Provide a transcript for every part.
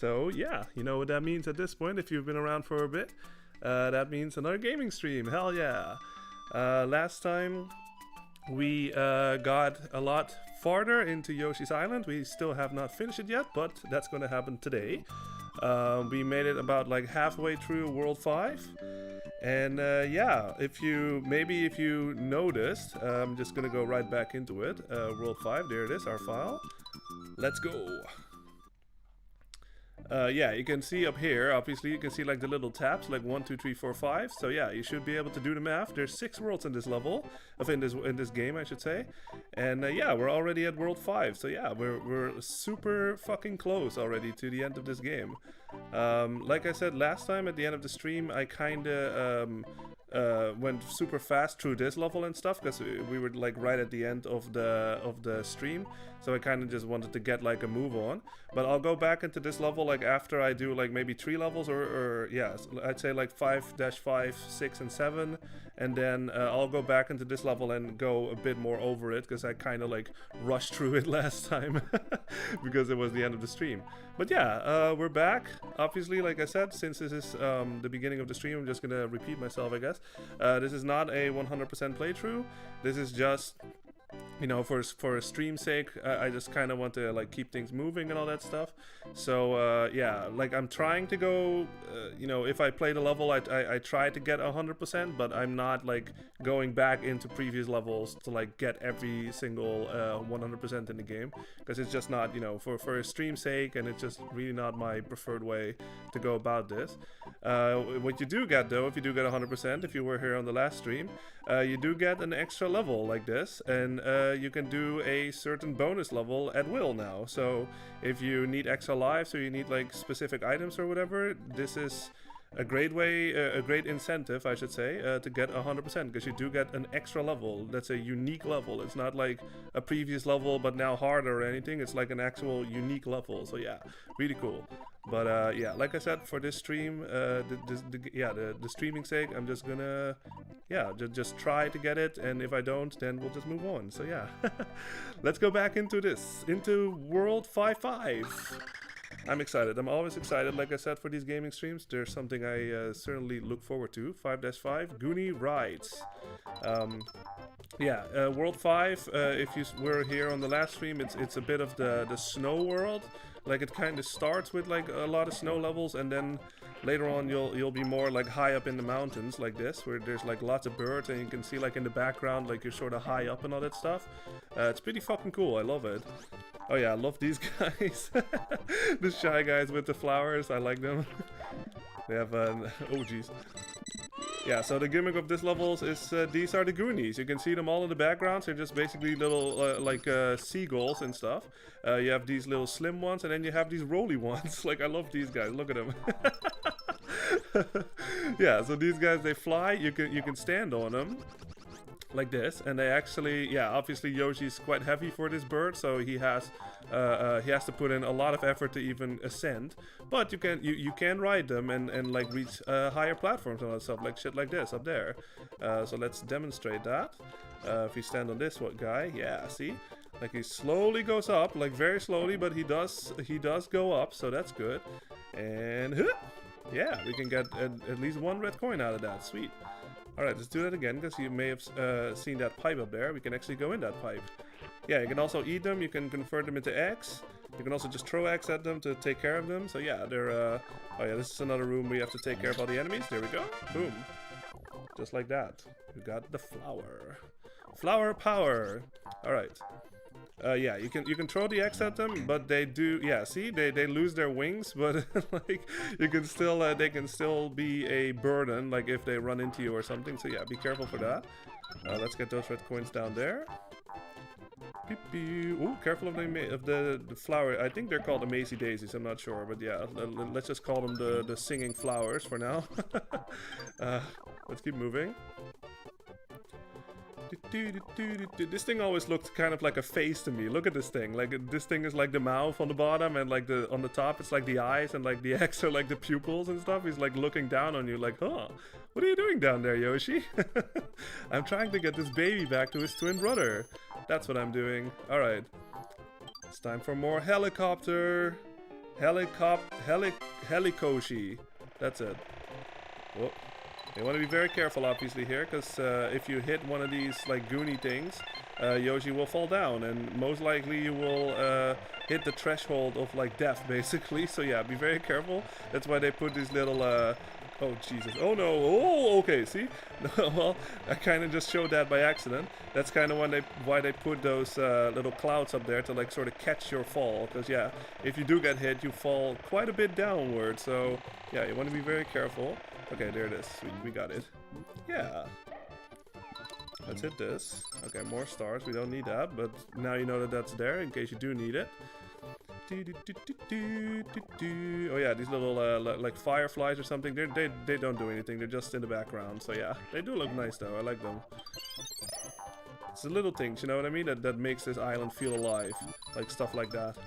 So yeah, you know what that means at this point if you've been around for a bit. That means another gaming stream. Hell yeah. Last time we got a lot farther into Yoshi's Island. We still have not finished it yet, but that's going to happen today. We made it about like halfway through World 5. And yeah, if you noticed, I'm just going to go right back into it. World 5, there it is, our file. Let's go. Yeah, you can see up here, obviously, you can see like the little tabs, like 1, 2, 3, 4, 5. So yeah, you should be able to do the math. There's 6 worlds in this level, in this game, I should say. And yeah, we're already at World 5. So yeah, we're super fucking close already to the end of this game. Like I said last time at the end of the stream, I kinda went super fast through this level and stuff because we were like right at the end of the stream, so I kind of just wanted to get like a move on. But I'll go back into this level like after I do like maybe 3 levels or yeah, I'd say like 5-5, 6 and 7, and then I'll go back into this level and go a bit more over it because I kind of like rushed through it last time because it was the end of the stream. But yeah, we're back. Obviously, like I said, since this is the beginning of the stream, I'm just gonna repeat myself, I guess. This is not a 100% playthrough. This is just, you know, for a stream's sake, I just kind of want to like keep things moving and all that stuff. So yeah, like I'm trying to go, you know, if I play the level, I try to get 100%, but I'm not like going back into previous levels to like get every single 100% in the game, because it's just not, you know, for a stream's sake, and it's just really not my preferred way to go about this. What you do get though, if you do get 100%, if you were here on the last stream, you do get an extra level like this, and you can do a certain bonus level at will now. So if you need extra lives or you need like specific items or whatever, this is a great way, a great incentive, I should say, to get 100%, because you do get an extra level. That's a unique level. It's not like a previous level but now harder or anything. It's like an actual unique level. So yeah, really cool. But yeah, like I said, for this stream, the streaming sake, I'm just gonna, yeah, just try to get it, and if I don't, then we'll just move on. So yeah, let's go back into World 5-5. I'm excited. I'm always excited, like I said, for these gaming streams. There's something I certainly look forward to. 5-5, Goonie Rides. Yeah, World 5, if you were here on the last stream, it's a bit of the snow world. Like, it kind of starts with like a lot of snow levels, and then later on you'll be more like high up in the mountains like this, where there's like lots of birds, and you can see like in the background like you're sort of high up and all that stuff. It's pretty fucking cool. I love it. Oh yeah, I love these guys. The shy guys with the flowers, I like them. They have oh jeez. Yeah, so the gimmick of this levels is these are the Goonies. You can see them all in the background. They're just basically little like seagulls and stuff. You have these little slim ones, and then you have these roly ones. Like, I love these guys. Look at them. Yeah, so these guys, they fly. You can stand on them like this, and they actually, yeah, obviously Yoshi's quite heavy for this bird, so he has to put in a lot of effort to even ascend. But you can ride them and like reach higher platforms and all that stuff, like shit like this up there. So let's demonstrate that. If you stand on this one guy, yeah, see, like he slowly goes up, like very slowly, but he does go up, so that's good. And yeah, we can get at least 1 red coin out of that. Sweet. Alright, let's do that again, because you may have seen that pipe up there. We can actually go in that pipe. Yeah, you can also eat them, you can convert them into eggs. You can also just throw eggs at them to take care of them. So yeah, they're, oh yeah, this is another room where you have to take care of all the enemies. There we go. Boom. Just like that. We got the flower. Flower power. Alright. Yeah, you can throw the eggs at them, but they do, yeah, see, they lose their wings, but like you can still they can still be a burden, like if they run into you or something. So yeah, be careful for that. Let's get those red coins down there. Ooh, careful of the flower. I think they're called Amazy Daisies, I'm not sure, but yeah, let's just call them the singing flowers for now. Let's keep moving. This thing always looked kind of like a face to me. Look at this thing. Like, this thing is like the mouth on the bottom, and like on the top it's like the eyes, and like the X are like the pupils and stuff. He's like looking down on you like, huh, what are you doing down there, Yoshi? I'm trying to get this baby back to his twin brother. That's what I'm doing. Alright. It's time for more helicopter. Helicoshi. That's it. Whoa. You want to be very careful, obviously, here, because if you hit one of these, like, Goonie things, Yoshi will fall down, and most likely you will hit the threshold of, like, death, basically. So, yeah, be very careful. That's why they put these little, oh, Jesus. Oh, no. Oh, okay, see? Well, I kind of just showed that by accident. That's kind of why they put those little clouds up there to, like, sort of catch your fall. Because, yeah, if you do get hit, you fall quite a bit downward. So, yeah, you want to be very careful. Okay, there it is. We got it. Yeah. Let's hit this. Okay, more stars. We don't need that, but now you know that that's there in case you do need it. Oh yeah, these little like fireflies or something. They don't do anything. They're just in the background. So yeah, they do look nice though. I like them. It's the little things, you know what I mean? That makes this island feel alive, like stuff like that.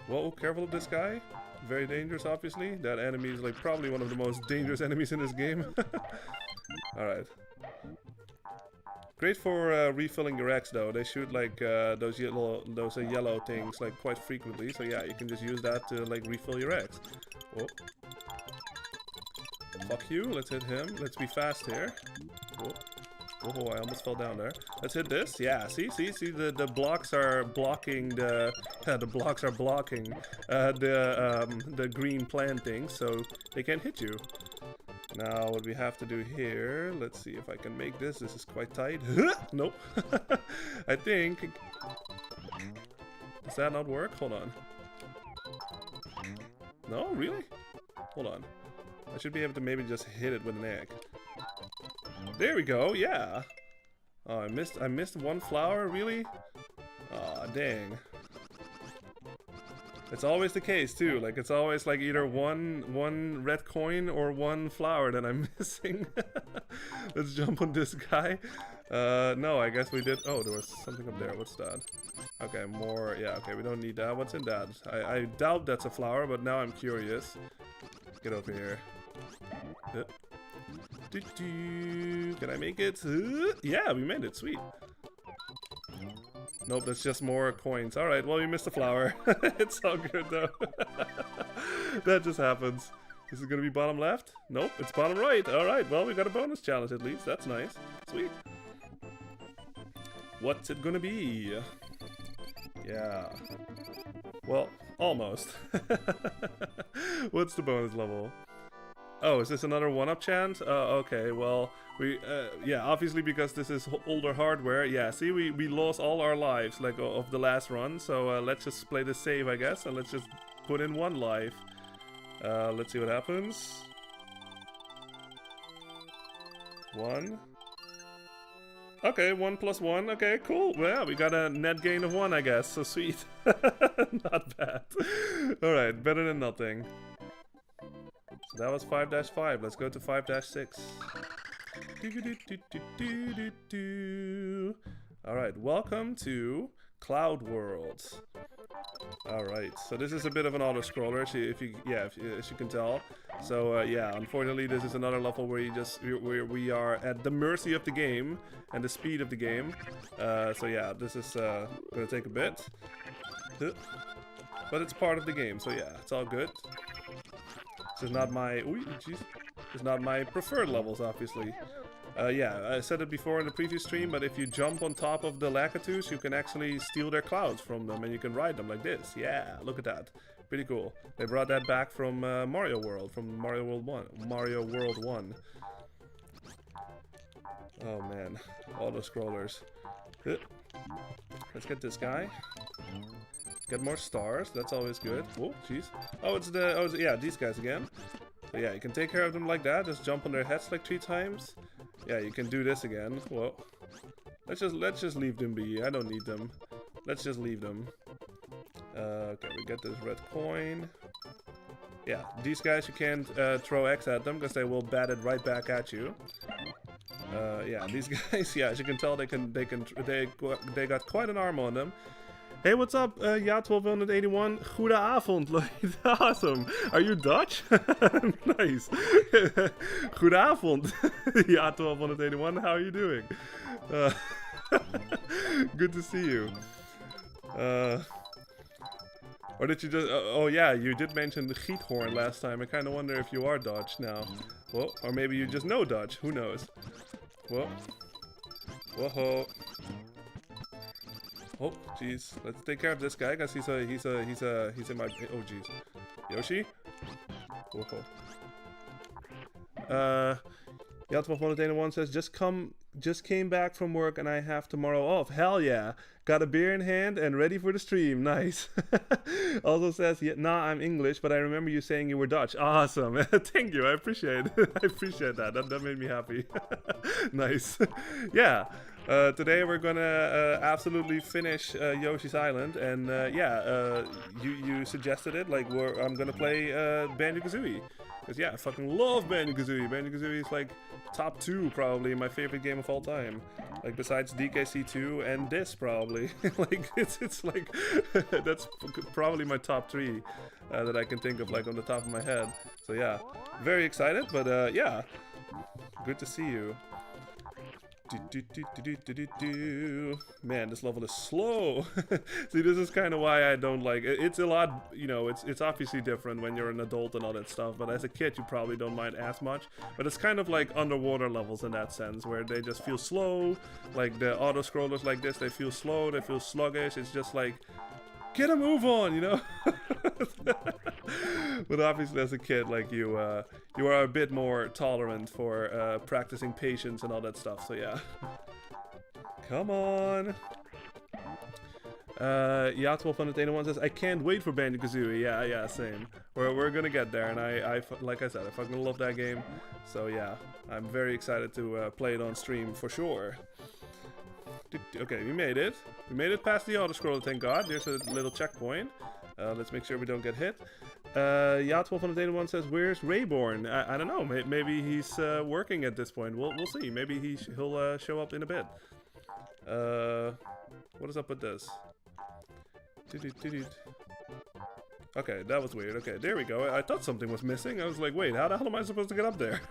Whoa, careful of this guy. Very dangerous, obviously. That enemy is like probably one of the most dangerous enemies in this game. Alright. Great for refilling your X though. They shoot like those yellow things like quite frequently. So yeah, you can just use that to like refill your X. Whoa. Fuck you. Let's hit him. Let's be fast here. Whoa. Oh, I almost fell down there. Let's hit this. Yeah, see, the blocks are blocking the blocks are blocking the green planting, so they can't hit you. Now, what we have to do here? Let's see if I can make this. This is quite tight. Nope. I think. Does that not work? Hold on. No, really? Hold on. I should be able to maybe just hit it with an egg. There we go, yeah. Oh, I missed one flower, really? Aw, dang. It's always the case too. Like it's always like either one red coin or one flower that I'm missing. Let's jump on this guy. No, I guess we did. Oh, there was something up there. What's that? Okay, more. Yeah, okay, we don't need that. What's in that? I doubt that's a flower, but now I'm curious. Get over here. Can I make it? Yeah, we made it. Sweet. Nope, that's just more coins. Alright, well, you missed a flower. It's all good, though. That just happens. Is it gonna be bottom left? Nope, it's bottom right. Alright, well, we got a bonus challenge at least. That's nice. Sweet. What's it gonna be? Yeah. Well, almost. What's the bonus level? Oh, is this another one-up chance? Okay, well, yeah, obviously because this is older hardware. Yeah, see, we lost all our lives, like, of the last run, so let's just play the save, I guess, and let's just put in one life. Let's see what happens. 1. Okay, 1 plus 1, okay, cool. Well, we got a net gain of 1, I guess, so sweet. Not bad. Alright, better than nothing. So that was 5-5. Let's go to 5-6. Alright, welcome to Cloud World. Alright, so this is a bit of an auto-scroller, as you can tell. So yeah, unfortunately this is another level where we are at the mercy of the game and the speed of the game. So yeah, this is gonna take a bit. But it's part of the game, so yeah, it's all good. This is not my... Ooh, jeez. It's not my preferred levels, obviously. Yeah, I said it before in the previous stream, but if you jump on top of the Lakitus, you can actually steal their clouds from them, and you can ride them like this. Yeah, look at that. Pretty cool. They brought that back from Mario World, from Mario World 1. Mario World 1. Oh, man. Auto-scrollers. Let's get this guy. Get more stars, that's always good. Oh, jeez. Oh, yeah, these guys again. So yeah, you can take care of them like that, just jump on their heads like 3 times. Yeah, you can do this again. Whoa. Let's just leave them be. I don't need them. Let's just leave them. Okay, we get this red coin. Yeah, these guys you can't throw X at them because they will bat it right back at you. Yeah, these guys, yeah, as you can tell, they got quite an arm on them. Hey, what's up? Ja, 1281. Goedenavond, Lloyd. Awesome. Are you Dutch? Nice. Goedenavond. Ja, 1281. How are you doing? Good to see you. Or did you just... oh yeah, you did mention the Giethorn last time. I kind of wonder if you are Dutch now. Whoa, or maybe you just know Dutch. Who knows? Whoa. Whoa. Oh, jeez. Let's take care of this guy, because he's in my... oh, jeez. Yoshi? Whoa. Yacht181 says, just came back from work and I have tomorrow off. Hell yeah. Got a beer in hand and ready for the stream. Nice. Also says, yeah, nah, I'm English, but I remember you saying you were Dutch. Awesome. Thank you. I appreciate it. I appreciate that. That made me happy. Nice. Yeah. Today we're gonna absolutely finish Yoshi's Island, and yeah, you suggested it. Like, I'm gonna play Banjo Kazooie, because yeah, I fucking love Banjo Kazooie. Banjo Kazooie is like top 2 probably my favorite game of all time. Like besides DKC2 and this probably. Like it's like that's probably my top 3 that I can think of like on the top of my head. So yeah, very excited. But yeah, good to see you. Man, this level is slow. See, this is kind of why I don't like it. It's a lot, you know, it's obviously different when you're an adult and all that stuff, but as a kid you probably don't mind as much. But it's kind of like underwater levels in that sense, where they just feel slow. Like the auto scrollers like this, they feel slow, they feel sluggish. It's just like, get a move on, you know. But obviously as a kid, like you are a bit more tolerant for practicing patience and all that stuff, so yeah. Come on. Yacht181 says, I can't wait for Banjo Kazooie. Yeah, same. We're gonna get there, and I like I said, I fucking love that game. So yeah, I'm very excited to play it on stream for sure. Okay, we made it. We made it past the auto-scroller, thank God. There's a little checkpoint. Let's make sure we don't get hit. Yacht181 says, where's Rayborn? I don't know. Maybe he's working at this point. We'll see. Maybe he'll show up in a bit. What is up with this? Okay, that was weird. Okay, there we go. I thought something was missing. I was like, wait, how the hell am I supposed to get up there?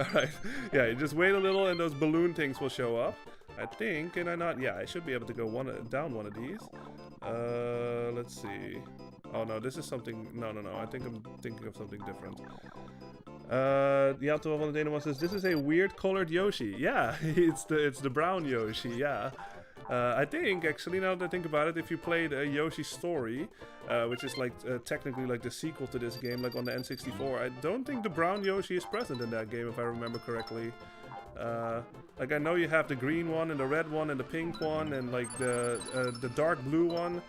Alright. Yeah, you just wait a little and those balloon things will show up. I think, can I not? Yeah, I should be able to go down one of these. Let's see. Oh no, this is something. No. I think I'm thinking of something different. Yacht181 says, this is a weird colored Yoshi. Yeah, it's the brown Yoshi. Yeah. I think, actually, now that I think about it, if you played Yoshi's Story, which is like technically like the sequel to this game, like on the N64, I don't think the brown Yoshi is present in that game, if I remember correctly. Like I know you have the green one and the red one and the pink one and like the dark blue one.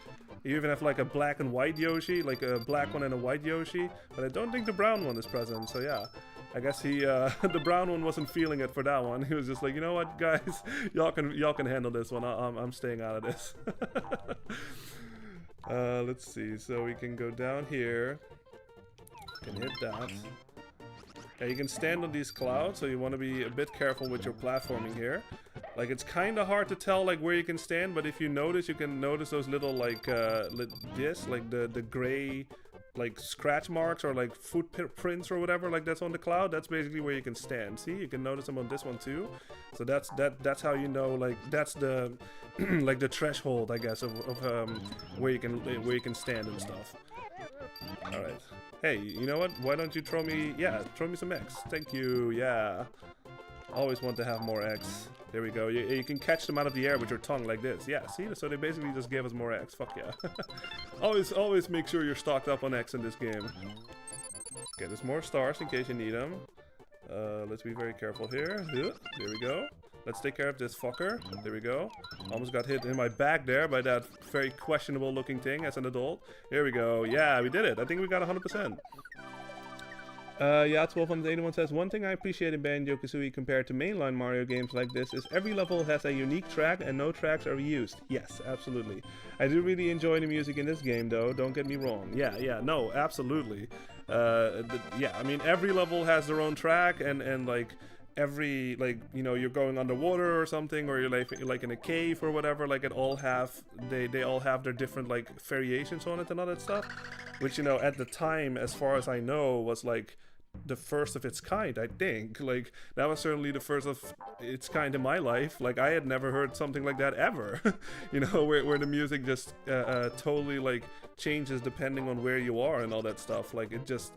You even have like a black and white Yoshi, like a black one and a white Yoshi, but I don't think the brown one is present. So yeah, I guess the brown one wasn't feeling it for that one. He was just like, you know what, guys, y'all can handle this one. I'm staying out of this. Let's see. So we can go down here. Can hit that. Yeah, you can stand on these clouds, so you want to be a bit careful with your platforming here. Like, it's kind of hard to tell like where you can stand, but if you notice, you can notice those little like like the gray like scratch marks or like footprints or whatever, like that's on the cloud. That's basically where you can stand. See, you can notice them on this one too. So that's how you know, like that's the like the threshold, I guess, of where you can stand and stuff. All right. Hey, you know what? Why don't you throw me some X? Thank you. Yeah. Always want to have more X. There we go. You can catch them out of the air with your tongue like this. Yeah, see? So they basically just gave us more X. Fuck yeah. always make sure you're stocked up on X in this game. Okay, there's more stars in case you need them. Let's be very careful here. There we go. Let's take care of this fucker. There we go. Almost got hit in my back there by that very questionable looking thing as an adult. Here we go. Yeah, we did it. I think we got 100%. Yacht181 says, one thing I appreciate in Banjo Kazooie compared to mainline Mario games like this is every level has a unique track and no tracks are reused. Yes, absolutely. I do really enjoy the music in this game though, don't get me wrong. Yeah, no, absolutely. Yeah, I mean, every level has their own track and like every, like, you know, you're going underwater or something, or you're like in a cave or whatever, like it all have, they all have their different like variations on it and all that stuff, which, you know, at the time, as far as I know, was like the first of its kind, I think. Like, that was certainly the first of its kind in my life. Like, I had never heard something like that ever. Where the music just totally like changes depending on where you are and all that stuff. Like, it just,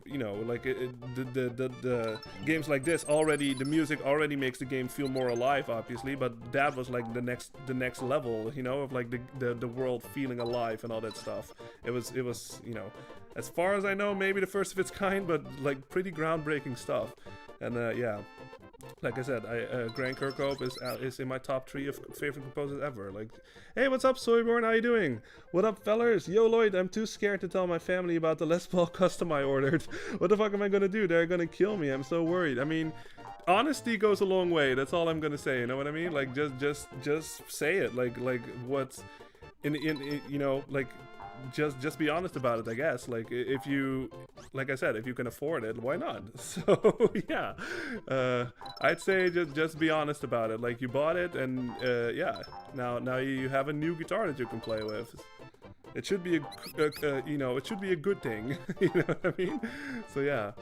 like the games like this already, the music already makes the game feel more alive, obviously, but that was like the next level, of like the world feeling alive and all that stuff. It was as far as I know, maybe the first of its kind, but like pretty groundbreaking stuff. And yeah, like I said, Grant Kirkhope is in my top 3 of favorite composers ever. Like, hey, what's up, Soyborn? How you doing? What up, fellers? Yo, Lloyd, I'm too scared to tell my family about the Les Paul custom I ordered. What the fuck am I gonna do? They're gonna kill me. I'm so worried. I mean, honesty goes a long way. That's all I'm gonna say. You know what I mean? Like, just say it. Like what's in like. Just be honest about it, I guess. Like, if you, like I said, if you can afford it, why not? So yeah, I'd say just be honest about it. Like, you bought it, and yeah, now you have a new guitar that you can play with. It should be it should be a good thing. You know what I mean? So yeah.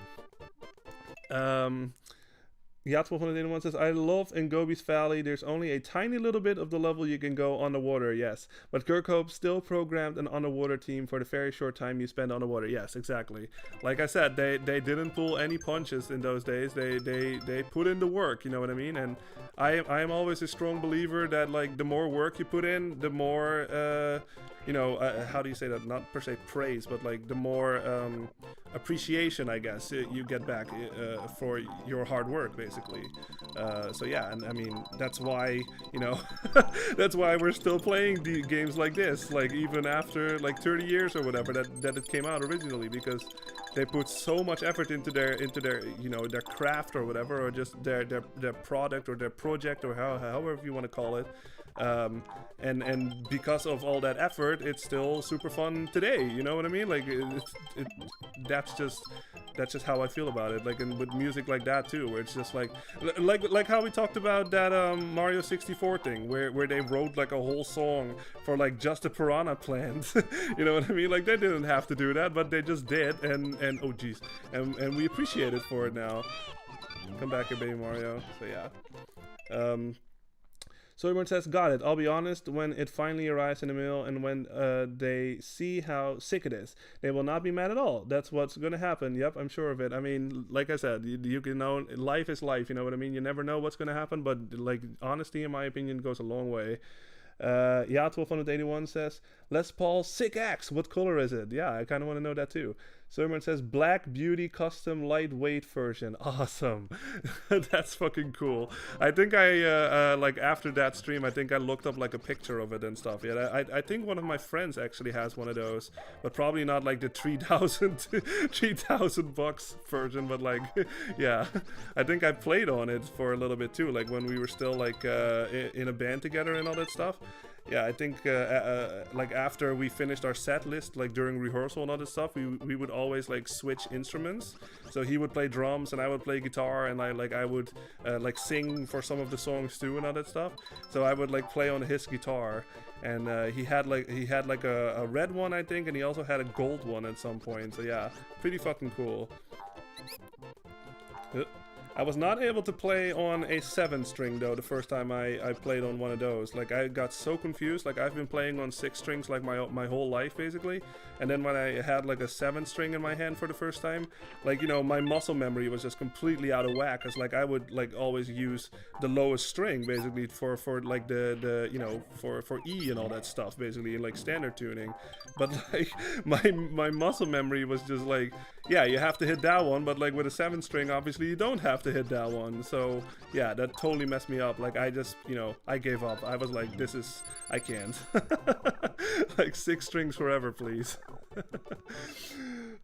Yacht1281 says, I love in Gobi's Valley, there's only a tiny little bit of the level you can go underwater, yes. But Kirkhope still programmed an underwater team for the very short time you spend underwater. Yes, exactly. Like I said, they didn't pull any punches in those days. They put in the work, you know what I mean? And I am always a strong believer that, like, the more work you put in, the more how do you say that? Not per se praise, but like the more appreciation, I guess, you get back for your hard work, basically. So yeah, and I mean, that's why, that's why we're still playing the games like this, like even after like 30 years or whatever that it came out originally, because they put so much effort into their their craft or whatever, or just their product or their project, or however you want to call it. And because of all that effort, it's still super fun today. You know what I mean? Like, that's just how I feel about it. Like, and with music like that too, where it's just like how we talked about that Mario 64 thing, where they wrote like a whole song for like just a piranha plant. You know what I mean? Like, they didn't have to do that, but they just did, and oh geez, and we appreciate it for it now. Come back here, baby Mario. So yeah. So everyone says, got it. I'll be honest, when it finally arrives in the mail and when they see how sick it is, they will not be mad at all. That's what's going to happen. Yep, I'm sure of it. I mean, like I said, you can know, life is life, you know what I mean? You never know what's going to happen, but like, honesty, in my opinion, goes a long way. Yeah1281 says, Les Paul, sick axe. What color is it? Yeah, I kind of want to know that too. Someone says, Black Beauty custom lightweight version. Awesome. That's fucking cool. I think I like after that stream, I think I looked up like a picture of it and stuff. Yeah, I think one of my friends actually has one of those, but probably not like the 3,000 bucks version, but like, yeah, I think I played on it for a little bit too, like when we were still like in a band together and all that stuff. Yeah, I think like after we finished our set list, like during rehearsal and all this stuff, we would always like switch instruments. So he would play drums and I would play guitar, and I would like sing for some of the songs too and all that stuff. So I would like play on his guitar, and he had like a red one, I think, and he also had a gold one at some point. So yeah, pretty fucking cool. I was not able to play on a 7-string though the first time I played on one of those. Like, I got so confused. Like, I've been playing on 6 strings like my whole life basically, and then when I had like a 7-string in my hand for the first time, like, my muscle memory was just completely out of whack, cause like I would like always use the lowest string basically for like the for E and all that stuff basically in like standard tuning, but like my muscle memory was just like, yeah, you have to hit that one, but like with a 7-string obviously you don't have to hit that one. So yeah, that totally messed me up. Like, I just I gave up. I was like, I can't. Like 6 strings forever, please.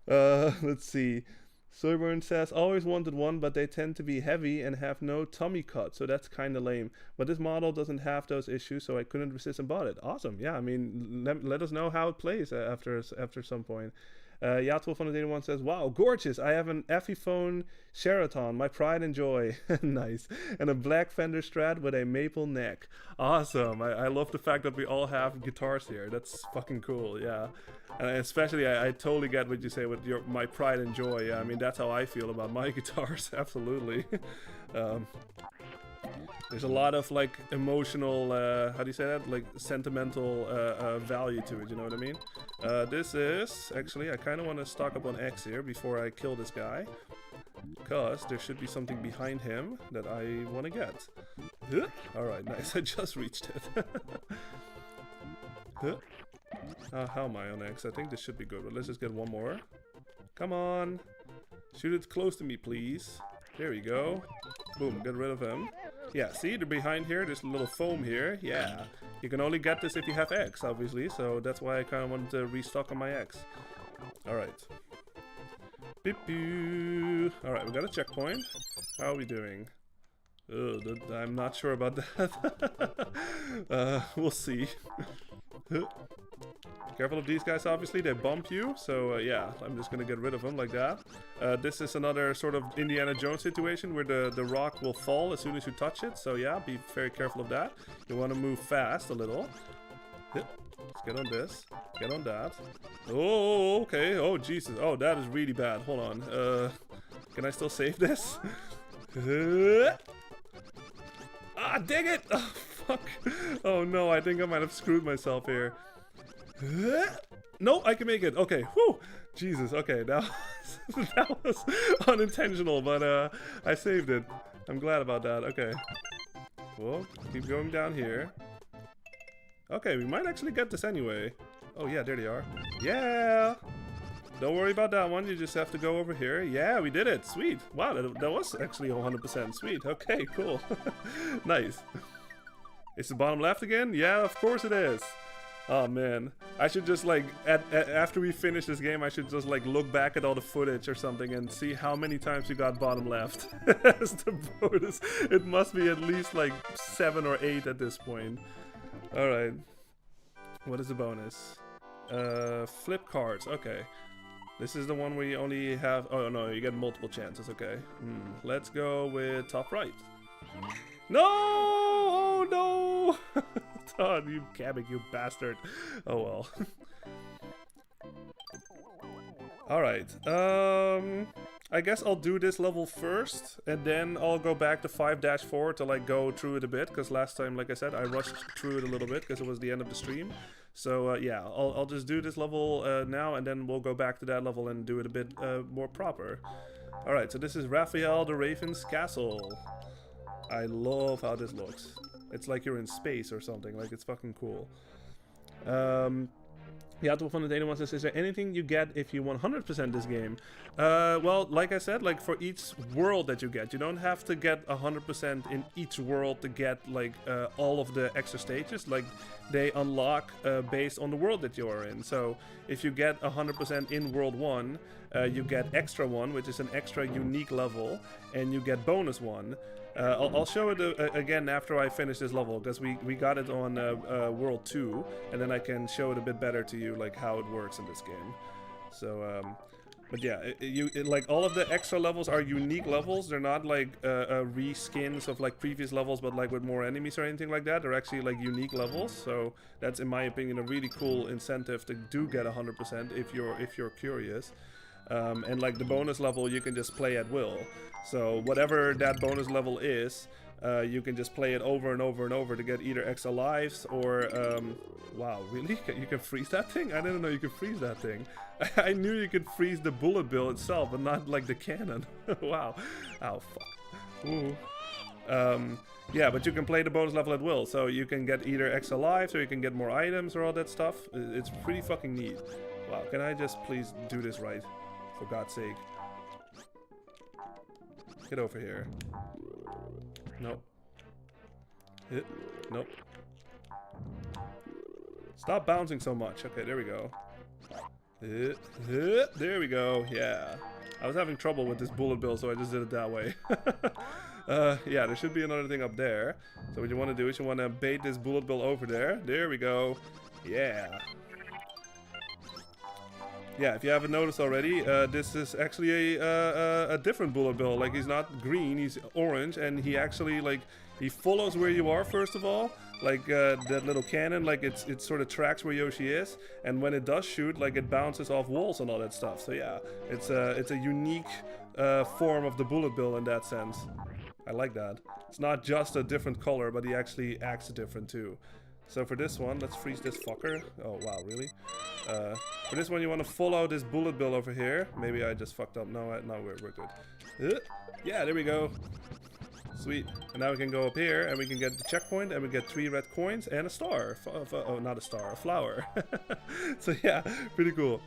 Let's see. Soyburn says, always wanted one, but they tend to be heavy and have no tummy cut, so that's kind of lame. But this model doesn't have those issues, so I couldn't resist and bought it. Awesome. Yeah, I mean, let us know how it plays after some point. Yacht1281 says, wow, gorgeous. I have an Effie phone Sheraton, my pride and joy. Nice. And a black Fender Strat with a maple neck. Awesome. I love the fact that we all have guitars here. That's fucking cool, yeah. And especially, I totally get what you say with my pride and joy. Yeah, I mean, that's how I feel about my guitars, absolutely. There's a lot of like emotional, how do you say that? Like sentimental value to it, you know what I mean? This is, actually, I kind of want to stock up on X here before I kill this guy. Because there should be something behind him that I want to get. Alright, nice, I just reached it. How am I on X? I think this should be good, but let's just get one more. Come on! Shoot it close to me, please. There we go. Boom, get rid of him. Yeah, see, they're behind here, there's a little foam here. Yeah, you can only get this if you have X, obviously, so that's why I kind of wanted to restock on my X. Alright. Beep boo. Alright, we got a checkpoint. How are we doing? Ugh, I'm not sure about that. We'll see. Careful of these guys, obviously, they bump you, so yeah, I'm just gonna get rid of them like that. This is another sort of Indiana Jones situation where the rock will fall as soon as you touch it, so yeah, be very careful of that. You want to move fast a little. Let's get on this, get on that. Oh, okay, oh Jesus, oh that is really bad, hold on. Can I still save this? Ah, dang it! Oh, fuck. Oh no, I think I might have screwed myself here. No, I can make it. Okay, whew. Jesus, okay, that was unintentional, but I saved it. I'm glad about that. Okay. Whoa, keep going down here. Okay, we might actually get this anyway. Oh yeah, there they are. Yeah! Don't worry about that one, you just have to go over here. Yeah, we did it. Sweet. Wow, that was actually 100% sweet. Okay, cool. Nice. It's the bottom left again? Yeah, of course it is. Oh man, I should just like, after we finish this game, I should just like look back at all the footage or something and see how many times you got bottom left as the bonus. It must be at least like 7 or 8 at this point. Alright, what is the bonus? Flip cards, okay. This is the one where you only have, oh no, you get multiple chances, okay. Let's go with top right. No! Oh no! Todd, you gimmick, you bastard. Oh well. Alright, I guess I'll do this level first, and then I'll go back to 5-4 to like go through it a bit, because last time, like I said, I rushed through it a little bit because it was the end of the stream. So yeah, I'll just do this level now, and then we'll go back to that level and do it a bit more proper. Alright, so this is Raphael the Raven's castle. I love how this looks. It's like you're in space or something, like it's fucking cool. Yeah, Yacht1281 says, is there anything you get if you 100% this game? Well, like I said, like for each world that you get, you don't have to get 100% in each world to get like all of the extra stages. Like they unlock based on the world that you are in. So if you get 100% in World 1, you get Extra 1, which is an extra unique level, and you get Bonus 1. I'll show it again after I finish this level, because we got it on World 2, and then I can show it a bit better to you, like how it works in this game. So, but yeah, like all of the extra levels are unique levels. They're not like reskins of like previous levels, but like with more enemies or anything like that. They're actually like unique levels. So that's, in my opinion, a really cool incentive to do get 100% if you're curious. And like the bonus level, you can just play at will. So whatever that bonus level is, you can just play it over and over and over to get either extra lives or... wow, really? You can freeze that thing? I didn't know you could freeze that thing. I knew you could freeze the bullet bill itself, but not like the cannon. Wow. Oh, fuck. Ooh. Yeah, but you can play the bonus level at will, so you can get either extra lives or you can get more items or all that stuff. It's pretty fucking neat. Wow, can I just please do this right? For God's sake. Get over here. Nope. Hit. Nope. Stop bouncing so much. Okay, there we go. Hit. Hit. There we go. Yeah. I was having trouble with this bullet bill, so I just did it that way. Yeah, there should be another thing up there. So what you want to do is you want to bait this bullet bill over there. There we go. Yeah. Yeah, if you haven't noticed already, this is actually a different bullet bill. Like, he's not green, he's orange, and he actually, like, he follows where you are, first of all. Like, that little cannon, like, it sort of tracks where Yoshi is, and when it does shoot, like, it bounces off walls and all that stuff. So yeah, it's a unique form of the bullet bill in that sense. I like that. It's not just a different color, but he actually acts different too. So for this one, let's freeze this fucker. Oh wow, really? For this one, you want to follow this bullet bill over here. Maybe I just fucked up. No, we're good. Yeah, there we go. Sweet. And now we can go up here and we can get the checkpoint and we get 3 red coins and a star. Oh, not a star, a flower. So yeah, pretty cool.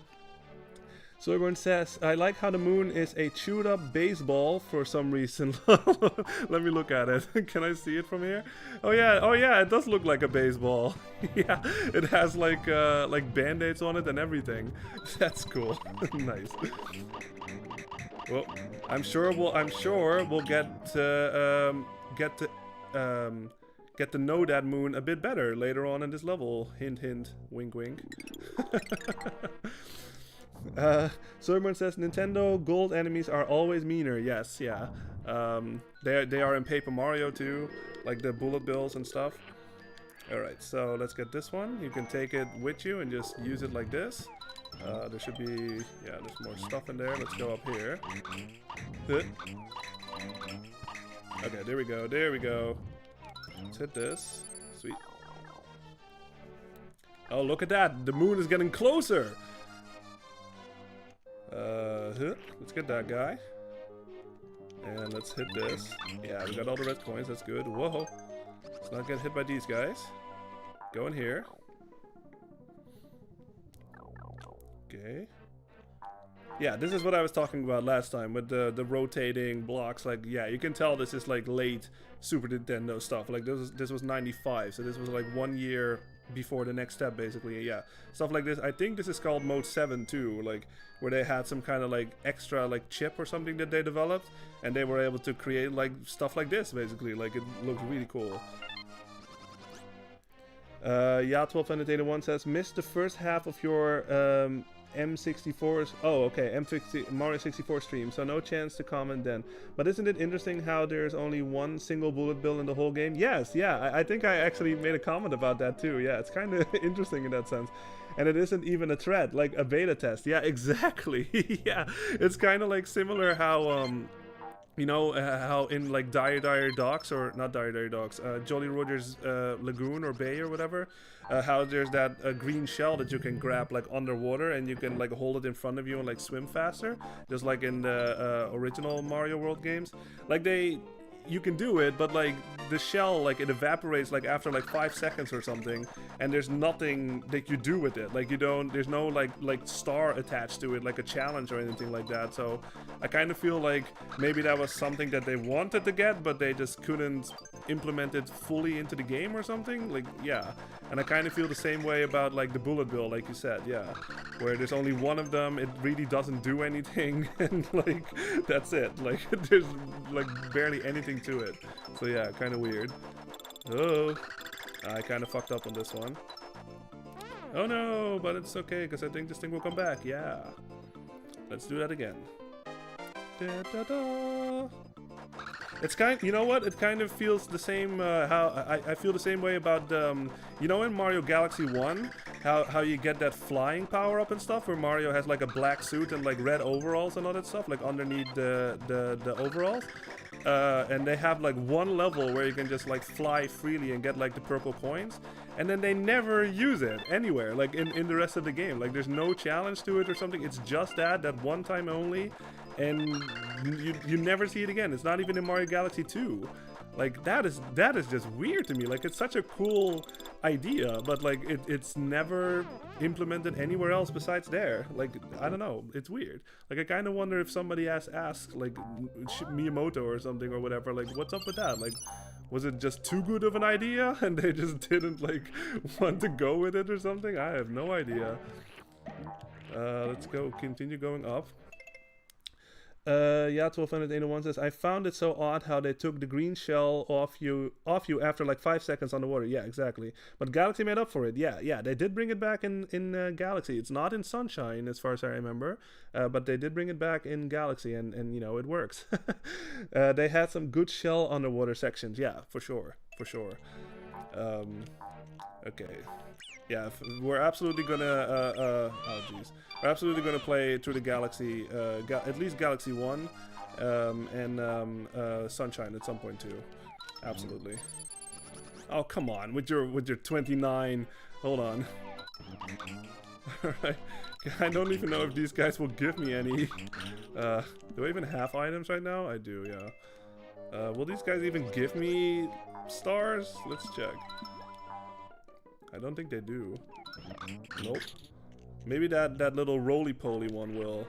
So everyone says, I like how the moon is a chewed up baseball for some reason. Let me look at it. Can I see it from here? Oh yeah, it does look like a baseball. Yeah, it has like band-aids on it and everything. That's cool. Nice. Well, I'm sure we'll get to know that moon a bit better later on in this level. Hint, hint. Wink, wink. So everyone says Nintendo Gold enemies are always meaner. Yes, yeah. They are in Paper Mario too, like the bullet bills and stuff. Alright, so let's get this one. You can take it with you and just use it like this. There should be, yeah, there's more stuff in there. Let's go up here. Okay, there we go. Let's hit this. Sweet. Oh, look at that. The moon is getting closer. Let's get that guy. And let's hit this. Yeah, we got all the red coins. That's good. Whoa. Let's not get hit by these guys. Go in here. Okay. Yeah, this is what I was talking about last time with the rotating blocks. Like, yeah, you can tell this is like late Super Nintendo stuff. Like, this was 95, so this was like 1 year before the next step, basically. Yeah, stuff like this. I think this is called Mode 7 too, like where they had some kind of like extra like chip or something that they developed, and they were able to create like stuff like this, basically. Like, it looked really cool. Yeah, 1281 says, missed the first half of your M64's, oh okay, Mario 64 stream, so no chance to comment then. But isn't it interesting how there's only one single bullet bill in the whole game? Yes, yeah, I think I actually made a comment about that too. Yeah, it's kind of interesting in that sense. And it isn't even a thread, like a beta test. Yeah, exactly. Yeah, it's kind of like similar how you know, how in like Dire Docks, or not Dire Docks, Jolly Roger's Lagoon or Bay or whatever, how there's that green shell that you can grab like underwater and you can like hold it in front of you and like swim faster, just like in the original Mario World games. Like you can do it, but like the shell, like it evaporates like after like 5 seconds or something, and there's nothing that you do with it. Like there's no like star attached to it, like a challenge or anything like that. So I kind of feel like maybe that was something that they wanted to get, but they just couldn't implement it fully into the game or something. Like, yeah. And I kind of feel the same way about like the bullet bill, like you said, yeah, where there's only one of them, it really doesn't do anything, and like that's it. Like there's like barely anything to it. So yeah, kind of weird. Oh, I kind of fucked up on this one. Oh no, but it's okay because I think this thing will come back. Yeah, let's do that again. Da, da, da. It's you know what? It kind of feels the same. How I feel the same way about you know, in Mario Galaxy 1, how you get that flying power up and stuff, where Mario has like a black suit and like red overalls and all that stuff, like underneath the overalls. And they have like one level where you can just like fly freely and get like the purple coins, and then they never use it anywhere, like in the rest of the game. Like there's no challenge to it or something. It's just that one time only, and you never see it again. It's not even in Mario Galaxy 2. Like that is just weird to me. Like it's such a cool idea, but like it's never implemented anywhere else besides there. Like I don't know, it's weird. Like I kind of wonder if somebody has asked like Miyamoto or something or whatever, like what's up with that? Like was it just too good of an idea and they just didn't like want to go with it or something? I have no idea. Let's continue going up. Yeah, 1281 says, I found it so odd how they took the green shell off you after like 5 seconds underwater. Yeah, exactly. But Galaxy made up for it. Yeah, they did bring it back in Galaxy. It's not in Sunshine as far as I remember, but they did bring it back in Galaxy, and you know it works. They had some good shell underwater sections. Yeah, for sure. Okay. Yeah, we're absolutely gonna, oh jeez. We're absolutely gonna play through the Galaxy, at least Galaxy 1, and Sunshine at some point too. Absolutely. Oh, come on, with your 29, hold on. Alright, I don't even know if these guys will give me any, do I even have items right now? I do, yeah. Will these guys even give me stars? Let's check. I don't think they do. Nope. Maybe that little roly-poly one will.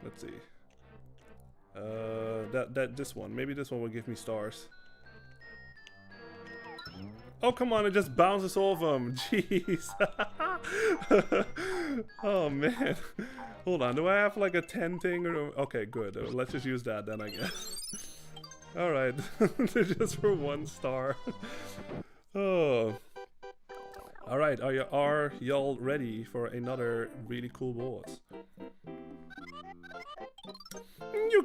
Let's see. This one. Maybe this one will give me stars. Oh, come on, it just bounces off them. Jeez. Oh, man. Hold on, do I have like a 10 thing? Or okay, good. Let's just use that then, I guess. Alright. Just for 1 star. Oh. Alright, are y'all ready for another really cool boss? You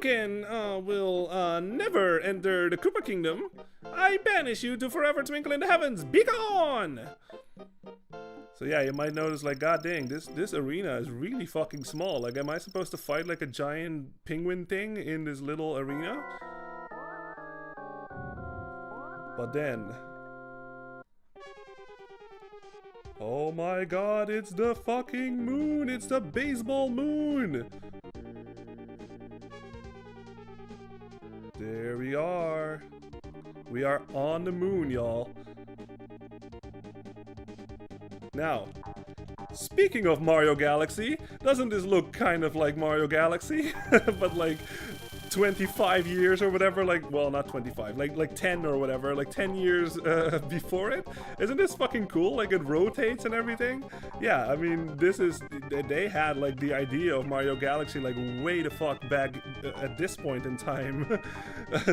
will never enter the Koopa Kingdom. I banish you to forever twinkle in the heavens. Be gone! So yeah, you might notice like, god dang, this arena is really fucking small. Like, am I supposed to fight like a giant penguin thing in this little arena? But then... oh my god, it's the fucking moon! It's the baseball moon! There we are. We are on the moon, y'all. Now, speaking of Mario Galaxy, doesn't this look kind of like Mario Galaxy? But like 25 years or whatever, like, well, not 25, like 10 or whatever, like 10 years before it. Isn't this fucking cool? Like, it rotates and everything. Yeah, I mean, they had like the idea of Mario Galaxy like way the fuck back at this point in time.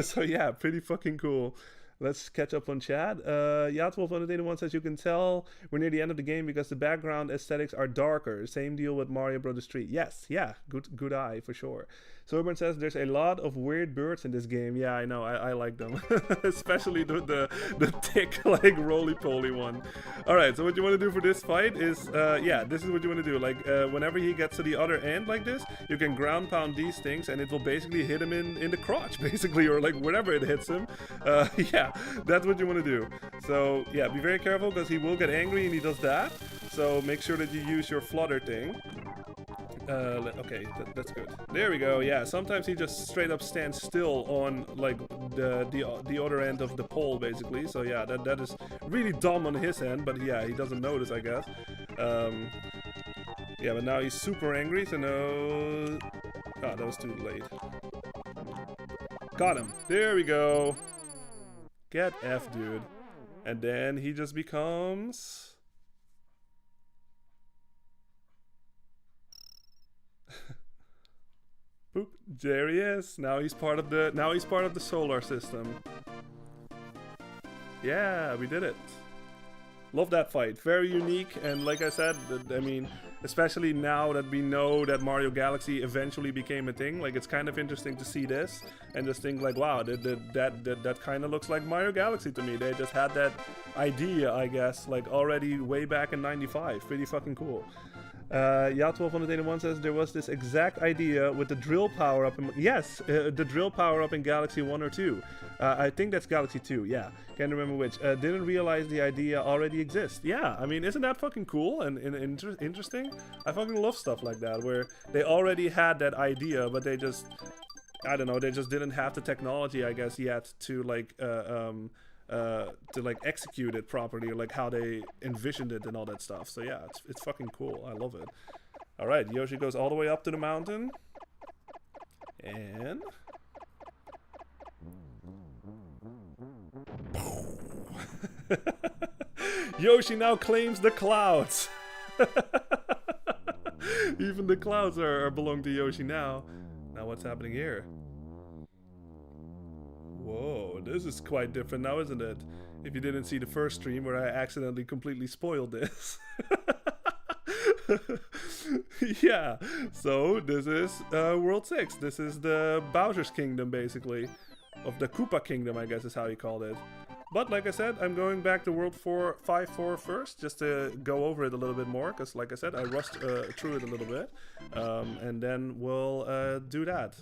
So yeah, pretty fucking cool. Let's catch up on chat. Yeah1281 says, you can tell we're near the end of the game because the background aesthetics are darker. Same deal with Mario Bros. 3. Yes, yeah, good eye for sure. Soberman says, there's a lot of weird birds in this game. Yeah, I know, I like them. Especially the thick, like, roly-poly one. Alright, so what you want to do for this fight is, yeah, this is what you want to do. Like, whenever he gets to the other end like this, you can ground pound these things and it will basically hit him in the crotch, basically, or like wherever it hits him. Yeah, that's what you want to do. So, yeah, be very careful because he will get angry and he does that. So make sure that you use your flutter thing. Okay, that's good. There we go. Yeah, sometimes he just straight up stands still on like the other end of the pole, basically. So yeah, that is really dumb on his end, but yeah, he doesn't notice, I guess. Yeah, but now he's super angry, so no. Ah, that was too late. Got him. There we go. Get F, dude. And then he just becomes. Boop, there he is. Now he's part of the solar system. Yeah, we did it. Love that fight. Very unique, and like I said, I mean, especially now that we know that Mario Galaxy eventually became a thing, like, it's kind of interesting to see this and just think like, wow, that kind of looks like Mario Galaxy to me. They just had that idea, I guess, like already way back in '95. Pretty fucking cool. Yeah1281 says there was this exact idea with the drill power up in, yes, the drill power up in Galaxy 1 or 2. I think that's Galaxy 2, yeah, can't remember which. Didn't realize the idea already exists. Yeah, I mean, isn't that fucking cool and interesting? I fucking love stuff like that, where they already had that idea, but they just, I don't know, they just didn't have the technology, I guess, yet to like to like execute it properly, like how they envisioned it and all that stuff. So yeah, it's fucking cool. I love it. All right, Yoshi goes all the way up to the mountain, and Yoshi now claims the clouds. Even the clouds are belong to Yoshi now. Now what's happening here? Whoa, this is quite different now, isn't it? If you didn't see the first stream where I accidentally completely spoiled this. Yeah, so this is World 6. This is the Bowser's Kingdom, basically. Of the Koopa Kingdom, I guess is how you called it. But like I said, I'm going back to World 5-4 first, just to go over it a little bit more, because like I said, I rushed through it a little bit. And then we'll do that.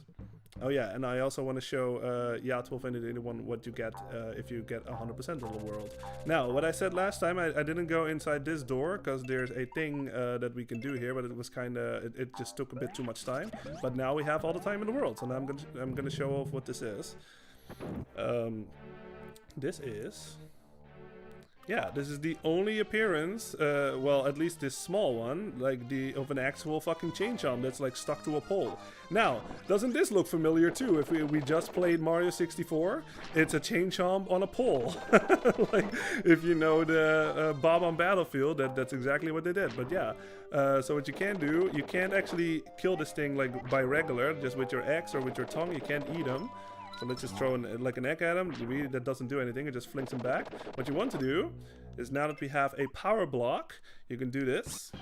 Oh yeah, and I also want to show Yacht1281 what you get if you get 100% of the world. Now, what I said last time, I didn't go inside this door, because there's a thing that we can do here, but it was kind of, it just took a bit too much time. But now we have all the time in the world, so now I'm gonna show off what this is. This is... Yeah, this is the only appearance, well, at least this small one, like of an actual fucking chain chomp that's like stuck to a pole. Now, doesn't this look familiar too? If we just played Mario 64, it's a chain chomp on a pole. Like, if you know the Bob on Battlefield, that's exactly what they did. But yeah, so what you can do, you can't actually kill this thing like by regular, just with your X or with your tongue, you can't eat them. So let's just throw like an egg at him. Really, that doesn't do anything. It just flings him back. What you want to do is, now that we have a power block, you can do this.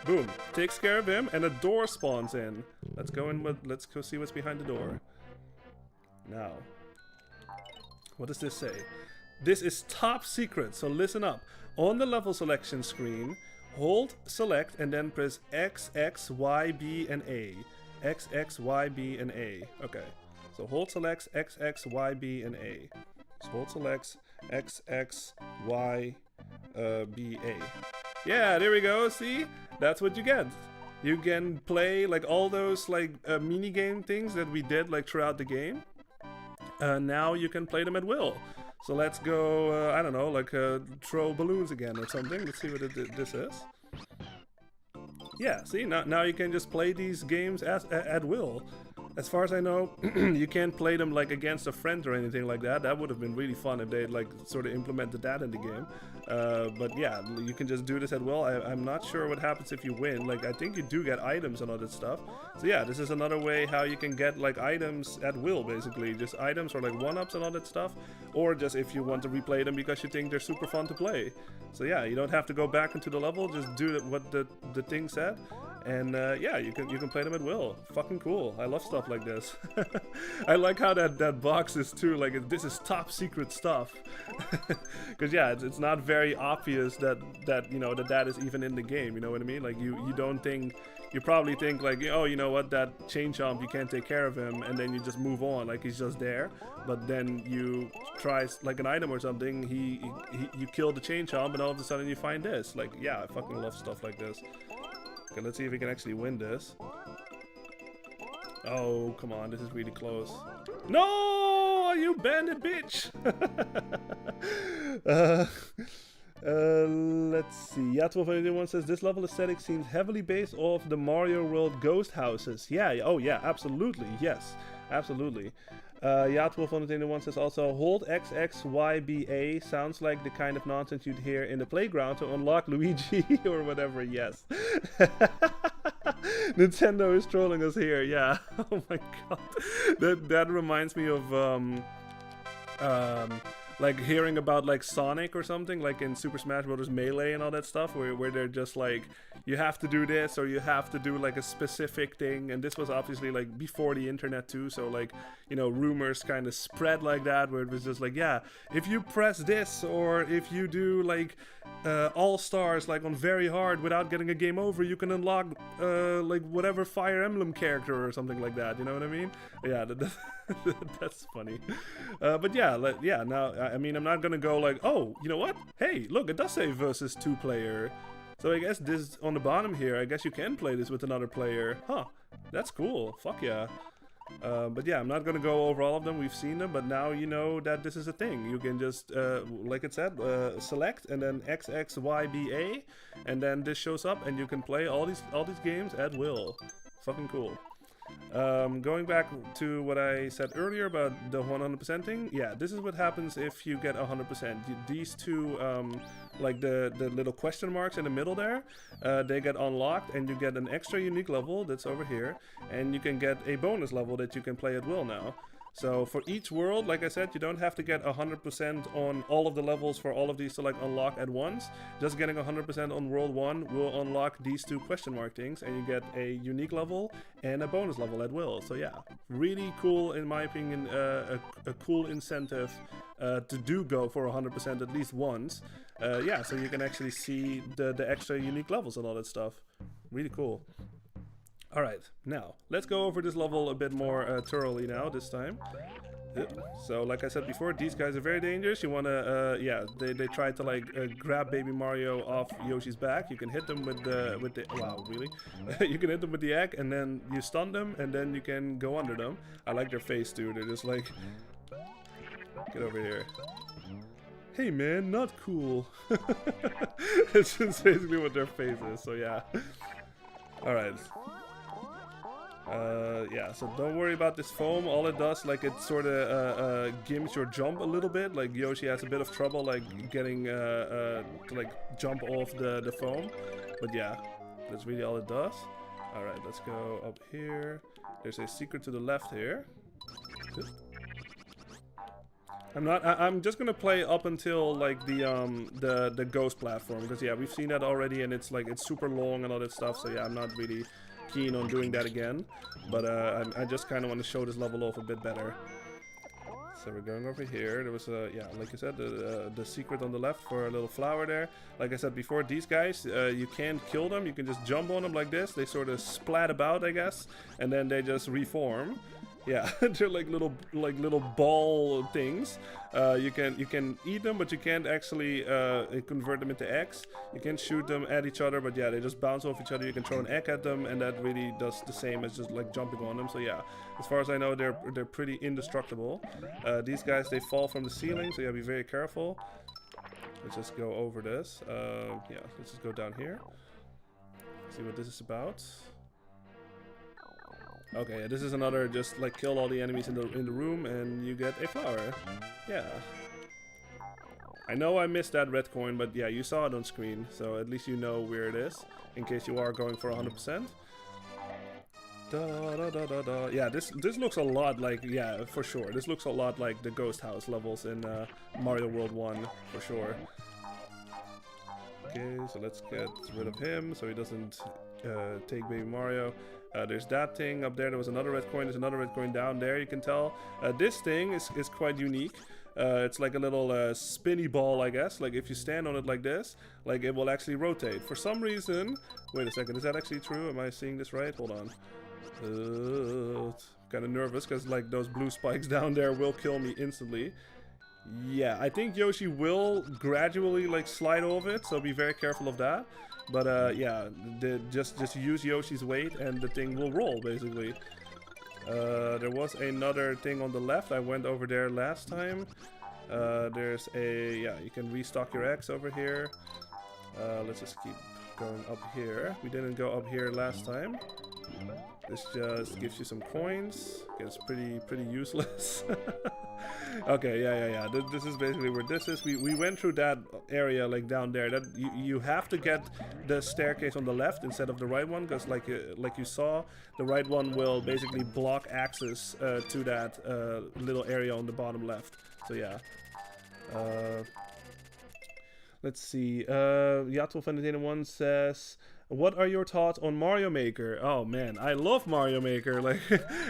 Boom. Takes care of him, and a door spawns in. Let's go in. Let's go see what's behind the door. Now, what does this say? This is top secret. So listen up. On the level selection screen, hold select and then press X, X, Y, B, and A. X, X, Y, B, and A. Okay. So hold selects X, X, Y, B, and A. So hold selects X, X, Y, B, A. Yeah, there we go. See? That's what you get. You can play like all those like mini game things that we did like throughout the game. Now you can play them at will. So let's go, I don't know, like throw balloons again or something. Let's see what this is. Yeah, see, now you can just play these games at will. As far as I know, you can't play them like against a friend or anything like that. That would have been really fun if they like sort of implemented that in the game. But yeah, you can just do this at will. I'm not sure what happens if you win. Like, I think you do get items and all that stuff. So yeah, this is another way how you can get like items at will, basically. Just items or like one-ups and all that stuff. Or just if you want to replay them because you think they're super fun to play. So yeah, you don't have to go back into the level. Just do what the thing said. And yeah, you can play them at will. Fucking cool. I love stuff like this. I like how that box is too, like, this is top secret stuff. Because yeah, it's not very obvious that you know that is even in the game, you know what I mean? Like, you don't think, you probably think like, oh, you know what, that chain chomp, you can't take care of him, and then you just move on, like he's just there. But then you try like an item or something, you kill the chain chomp, and all of a sudden you find this. Like, yeah, I fucking love stuff like this. Okay, let's see if we can actually win this. Oh, come on, this is really close. No, you bandit bitch! Let's see. Yacht1281 says, this level aesthetic seems heavily based off the Mario World ghost houses. Yeah, oh yeah, absolutely, yes, absolutely. Yacht1281 says also, hold XXYBA sounds like the kind of nonsense you'd hear in the playground to unlock Luigi or whatever, yes. Nintendo is trolling us here, yeah. Oh my god. That reminds me of like hearing about like Sonic or something, like in Super Smash Bros. Melee and all that stuff, where they're just like, you have to do this or you have to do like a specific thing. And this was obviously like before the internet too, so like, you know, rumors kind of spread like that, where it was just like, yeah, if you press this or if you do like all stars like on very hard without getting a game over, you can unlock like whatever Fire Emblem character or something like that, you know what I mean? Yeah, that's funny. But yeah, now I mean, I'm not gonna go like, oh, you know what, hey, look, it does say versus 2-player, so I guess this on the bottom here, I guess you can play this with another player. Huh, that's cool. Fuck yeah. But yeah, I'm not gonna go over all of them. We've seen them, but now you know that this is a thing. You can just, like it said, select and then XXYBA, and then this shows up, and you can play all these games at will. Fucking cool. Going back to what I said earlier about the 100%ing, yeah, this is what happens if you get 100%. These two, like the little question marks in the middle there, they get unlocked, and you get an extra unique level that's over here, and you can get a bonus level that you can play at will now. So for each world, like I said, you don't have to get 100% on all of the levels for all of these to like unlock at once. Just getting 100% on world 1 will unlock these two question mark things, and you get a unique level and a bonus level at will. So yeah, really cool in my opinion, a cool incentive to do go for 100% at least once. Yeah, so you can actually see the extra unique levels and all that stuff. Really cool. Alright, now, let's go over this level a bit more thoroughly now, this time. So, like I said before, these guys are very dangerous. You wanna, yeah, they try to, like, grab Baby Mario off Yoshi's back. You can hit them with the, wow, really? You can hit them with the egg, and then you stun them, and then you can go under them. I like their face, too. They're just like, get over here. Hey, man, not cool. It's just basically what their face is, so yeah. Alright. Yeah, so don't worry about this foam. All it does, like, it sort of gimps your jump a little bit. Like, Yoshi has a bit of trouble, like, getting to, like, jump off the foam. But yeah, that's really all it does. Alright, let's go up here. There's a secret to the left here. I'm just gonna play up until, like, the ghost platform. Because, yeah, we've seen that already, and it's, like, it's super long and all that stuff. So, yeah, I'm not really keen on doing that again, but I just kind of want to show this level off a bit better. So we're going over here. There was a, yeah, like you said, the secret on the left for a little flower there. Like I said before, these guys, you can't kill them. You can just jump on them like this. They sort of splat about, I guess, and then they just reform. Yeah, they're like little ball things. You can eat them, but you can't actually convert them into eggs. You can shoot them at each other, but yeah, they just bounce off each other. You can throw an egg at them, and that really does the same as just like jumping on them. So yeah, as far as I know, they're pretty indestructible. These guys, they fall from the ceiling, so yeah, be very careful. Let's just go over this. Yeah, let's just go down here. See what this is about. Okay, yeah, this is another, just like kill all the enemies in the room and you get a flower. Yeah. I know I missed that red coin, but yeah, you saw it on screen, so at least you know where it is, in case you are going for 100%. Da, da, da, da, da. Yeah, this looks a lot like, yeah, for sure. This looks a lot like the Ghost House levels in Mario World 1, for sure. Okay, so let's get rid of him, so he doesn't take Baby Mario. There's that thing up there. There was another red coin. There's another red coin down there, you can tell. This thing is quite unique. It's like a little spinny ball, I guess. Like, if you stand on it like this, like, it will actually rotate. For some reason... Wait a second, is that actually true? Am I seeing this right? Hold on. Kind of nervous, because, like, those blue spikes down there will kill me instantly. Yeah, I think Yoshi will gradually, like, slide over it, so be very careful of that. But yeah, just use Yoshi's weight and the thing will roll, basically. There was another thing on the left. I went over there last time. There's a, yeah, you can restock your eggs over here. Let's just keep going up here. We didn't go up here last time. This just gives you some coins. It's pretty useless. Okay, yeah. This is basically where this is. We went through that area, like down there. That you have to get the staircase on the left instead of the right one, because like you saw, the right one will basically block access to that little area on the bottom left. So yeah. Let's see. Yato Fanatena 1 says, what are your thoughts on Mario Maker? Oh man, I love Mario Maker. Like,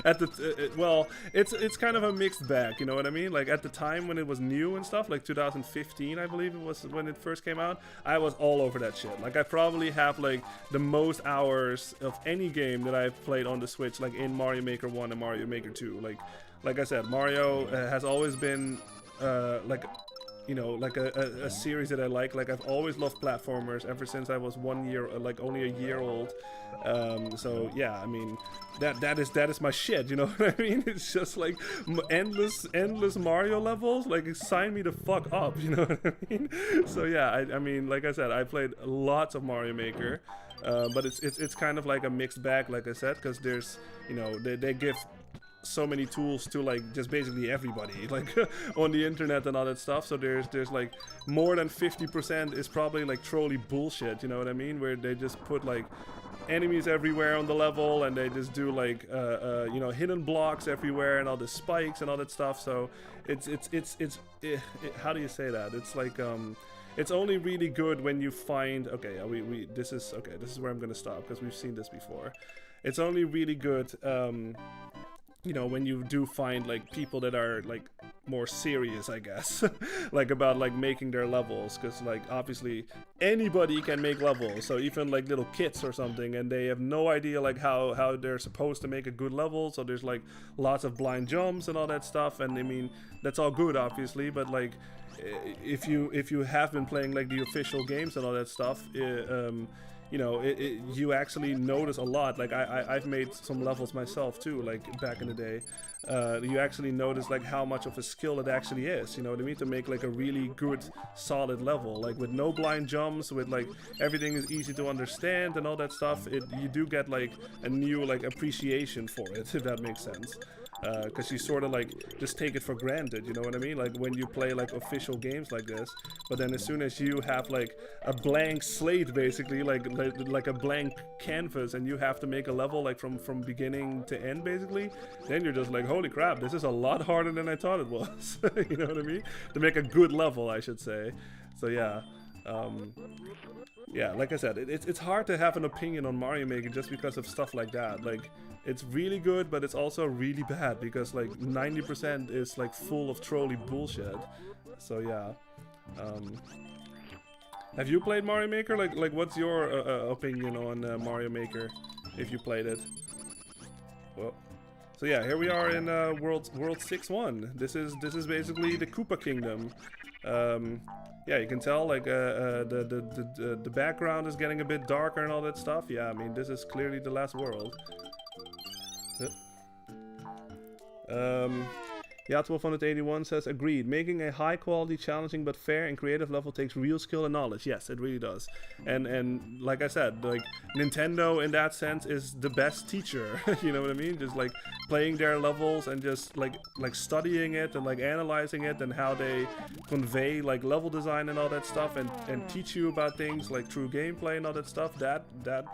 at the well, it's kind of a mixed bag, you know what I mean? Like, at the time when it was new and stuff, like 2015, I believe it was when it first came out, I was all over that shit. Like, I probably have like the most hours of any game that I've played on the Switch, like in Mario Maker 1 and Mario Maker 2. Like I said, Mario has always been like, you know, like a series that I like. Like, I've always loved platformers ever since I was 1 year, like only a year old. So yeah, I mean, that is my shit, you know what I mean? It's just like endless Mario levels. Like, sign me the fuck up, you know what I mean? So yeah, I mean, like I said, I played lots of Mario Maker. But it's kind of like a mixed bag, like I said, because there's, you know, they give so many tools to like just basically everybody like on the internet and all that stuff. So there's like more than 50% is probably like trolley bullshit, you know what I mean, where they just put like enemies everywhere on the level, and they just do like you know, hidden blocks everywhere and all the spikes and all that stuff. So it's how do you say that? It's like it's only really good when you find, okay, this is where I'm gonna stop because we've seen this before. It's only really good you know, when you do find like people that are like more serious, I guess, like about like making their levels, because like obviously anybody can make levels, so even like little kids or something, and they have no idea like how they're supposed to make a good level. So there's like lots of blind jumps and all that stuff, and I mean that's all good obviously, but like if you have been playing like the official games and all that stuff, you know, you actually notice a lot. Like I've made some levels myself too, like back in the day. You actually notice like how much of a skill it actually is, you know what I mean, to make like a really good solid level, like with no blind jumps, with like everything is easy to understand and all that stuff. You do get like a new like appreciation for it, if that makes sense. Because you sort of like just take it for granted, you know what I mean, like when you play like official games like this. But then as soon as you have like a blank slate, basically like a blank canvas, and you have to make a level like from beginning to end basically, then you're just like, holy crap, this is a lot harder than I thought it was. You know what I mean, to make a good level, I should say. So yeah, yeah, like I said, it's hard to have an opinion on Mario Maker just because of stuff like that. Like, it's really good, but it's also really bad because like 90% is like full of trolley bullshit. So yeah. Have you played Mario Maker? Like what's your opinion on Mario Maker, if you played it? Well, so yeah, here we are in World 6-1. This is basically the Koopa Kingdom. Yeah, you can tell like the background is getting a bit darker and all that stuff. Yeah, I mean this is clearly the last world. Yeah, 1281 says, agreed. Making a high quality, challenging but fair and creative level takes real skill and knowledge. Yes, it really does. And like I said, like Nintendo in that sense is the best teacher. You know what I mean? Just like playing their levels and just like studying it and like analyzing it and how they convey like level design and all that stuff, and teach you about things like true gameplay and all that stuff. That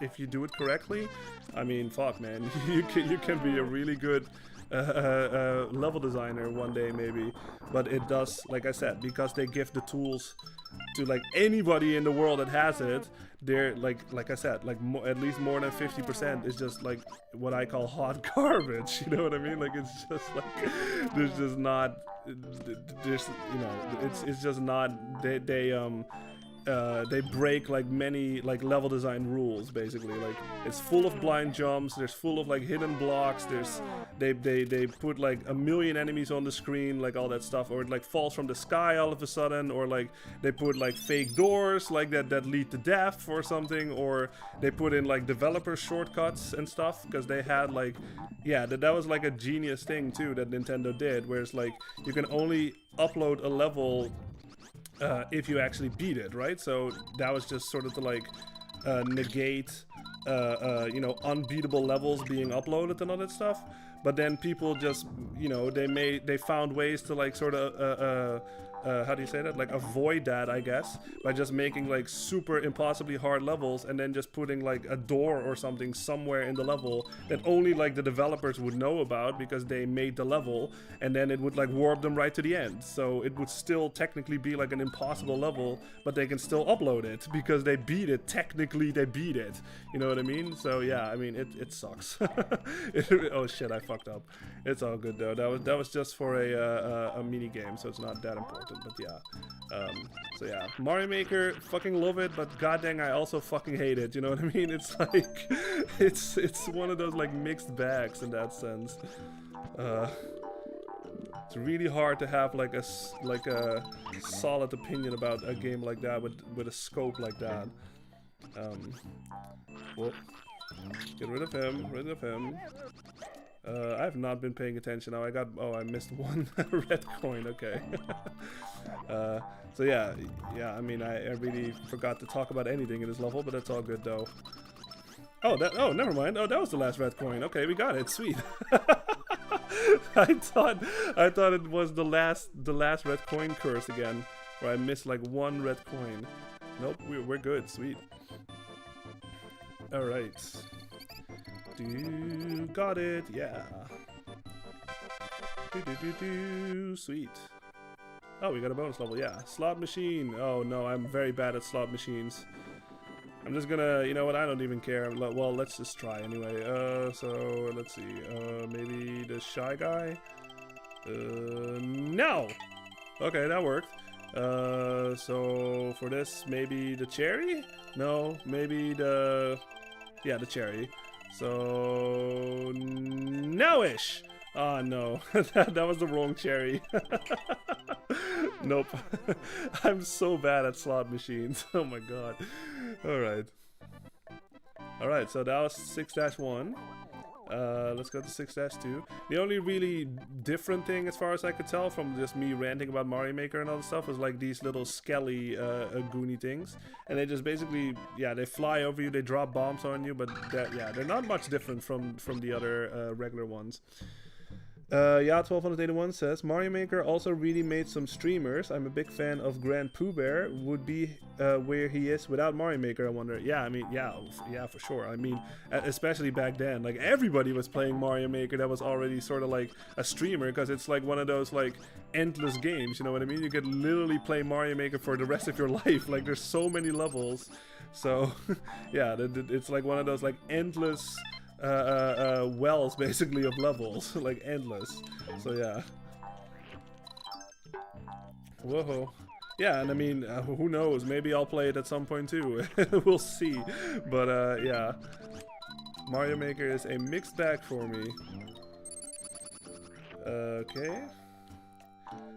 if you do it correctly, I mean, fuck man, you can be a really good level designer one day maybe. But it does, like I said, because they give the tools to like anybody in the world that has it, they're like I said, like at least more than 50% is just like what I call hot garbage, you know what I mean? Like it's just like there's just not, there's, you know, it's just not, they break like many like level design rules basically. Like it's full of blind jumps, there's full of like hidden blocks, there's they put like a million enemies on the screen, like all that stuff, or it like falls from the sky all of a sudden, or like they put like fake doors like that lead to death or something, or they put in like developer shortcuts and stuff, because they had like, yeah, that was like a genius thing too that Nintendo did, where it's like you can only upload a level if you actually beat it, right? So that was just sort of to like negate you know, unbeatable levels being uploaded and all that stuff. But then people just, you know, they found ways to like sort of how do you say that? Like avoid that, I guess, by just making like super impossibly hard levels and then just putting like a door or something somewhere in the level that only like the developers would know about because they made the level, and then it would like warp them right to the end. So it would still technically be like an impossible level, but they can still upload it because they beat it. Technically they beat it. You know what I mean? So yeah, I mean it sucks. Oh shit, I fucked up. It's all good though. That was just for a mini game, so it's not that important. But yeah, so yeah, Mario Maker, fucking love it, but goddamn, I also fucking hate it. You know what I mean? It's like, it's one of those like mixed bags in that sense. It's really hard to have like a solid opinion about a game like that with a scope like that. Whoop. Get rid of him. Rid of him. I have not been paying attention now. I missed one red coin. Okay. So yeah, I mean, I really forgot to talk about anything in this level, but that's all good though. Oh, never mind. Oh, that was the last red coin. Okay, we got it. Sweet. I thought it was the last red coin curse again, where I missed like one red coin. Nope, we're good. Sweet. All right. Got it. Yeah. Sweet. Oh, we got a bonus level. Yeah. Slot machine. Oh no, I'm very bad at slot machines. I'm just gonna, you know what, I don't even care. Well, let's just try anyway. So, let's see. Maybe the shy guy? No! Okay, that worked. So, for this, maybe the cherry? No, maybe the... Yeah, the cherry. So... Now-ish! Ah, no. that was the wrong cherry. Nope. I'm so bad at slot machines. Oh my god. Alright. Alright, so that was 6-1. Let's go to 6-2. The only really different thing, as far as I could tell from just me ranting about Mario Maker and all the stuff, was like these little skelly goony things. And they just basically, yeah, they fly over you, they drop bombs on you, but they're not much different from the other regular ones. Yeah, 1281 says, Mario Maker also really made some streamers. I'm a big fan of Grand Pooh Bear. Would be where he is without Mario Maker, I wonder. Yeah, I mean, yeah, for sure. I mean, especially back then, like everybody was playing Mario Maker that was already sort of like a streamer, because it's like one of those like endless games, you know what I mean? You could literally play Mario Maker for the rest of your life. Like there's so many levels. So, yeah, it's like one of those like endless... wells basically of levels, like endless. So yeah. Whoa. Yeah, and I mean, who knows? Maybe I'll play it at some point too. We'll see. But yeah, Mario Maker is a mixed bag for me. Okay.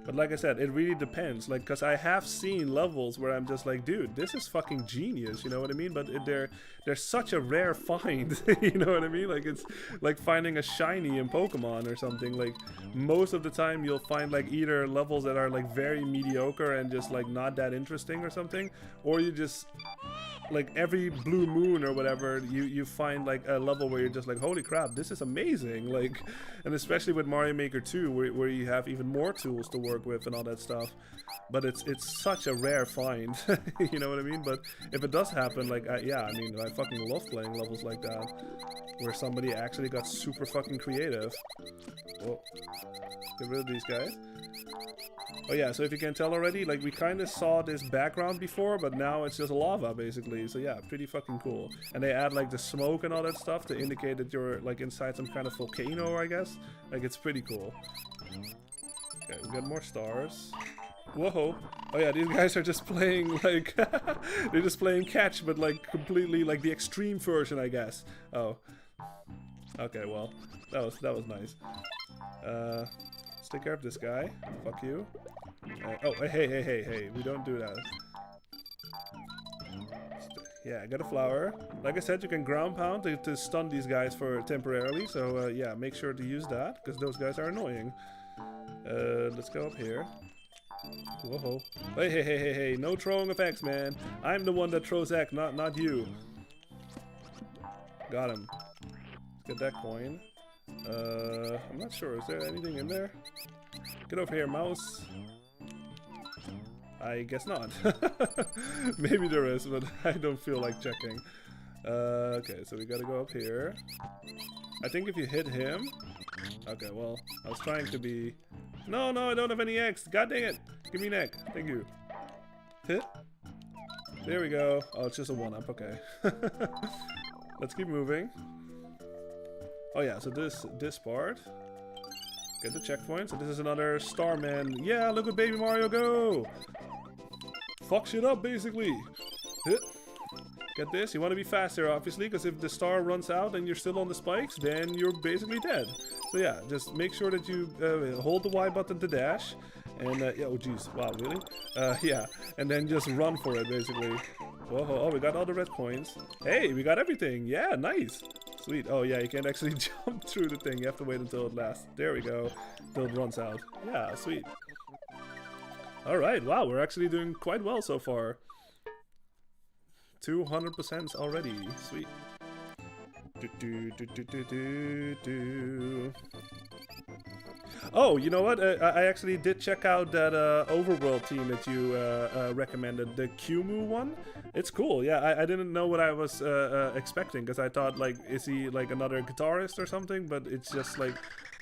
But like I said, it really depends, like, because I have seen levels where I'm just like, dude, this is fucking genius, you know what I mean? But they're such a rare find, you know what I mean? Like, it's like finding a shiny in Pokemon or something. Like, most of the time you'll find like either levels that are like very mediocre and just like not that interesting or something, or you just... like every blue moon or whatever, you find like a level where you're just like, holy crap, this is amazing. Like, and especially with Mario Maker 2, where you have even more tools to work with and all that stuff. But it's such a rare find, you know what I mean? But if it does happen, like, yeah, I mean, I fucking love playing levels like that, where somebody actually got super fucking creative. Whoa. Get rid of these guys. Oh yeah, so if you can tell already, like, we kind of saw this background before, but now it's just lava, basically. So yeah, pretty fucking cool. And they add, like, the smoke and all that stuff to indicate that you're, like, inside some kind of volcano, I guess. Like, it's pretty cool. Okay, we got more stars. Whoa. Oh yeah, these guys are just playing, like, they're just playing catch, but, like, completely, like, the extreme version, I guess. Oh. Okay, well, that was nice. Let's take care of this guy. Fuck you. Oh, hey, we don't do that. Yeah, I got a flower. Like I said, you can ground pound to stun these guys for temporarily, so yeah, make sure to use that, because those guys are annoying. Let's go up here. Whoa. Hey, no throwing effects, man. I'm the one that throws X, not you. Got him. Let's get that coin. I'm not sure, is there anything in there? Get over here, mouse. I guess not. Maybe there is, but I don't feel like checking. Okay, so we gotta go up here. I think if you hit him... Okay, well, I was trying to be... No, I don't have any X. God dang it. Give me an egg. Thank you. Hit. There we go. Oh, it's just a 1-up. Okay. Let's keep moving. Oh yeah, so this part. Get the checkpoint. So this is another Starman. Yeah, look at Baby Mario go! Fuck shit up, basically. Hit. Get this. You want to be faster, obviously, because if the star runs out and you're still on the spikes, then you're basically dead. So yeah, just make sure that you hold the Y button to dash. And, yeah, oh jeez, wow, really? Yeah, and then just run for it, basically. Whoa, oh, we got all the red coins. Hey, we got everything. Yeah, nice. Sweet. Oh yeah, you can't actually jump through the thing. You have to wait until it lasts. There we go. Till it runs out. Yeah, sweet. Alright, wow, we're actually doing quite well so far. 200% already. Sweet. Oh, you know what? I actually did check out that overworld team that you recommended, the Kumu one. It's cool. Yeah, I didn't know what I was expecting, because I thought, like, is he like another guitarist or something? But it's just like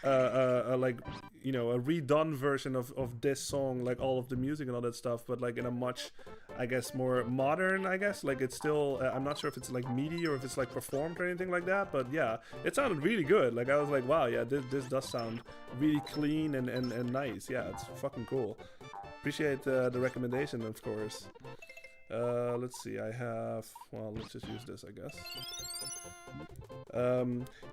like, you know, a redone version of this song, like all of the music and all that stuff, but like in a much, I guess, more modern, I guess. Like, it's still I'm not sure if it's like MIDI or if it's like performed or anything like that, but yeah, it sounded really good. Like, I was like, wow, yeah, this does sound really clean and nice. Yeah, it's fucking cool. Appreciate the recommendation, of course. Let's see, I have, well, let's just use this, I guess.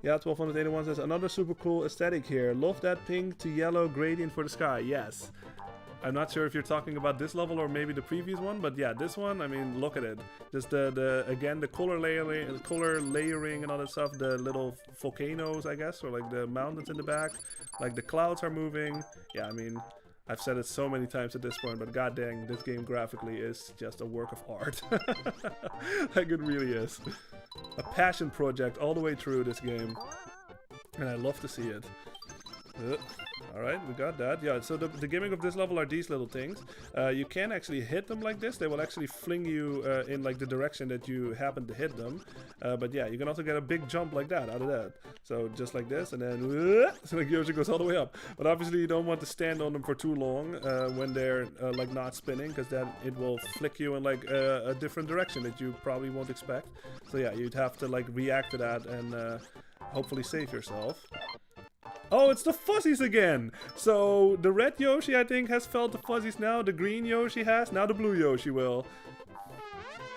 Yeah, 1281 says, another super cool aesthetic here. Love that pink to yellow gradient for the sky. Yes. I'm not sure if you're talking about this level or maybe the previous one, but yeah, this one, I mean, look at it. Just again, the color layering and all that stuff, the little volcanoes, I guess, or like the mountains in the back, like the clouds are moving. Yeah, I mean, I've said it so many times at this point, but god dang, this game graphically is just a work of art. Like, it really is. A passion project all the way through this game. And I love to see it. Alright, we got that. Yeah, so the gimmick of this level are these little things. You can actually hit them like this. They will actually fling you in like the direction that you happen to hit them. But yeah, you can also get a big jump like that out of that. So just like this, and then so like Yoshi goes all the way up. But obviously you don't want to stand on them for too long when they're like not spinning, because then it will flick you in like a different direction that you probably won't expect. So yeah, you'd have to like react to that and hopefully save yourself. Oh, it's the fuzzies again! So, the red Yoshi, I think, has felt the fuzzies now. The green Yoshi has. Now the blue Yoshi will.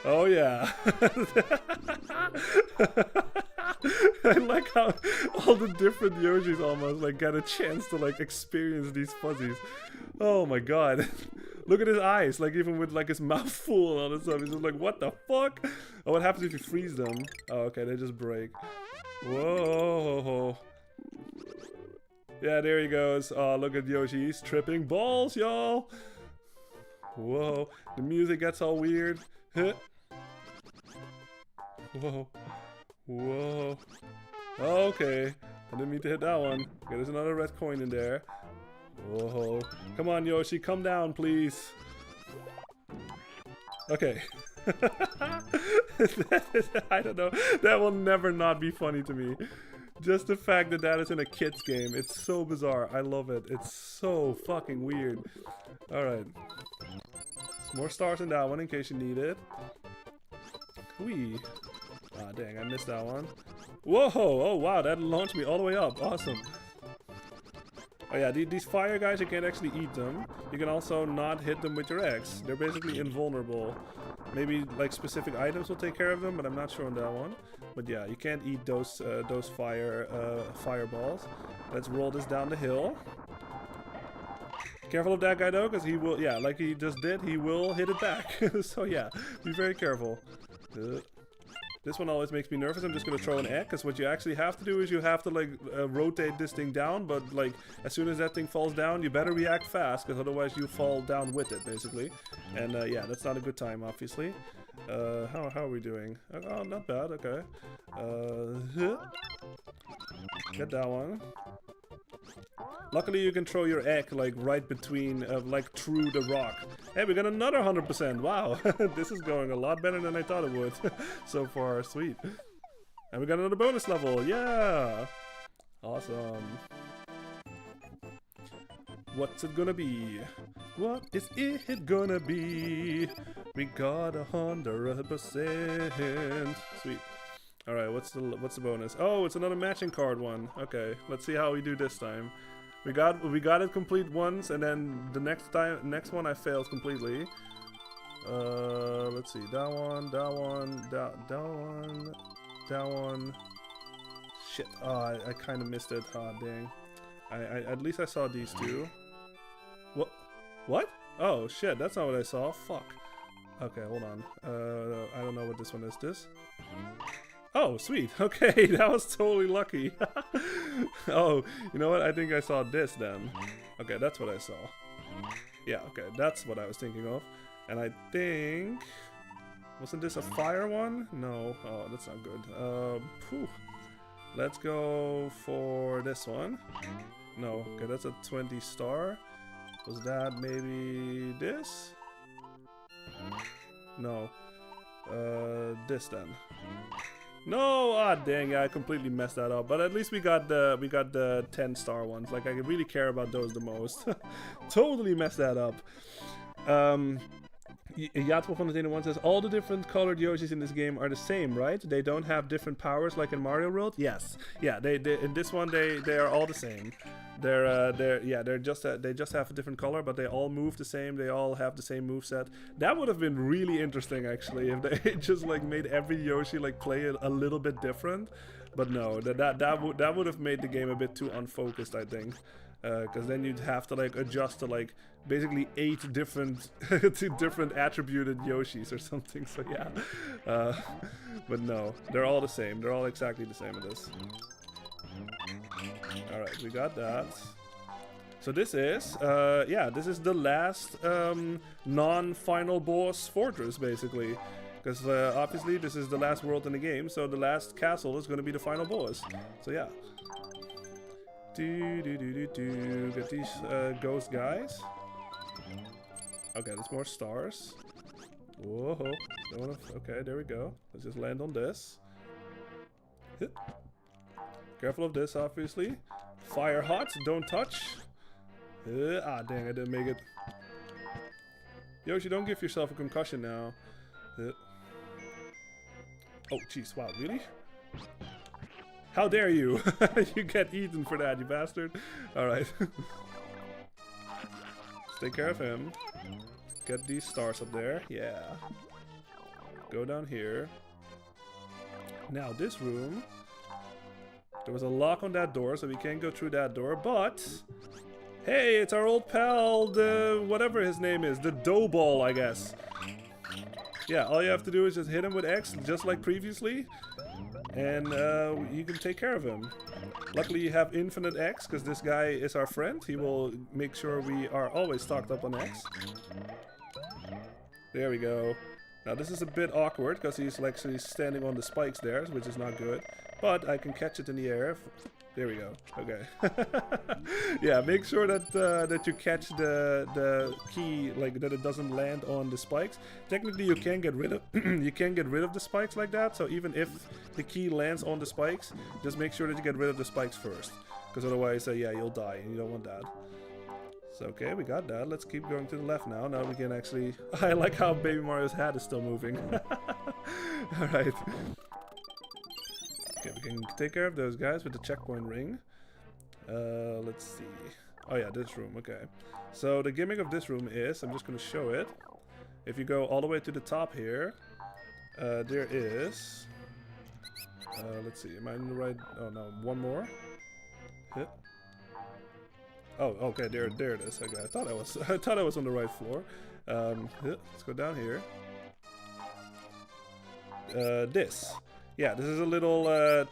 Oh, yeah. I like how all the different Yoshis almost, like, get a chance to, like, experience these fuzzies. Oh, my god. Look at his eyes, like, even with, like, his mouth full and all this stuff. He's just like, what the fuck? Oh, what happens if you freeze them? Oh, okay, they just break. Whoa. Yeah, there he goes. Oh, look at Yoshi. He's tripping balls, y'all. Whoa. The music gets all weird. Whoa. Whoa. Okay. I didn't mean to hit that one. Okay, there's another red coin in there. Whoa. Come on, Yoshi. Come down, please. Okay. I don't know. That will never not be funny to me. Just the fact that that is in a kid's game. It's so bizarre. I love it. It's so fucking weird. Alright. More stars in that one in case you need it. Whee. Ah, dang. I missed that one. Whoa. Oh, wow. That launched me all the way up. Awesome. Oh yeah, these fire guys, you can't actually eat them. You can also not hit them with your axe. They're basically invulnerable. Maybe like specific items will take care of them, but I'm not sure on that one. But yeah, you can't eat those fireballs. Let's roll this down the hill. Careful of that guy though, because he will, yeah, like he just did, he will hit it back. So yeah, be very careful. This one always makes me nervous. I'm just gonna throw an egg, because what you actually have to do is you have to like rotate this thing down, but like as soon as that thing falls down, you better react fast, because otherwise you fall down with it, basically. And yeah, that's not a good time, obviously. How are we doing? Oh, not bad. Okay. Get that one. Luckily, you can throw your egg like right between, like through the rock. Hey, we got another 100%. Wow, this is going a lot better than I thought it would. So far, sweet. And we got another bonus level. Yeah, awesome. What's it gonna be? What is it gonna be? We got 100%. Sweet. All right, what's the bonus? Oh, it's another matching card one. Okay, let's see how we do this time. We got it complete once, and then the next one I failed completely. Let's see, that one. Shit. Oh, I kind of missed it. Oh, dang. At least I saw these two. What? Oh shit, that's not what I saw. Fuck. Okay, hold on. I don't know what this one is. This? Oh, sweet. Okay, that was totally lucky. Oh, you know what? I think I saw this then. Okay, that's what I saw. Yeah, okay, that's what I was thinking of. And I think... Wasn't this a fire one? No. Oh, that's not good. Let's go for this one. No, okay, that's a 20 star. Was that maybe this? No. This then. No, ah dang, I completely messed that up. But at least we got the 10 star ones. Like I really care about those the most. Totally messed that up. Yatwo from the 1 says all the different colored Yoshis in this game are the same, right? They don't have different powers like in Mario World. Yes, yeah. They in this one they are all the same. They just have a different color, but they all move the same. They all have the same moveset. That would have been really interesting actually if they just like made every Yoshi like play it a little bit different. But no, that would have made the game a bit too unfocused, I think. Because then you'd have to like adjust to like basically 8 different different attributed Yoshis or something. So yeah, but no, they're all the same. They're all exactly the same in this. All right, we got that. So this is this is the last non-final boss fortress basically. Because obviously this is the last world in the game, so the last castle is going to be the final boss. So yeah. Get these ghost guys. Okay, there's more stars. Whoa. Okay, there we go. Let's just land on this. Hit. Careful of this, obviously. Fire hot, don't touch. Ah, dang, I didn't make it. Yoshi, don't give yourself a concussion now. Oh, jeez, wow, really? How dare you? You get eaten for that, you bastard. Alright. Take care of him. Get these stars up there. Yeah. Go down here. Now, this room. There was a lock on that door, so we can't go through that door, but... Hey, it's our old pal, the... whatever his name is. The dough ball, I guess. Yeah, all you have to do is just hit him with X, just like previously. And you can take care of him. Luckily you have infinite X, because this guy is our friend. He will make sure we are always stocked up on X. There we go. Now this is a bit awkward, because he's actually standing on the spikes there, which is not good. But I can catch it in the air. There we go. Okay. Yeah, make sure that that you catch the key, like that it doesn't land on the spikes. Technically, you can get rid of you can get rid of the spikes like that. So even if the key lands on the spikes, just make sure that you get rid of the spikes first, because otherwise, yeah, you'll die, and you don't want that. So okay, we got that. Let's keep going to the left now. Now we can actually. I like how Baby Mario's head is still moving. All right. Okay, we can take care of those guys with the checkpoint ring. Let's see. Oh yeah, this room, okay. So the gimmick of this room is, I'm just going to show it. If you go all the way to the top here, there is... let's see, am I in the right... Oh no, one more. Hit. Oh, okay, there it is. Okay, I thought I was on the right floor. Let's go down here. This. Yeah, this is a little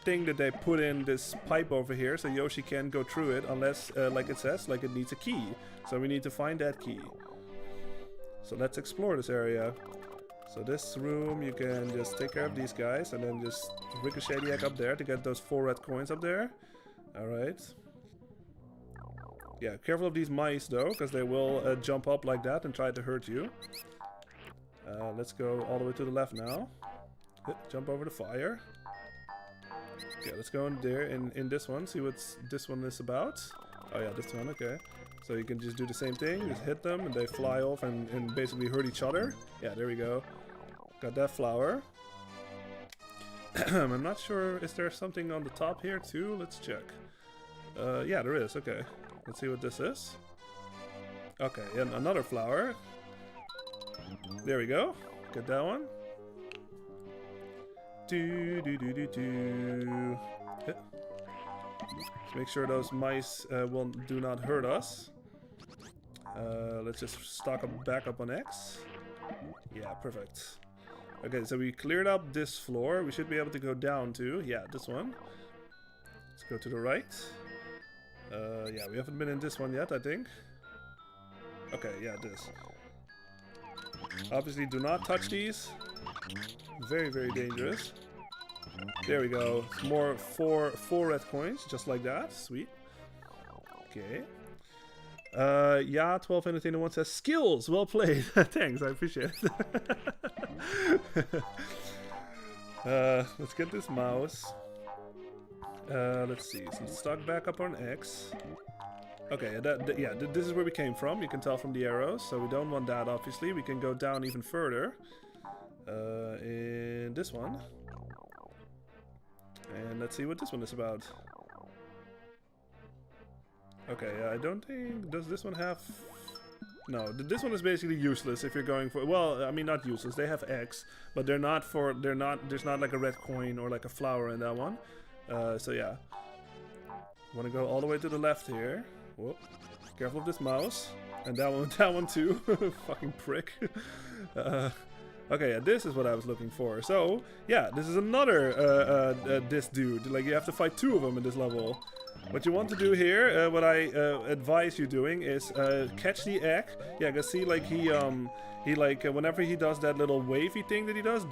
thing that they put in this pipe over here, so Yoshi can't go through it unless, like it says, like it needs a key. So we need to find that key. So let's explore this area. So this room, you can just take care of these guys, and then just ricochet the egg up there to get those 4 red coins up there. Alright. Yeah, careful of these mice though, because they will jump up like that and try to hurt you. Let's go all the way to the left now. Jump over the fire. Okay, let's go in there in this one, see what this one is about. Oh yeah, this one, okay. So you can just do the same thing, just hit them and they fly off and basically hurt each other. Yeah, there we go. Got that flower. I'm not sure, is there something on the top here too? Let's check. Yeah, there is, okay. Let's see what this is. Okay, and another flower. There we go. Get that one. Let's make sure those mice do not hurt us. Let's just stock up back up on X. Yeah, perfect. Okay, so we cleared up this floor. We should be able to go down to, yeah, this one. Let's go to the right. Yeah, we haven't been in this one yet, I think. Okay, yeah, this. Obviously, do not touch these. Very, very dangerous. There we go. More four red coins, just like that. Sweet. Okay. Yeah, 12 Entertainer 1 says skills. Well played. Thanks, I appreciate it. Let's get this mouse. Let's see. So let's start back up on X. Okay, yeah, this is where we came from. You can tell from the arrows. So we don't want that, obviously. We can go down even further. In this one. And let's see what this one is about. Okay, I don't think... Does this one have... No, this one is basically useless if you're going for... Well, I mean, not useless. They have X, but they're not for... There's not like a red coin or like a flower in that one. So yeah. Want to go all the way to the left here. Whoop. Careful of this mouse. And that one too. Fucking prick. Okay, yeah, this is what I was looking for. So, yeah, this is another this dude. Like, you have to fight 2 of them in this level. What you want to do here, what I advise you doing is catch the egg. Yeah, cause see, like he like whenever he does that little wavy thing that he does,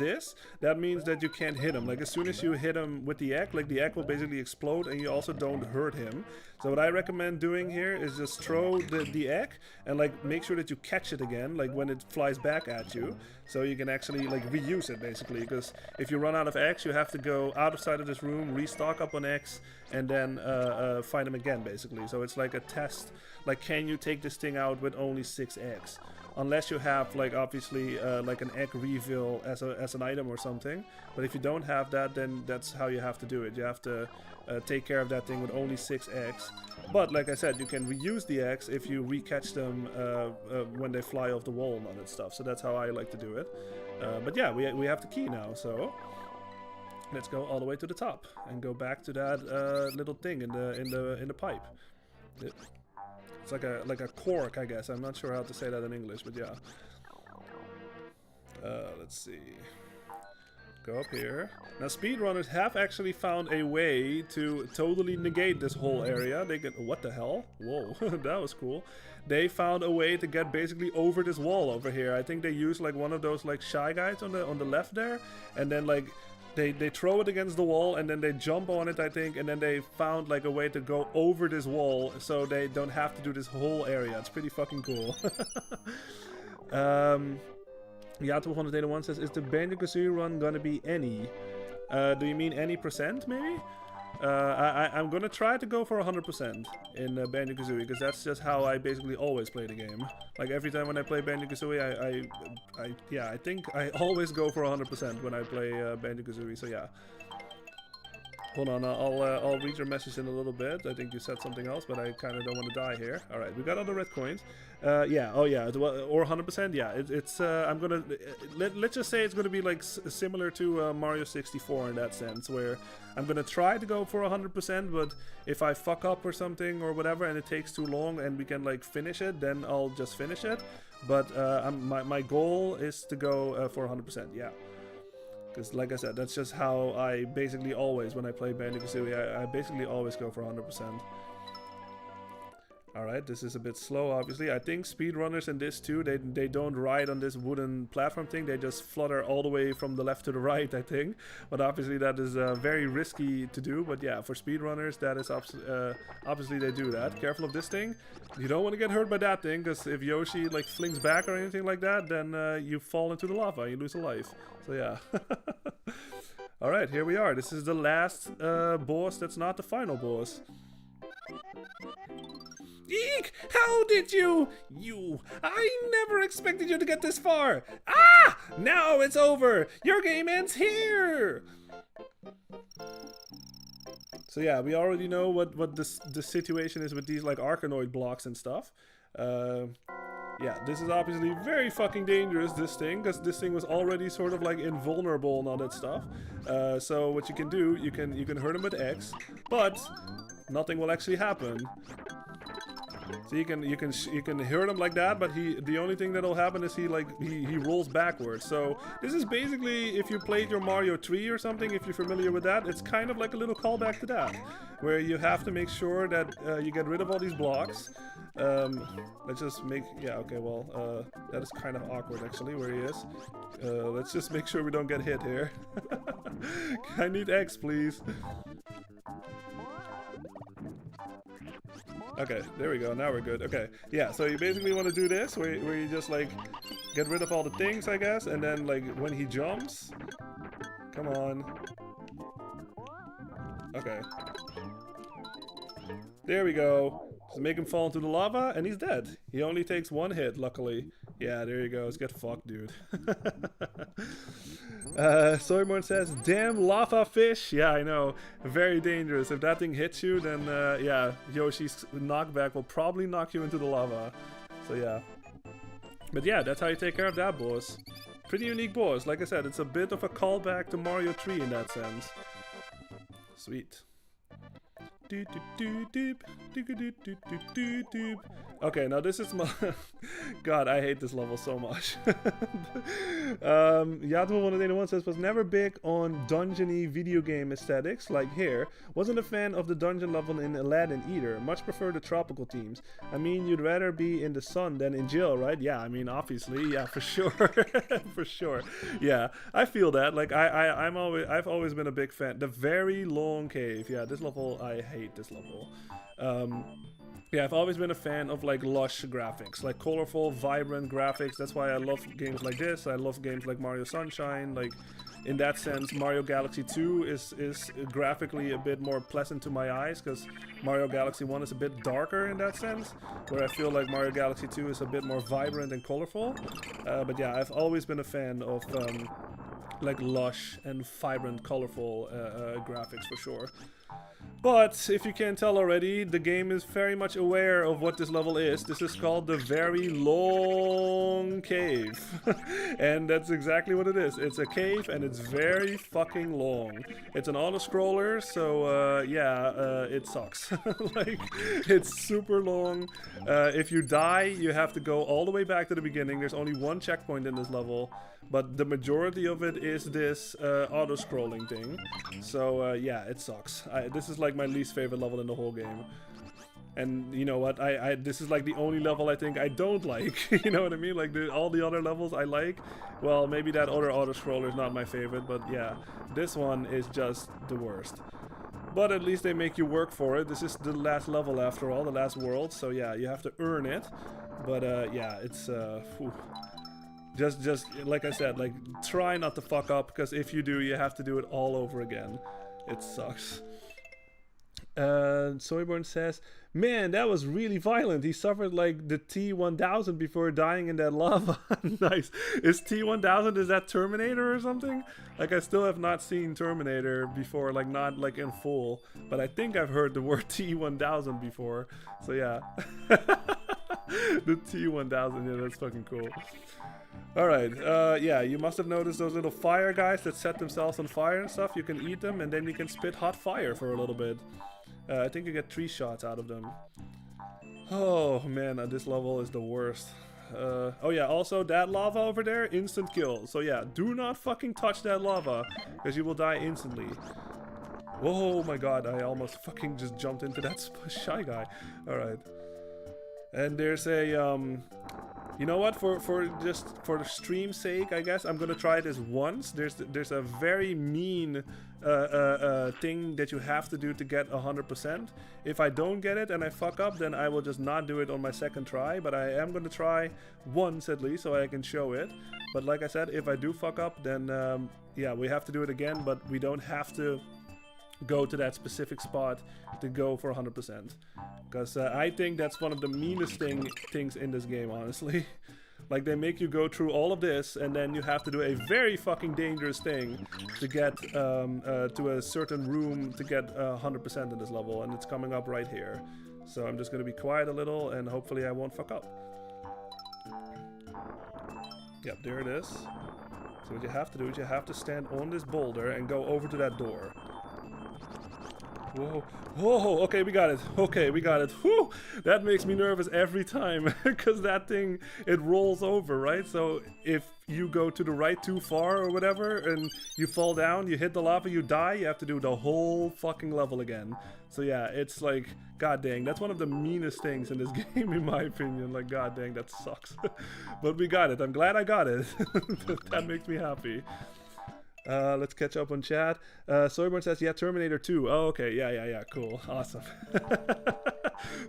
that means that you can't hit him. Like as soon as you hit him with the egg, like the egg will basically explode, and you also don't hurt him. So what I recommend doing here is just throw the egg and like make sure that you catch it again, like when it flies back at you, so you can actually like reuse it basically. Because if you run out of eggs, you have to go out of sight of this room, restock up on eggs, and then find them again basically. So it's like a test, like can you take this thing out with only 6 eggs? Unless you have like obviously like an egg refill as an item or something. But if you don't have that, then that's how you have to do it. You have to take care of that thing with only 6 eggs. But like I said, you can reuse the eggs if you recatch them when they fly off the wall and all that stuff. So that's how I like to do it. But yeah, we have the key now, so let's go all the way to the top and go back to that little thing in the pipe. It's like a cork, I guess. I'm not sure how to say that in English, but yeah. Let's see. Go up here. Now, speedrunners have actually found a way to totally negate this whole area. They get... What the hell? Whoa, that was cool. They found a way to get basically over this wall over here. I think they used like one of those like Shy Guys on the left there, and then like they throw it against the wall and then they jump on it, I think, and then they found like a way to go over this wall so they don't have to do this whole area. It's pretty fucking cool. Yeah, 1201 says, is the Banjo Kazooie run gonna be any? Do you mean any percent, maybe? I'm gonna try to go for 100% in Banjo Kazooie, because that's just how I basically always play the game. Like every time when I play Banjo Kazooie, I think I always go for 100% when I play Banjo Kazooie. So yeah. Hold on, I'll read your message in a little bit. I think you said something else, but I kind of don't want to die here. All right, we got all the red coins. Yeah, oh yeah, or 100%. Yeah, it's. I'm gonna let's just say it's gonna be like similar to Mario 64 in that sense, where I'm gonna try to go for 100%, but if I fuck up or something or whatever, and it takes too long, and we can like finish it, then I'll just finish it. But my goal is to go for 100%. Yeah. Because, like I said, that's just how I basically always, when I play Banjo Kazooie, I basically always go for 100%. Alright, this is a bit slow, obviously. I think speedrunners in this too, they don't ride on this wooden platform thing. They just flutter all the way from the left to the right, I think. But obviously that is very risky to do. But yeah, for speedrunners, that is obviously they do that. Careful of this thing. You don't want to get hurt by that thing, because if Yoshi like flings back or anything like that, then you fall into the lava and you lose a life. So yeah. Alright, here we are. This is the last boss that's not the final boss. Eek! How did you? I never expected you to get this far! Ah! Now it's over! Your game ends here! So yeah, we already know what the situation is with these like Arkanoid blocks and stuff. Yeah, this is obviously very fucking dangerous, this thing, because this thing was already sort of like invulnerable and all that stuff. So what you can do, you can hurt him with X, but nothing will actually happen. So you can hurt him like that, but the only thing that'll happen is he rolls backwards. So this is basically, if you played your Mario 3 or something, if you're familiar with that, it's kind of like a little callback to that, where you have to make sure that you get rid of all these blocks. Let's just make, yeah, okay, well, that is kind of awkward actually, where he is. Let's just make sure we don't get hit here. I need X, please. Okay, there we go, now we're good. Okay, yeah, so you basically want to do this, where you just, like, get rid of all the things, I guess, and then, like, when he jumps... Come on. Okay. There we go. Just make him fall into the lava, and he's dead. He only takes one hit, luckily. Yeah, there you go. Get fucked, dude. Soyborn says, damn lava fish. Yeah, I know. Very dangerous. If that thing hits you, then, yeah, Yoshi's knockback will probably knock you into the lava. So, yeah. But yeah, that's how you take care of that boss. Pretty unique boss. Like I said, it's a bit of a callback to Mario 3 in that sense. Sweet. Okay, now this is my... God, I hate this level so much. Yadmo181 says, was never big on dungeony video game aesthetics, like here. Wasn't a fan of the dungeon level in Aladdin either. Much prefer the tropical themes. I mean, you'd rather be in the sun than in jail, right? Yeah, I mean, obviously, yeah, for sure. For sure. Yeah, I feel that. Like, I've always been a big fan. The very long cave. Yeah, this level, I hate this level. Yeah, I've always been a fan of like lush graphics, like colorful, vibrant graphics. That's why I love games like this. I love games like Mario Sunshine. Like, in that sense, Mario Galaxy 2 is graphically a bit more pleasant to my eyes, because Mario Galaxy 1 is a bit darker in that sense, where I feel like Mario Galaxy 2 is a bit more vibrant and colorful. But yeah, I've always been a fan of like lush and vibrant, colorful graphics for sure. But, if you can't tell already, the game is very much aware of what this level is. This is called the Very Long Cave. And that's exactly what it is. It's a cave and it's very fucking long. It's an auto-scroller, so yeah, it sucks. Like, it's super long. If you die, you have to go all the way back to the beginning. There's only one checkpoint in this level. But the majority of it is this auto-scrolling thing. So yeah, it sucks. This is like my least favorite level in the whole game. And you know what? This is like the only level I think I don't like. You know what I mean? Like all the other levels I like. Well, maybe that other auto-scroller is not my favorite, but yeah, this one is just the worst. But at least they make you work for it. This is the last level after all, the last world. So yeah, you have to earn it. But yeah, it's whew. Just like I said, like, try not to fuck up, because if you do, you have to do it all over again. It sucks. Soyborn says, man, that was really violent. He suffered like the T-1000 before dying in that lava. Nice. Is T-1000, is that Terminator or something? Like, I still have not seen Terminator before, like, not like in full. But I think I've heard the word T-1000 before. So yeah. The T-1000, yeah, that's fucking cool. Alright, yeah, you must have noticed those little fire guys that set themselves on fire and stuff. You can eat them and then you can spit hot fire for a little bit. I think you get 3 shots out of them. Oh man, this level is the worst. Oh yeah, also that lava over there, instant kill. So yeah, do not fucking touch that lava, because you will die instantly. Oh my god, I almost fucking just jumped into that shy guy. Alright. And there's a, you know what? For the stream's sake, I guess I'm gonna try this once. There's a very mean thing that you have to do to get 100%. If I don't get it and I fuck up, then I will just not do it on my second try. But I am gonna try once at least, so I can show it. But like I said, if I do fuck up, then yeah, we have to do it again. But we don't have to go to that specific spot to go for 100%, because I think that's one of the meanest things in this game, honestly. Like, they make you go through all of this and then you have to do a very fucking dangerous thing to get to a certain room to get 100% in this level, and it's coming up right here. So I'm just gonna be quiet a little and hopefully I won't fuck up. Yep, there it is. So what you have to do is you have to stand on this boulder and go over to that door. Whoa. Whoa. Okay, we got it. Okay, we got it. Whew. That makes me nervous every time because that thing, it rolls over, right? So if you go to the right too far or whatever and you fall down, you hit the lava, you die, you have to do the whole fucking level again. So yeah, it's like, god dang, that's one of the meanest things in this game in my opinion. Like, god dang, that sucks. But we got it. I'm glad I got it. That makes me happy. Let's catch up on chat. Soyborn says, yeah, Terminator 2. Oh, okay. Yeah. Cool. Awesome.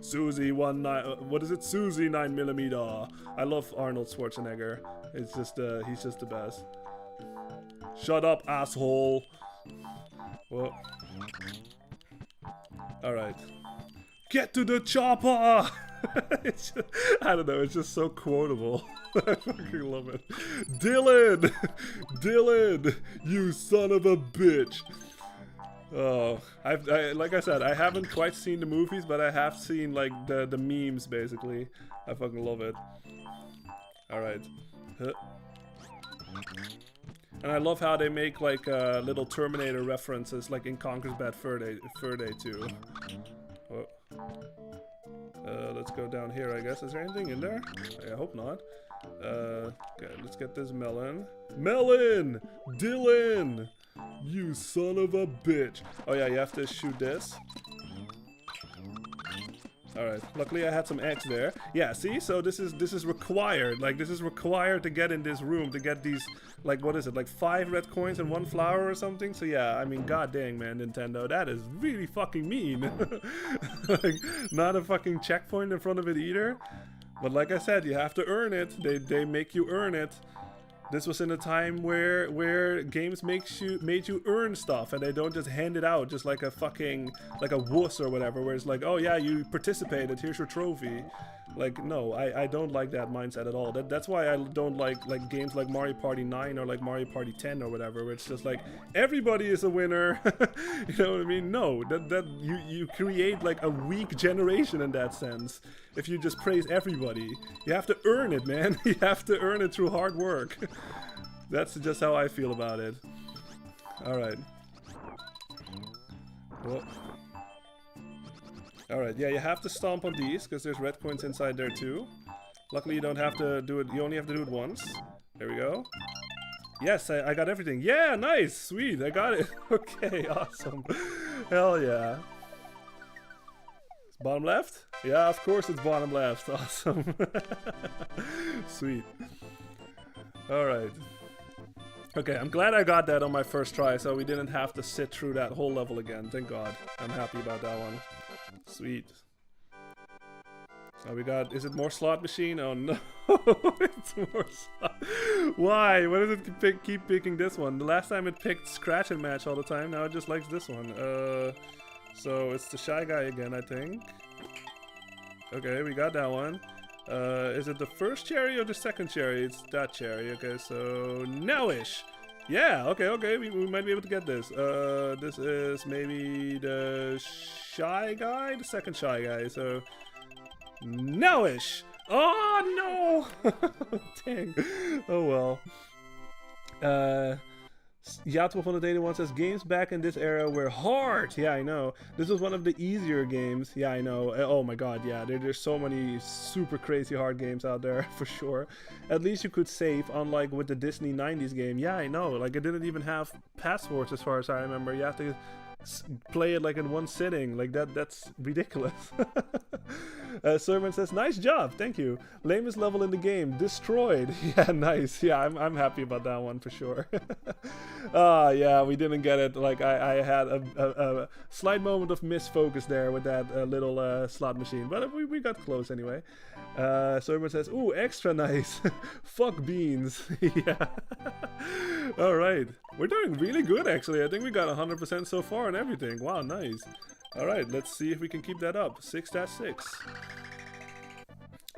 Susie 19. What is it? Susie 9mm. I love Arnold Schwarzenegger. It's just, he's just the best. Shut up, asshole. Whoa. Alright. Get to the chopper! It's just, I don't know, it's just so quotable. I fucking love it. Dylan! Dylan! You son of a bitch! Oh, like I said, I haven't quite seen the movies, but I have seen like the memes basically. I fucking love it. Alright. And I love how they make like little Terminator references like in Conker's Bad Fur Day too. Oh. Let's go down here, I guess. Is there anything in there? I hope not. Okay, let's get this melon. Melon! Dylan! You son of a bitch! Oh yeah, you have to shoot this. Alright, luckily I had some eggs there. Yeah, see? So this is required. Like, this is required to get in this room, to get these, like, what is it? Like 5 red coins and 1 flower or something? So yeah, I mean, god dang, man, Nintendo. That is really fucking mean. Like, not a fucking checkpoint in front of it either. But like I said, you have to earn it. They make you earn it. This was in a time where games made you earn stuff and they don't just hand it out just like a fucking, like a wuss or whatever, where it's like, oh yeah, you participated, here's your trophy. Like, no, I don't like that mindset at all. That's why I don't like games like Mario Party 9 or like Mario Party 10 or whatever, where it's just like everybody is a winner. You know what I mean? No, you create like a weak generation in that sense. If you just praise everybody, you have to earn it, man. You have to earn it through hard work. That's just how I feel about it. All right. Well. Alright, yeah, you have to stomp on these, because there's red coins inside there too. Luckily you don't have to do it, you only have to do it once. There we go. Yes, I got everything. Yeah, nice, sweet, I got it. Okay, awesome. Hell yeah. It's bottom left? Yeah, of course it's bottom left. Awesome. Sweet. Alright. Okay, I'm glad I got that on my first try, so we didn't have to sit through that whole level again. Thank God. I'm happy about that one. Sweet. So we got, is it more slot machine? Oh no, it's more slot. Why? Why does it keep picking this one? The last time it picked scratch and match all the time, now it just likes this one. So it's the Shy Guy again, I think. Okay, we got that one. Is it the first cherry or the second cherry? It's that cherry. Okay, so nowish. Yeah, okay, we might be able to get this. This is maybe the Shy Guy? The second Shy Guy, so... Nowish! Oh, no! Dang. Oh, well. Yato181 says, games back in this era were hard! Yeah, I know. This was one of the easier games. Yeah, I know. Oh my god, yeah. There's so many super crazy hard games out there, for sure. At least you could save, unlike with the Disney 90s game. Yeah, I know. Like, it didn't even have passwords as far as I remember. You have to play it like in one sitting. Like, that's ridiculous. Servant says, nice job, thank you. Lamest level in the game, destroyed. Yeah, nice. Yeah, I'm happy about that one for sure. Yeah, we didn't get it. Like, I had a slight moment of misfocus there with that little slot machine, but we got close anyway. Servant says, ooh, extra nice. Fuck beans. Yeah. Alright, we're doing really good actually. I think we got 100% so far and everything. Wow, nice. Alright, let's see if we can keep that up. 6-6.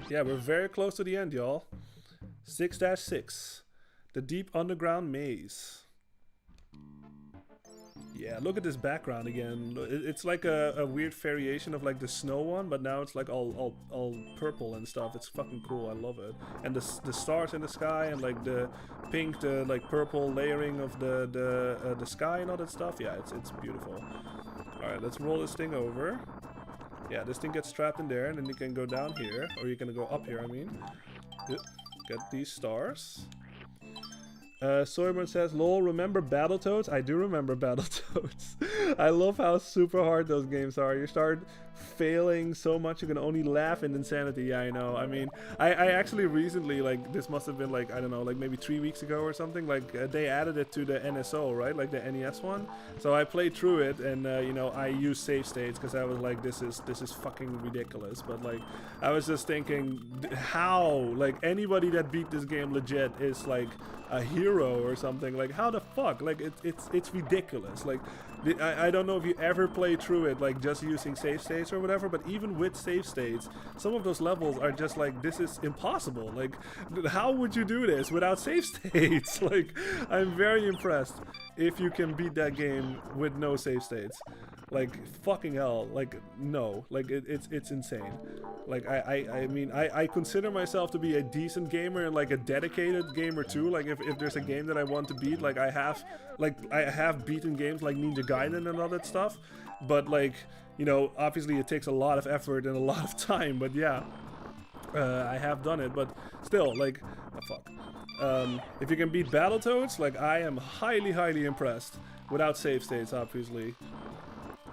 Yeah, we're very close to the end, y'all. 6-6. The deep underground maze. Yeah, look at this background again. It's like a weird variation of like the snow one, but now it's like all purple and stuff. It's fucking cool. I love it. And the stars in the sky and like the pink, the like purple layering of the sky and all that stuff. Yeah, it's beautiful. Alright, let's roll this thing over. Yeah, this thing gets trapped in there, and then you can go down here. Or you can go up here, I mean. Get these stars. Soyburn says, lol, remember Battletoads? I do remember Battletoads. I love how super hard those games are. You start failing so much you can only laugh in insanity. Yeah, I know. I mean, I actually recently, like, this must have been like, I don't know, like maybe 3 weeks ago or something, like they added it to the NSO, right? Like the NES one. So I played through it, and you know, I used save states because I was like, this is fucking ridiculous. But like, I was just thinking, how, like, anybody that beat this game legit is like a hero or something. Like, how the fuck? Like, it's ridiculous. Like, I don't know if you ever played through it like just using save states or whatever, but even with save states, some of those levels are just like, this is impossible. Like, how would you do this without save states? Like, I'm very impressed if you can beat that game with no save states. Like, fucking hell, like, no, like, it's insane. Like, I mean, I consider myself to be a decent gamer and like a dedicated gamer too. Like, if there's a game that I want to beat, like, I have beaten games like Ninja Gaiden and all that stuff, but like, you know, obviously it takes a lot of effort and a lot of time, but yeah, I have done it, but still, like, oh, fuck. If you can beat Battletoads, like, I am highly impressed, without save states, obviously.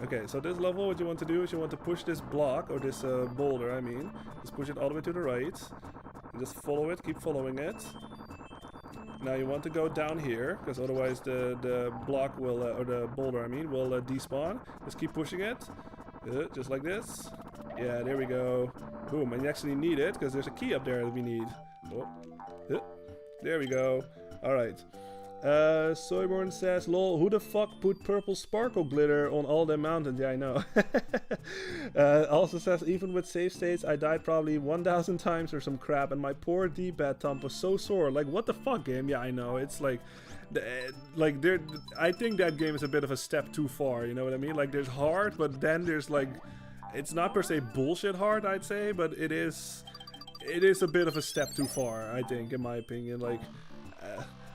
Okay, so this level, what you want to do is you want to push this block, or this boulder, I mean. Just push it all the way to the right. And just follow it, keep following it. Now you want to go down here, because otherwise the block will, or the boulder, I mean, will despawn. Just keep pushing it. Just like this. Yeah, there we go. Boom, and you actually need it, because there's a key up there that we need. Oh. There we go. Alright. Soyborn says, lol, who the fuck put purple sparkle glitter on all the mountains? Yeah, I know. Also says, even with save states, I died probably 1,000 times or some crap, and my poor D-pad thumb was so sore. Like, what the fuck, game? Yeah, I know. It's like, I think that game is a bit of a step too far, you know what I mean? Like, there's hard, but then there's like, it's not per se bullshit hard, I'd say, but it is a bit of a step too far, I think, in my opinion.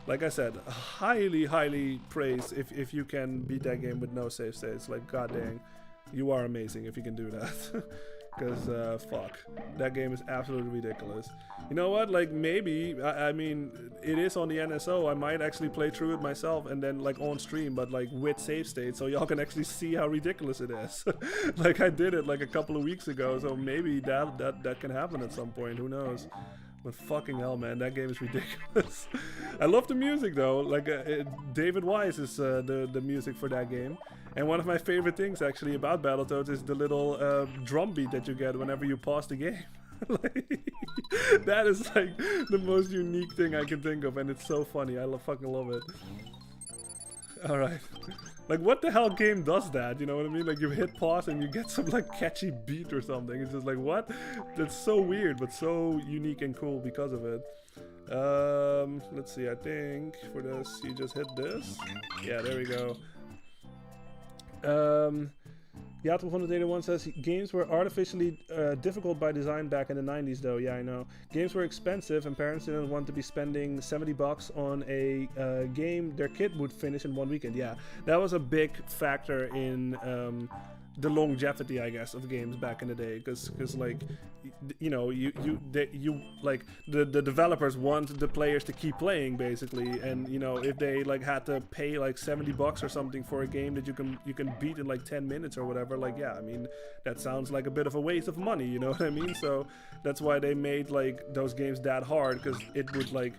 Like I said, highly praise if you can beat that game with no save states. Like, god dang, you are amazing if you can do that. Because, fuck, that game is absolutely ridiculous. You know what, like, maybe, I mean, it is on the NSO, I might actually play through it myself and then, like, on stream, but, like, with save states, so y'all can actually see how ridiculous it is. Like, I did it, like, a couple of weeks ago, so maybe that can happen at some point, who knows. But fucking hell, man, that game is ridiculous. I love the music, though. Like, David Wise is the music for that game. And one of my favorite things, actually, about Battletoads is the little drum beat that you get whenever you pause the game. Like, that is, like, the most unique thing I can think of, and it's so funny. I fucking love it. Alright. Like, what the hell game does that? You know what I mean? Like, you hit pause and you get some, like, catchy beat or something. It's just like, what? That's so weird, but so unique and cool because of it. Let's see, I think for this, you just hit this. Yeah, there we go. Yato181 says, games were artificially difficult by design back in the 90s though. Yeah, I know. Games were expensive and parents didn't want to be spending $70 on a game their kid would finish in one weekend. Yeah, that was a big factor in the longevity, I guess, of games back in the day, because like, you know, like the developers want the players to keep playing, basically, and you know, if they like had to pay like $70 or something for a game that you can beat in like 10 minutes or whatever, like, yeah, I mean, that sounds like a bit of a waste of money, you know what I mean? So that's why they made like those games that hard, because it would like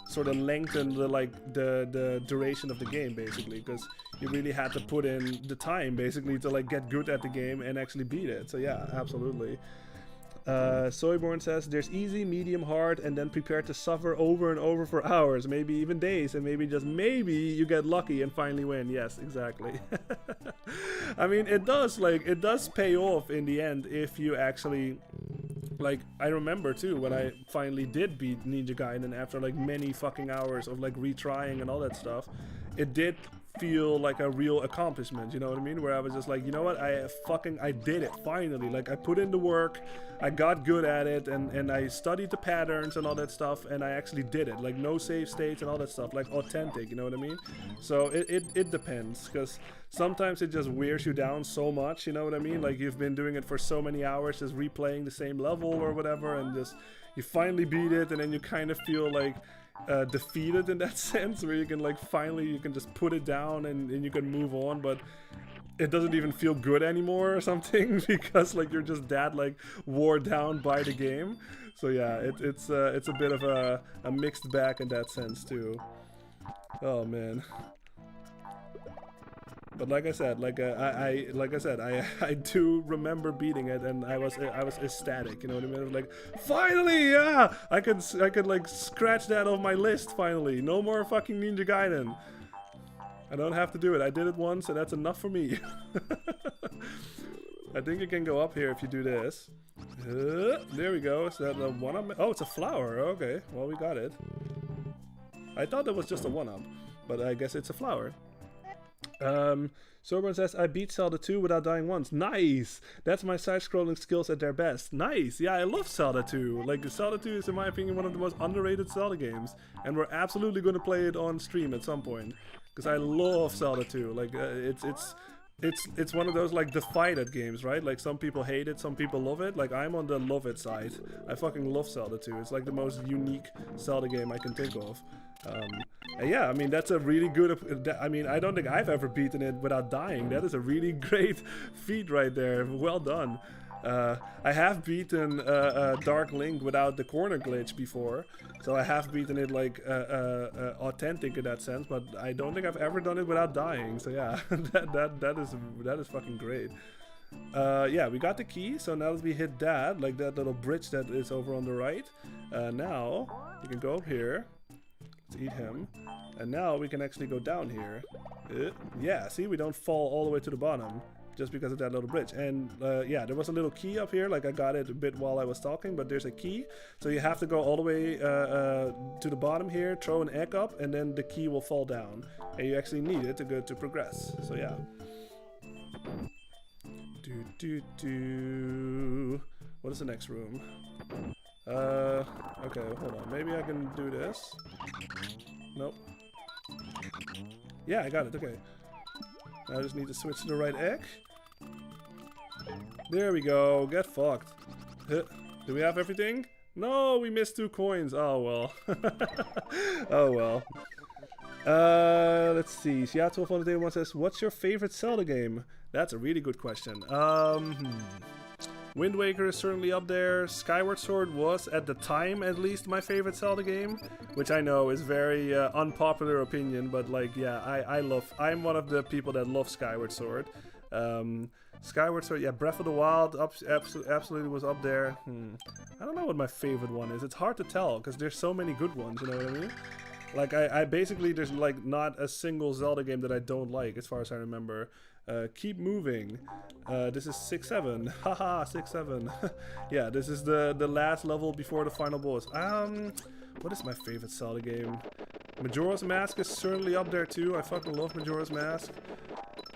sort of lengthen the duration of the game, basically, because you really had to put in the time basically to like get good at the game and actually beat it. So yeah, absolutely. Soyborn says, there's easy, medium, hard, and then prepare to suffer over and over for hours, maybe even days, and maybe just maybe you get lucky and finally win. Yes, exactly. I mean, it does pay off in the end if you actually, like, I remember too when I finally did beat Ninja Gaiden after like many fucking hours of like retrying and all that stuff. It did feel like a real accomplishment, you know what I mean? Where I was just like, you know what, I did it finally. Like I put in the work, I got good at it, and I studied the patterns and all that stuff, and I actually did it. Like no save states and all that stuff, like authentic, you know what I mean? So it depends, because sometimes it just wears you down so much, you know what I mean? Like you've been doing it for so many hours, just replaying the same level or whatever, and just you finally beat it, and then you kind of feel like defeated in that sense, where you can like finally you can just put it down and you can move on, but it doesn't even feel good anymore or something because like you're just that like wore down by the game. So yeah, it's a bit of a mixed bag in that sense too. Oh man. But like I said, I do remember beating it, and I was ecstatic. You know what I mean? I was like, finally, yeah, I could like scratch that off my list. Finally, no more fucking Ninja Gaiden. I don't have to do it. I did it once, and that's enough for me. I think you can go up here if you do this. There we go. Is that a one-up? Oh, it's a flower. Okay, well we got it. I thought it was just a one-up, but I guess it's a flower. Sorborn says, I beat Zelda 2 without dying once. Nice! That's my side-scrolling skills at their best. Nice! Yeah, I love Zelda 2. Like, Zelda 2 is, in my opinion, one of the most underrated Zelda games. And we're absolutely going to play it on stream at some point. Because I love Zelda 2. Like, it's one of those, like, divided games, right? Like, some people hate it, some people love it. Like, I'm on the love it side. I fucking love Zelda 2. It's, like, the most unique Zelda game I can think of. And yeah, I mean, that's a really good, I mean, I don't think I've ever beaten it without dying. That is a really great feat right there. Well done. I have beaten Dark Link without the corner glitch before, so I have beaten it like authentic in that sense, but I don't think I've ever done it without dying. So yeah, that is fucking great. Yeah, we got the key, so now that we hit that, like that little bridge that is over on the right, now you can go up here. Let's eat him. And now we can actually go down here. Yeah, see, we don't fall all the way to the bottom just because of that little bridge. And yeah, there was a little key up here, like I got it a bit while I was talking, but there's a key. So you have to go all the way to the bottom here, throw an egg up, and then the key will fall down. And you actually need it to progress. So yeah. What is the next room? Okay, hold on. Maybe I can do this. Nope. Yeah, I got it. Okay. I just need to switch to the right egg. There we go. Get fucked. Do we have everything? No, we missed 2 coins. Oh, well. Oh, well. Let's see. Seattle on the day one says, what's your favorite Zelda game? That's a really good question. Wind Waker is certainly up there. Skyward Sword was, at the time at least, my favorite Zelda game, which I know is very unpopular opinion, but like, yeah, I'm one of the people that love Skyward Sword. Skyward Sword, yeah, Breath of the Wild absolutely was up there. I don't know what my favorite one is. It's hard to tell because there's so many good ones, you know what I mean? Like, I basically, there's like not a single Zelda game that I don't like as far as I remember. Keep moving. This is 6-7. Haha, 6-7. Yeah, this is the last level before the final boss. What is my favorite Zelda game? Majora's Mask is certainly up there too. I fucking love Majora's Mask.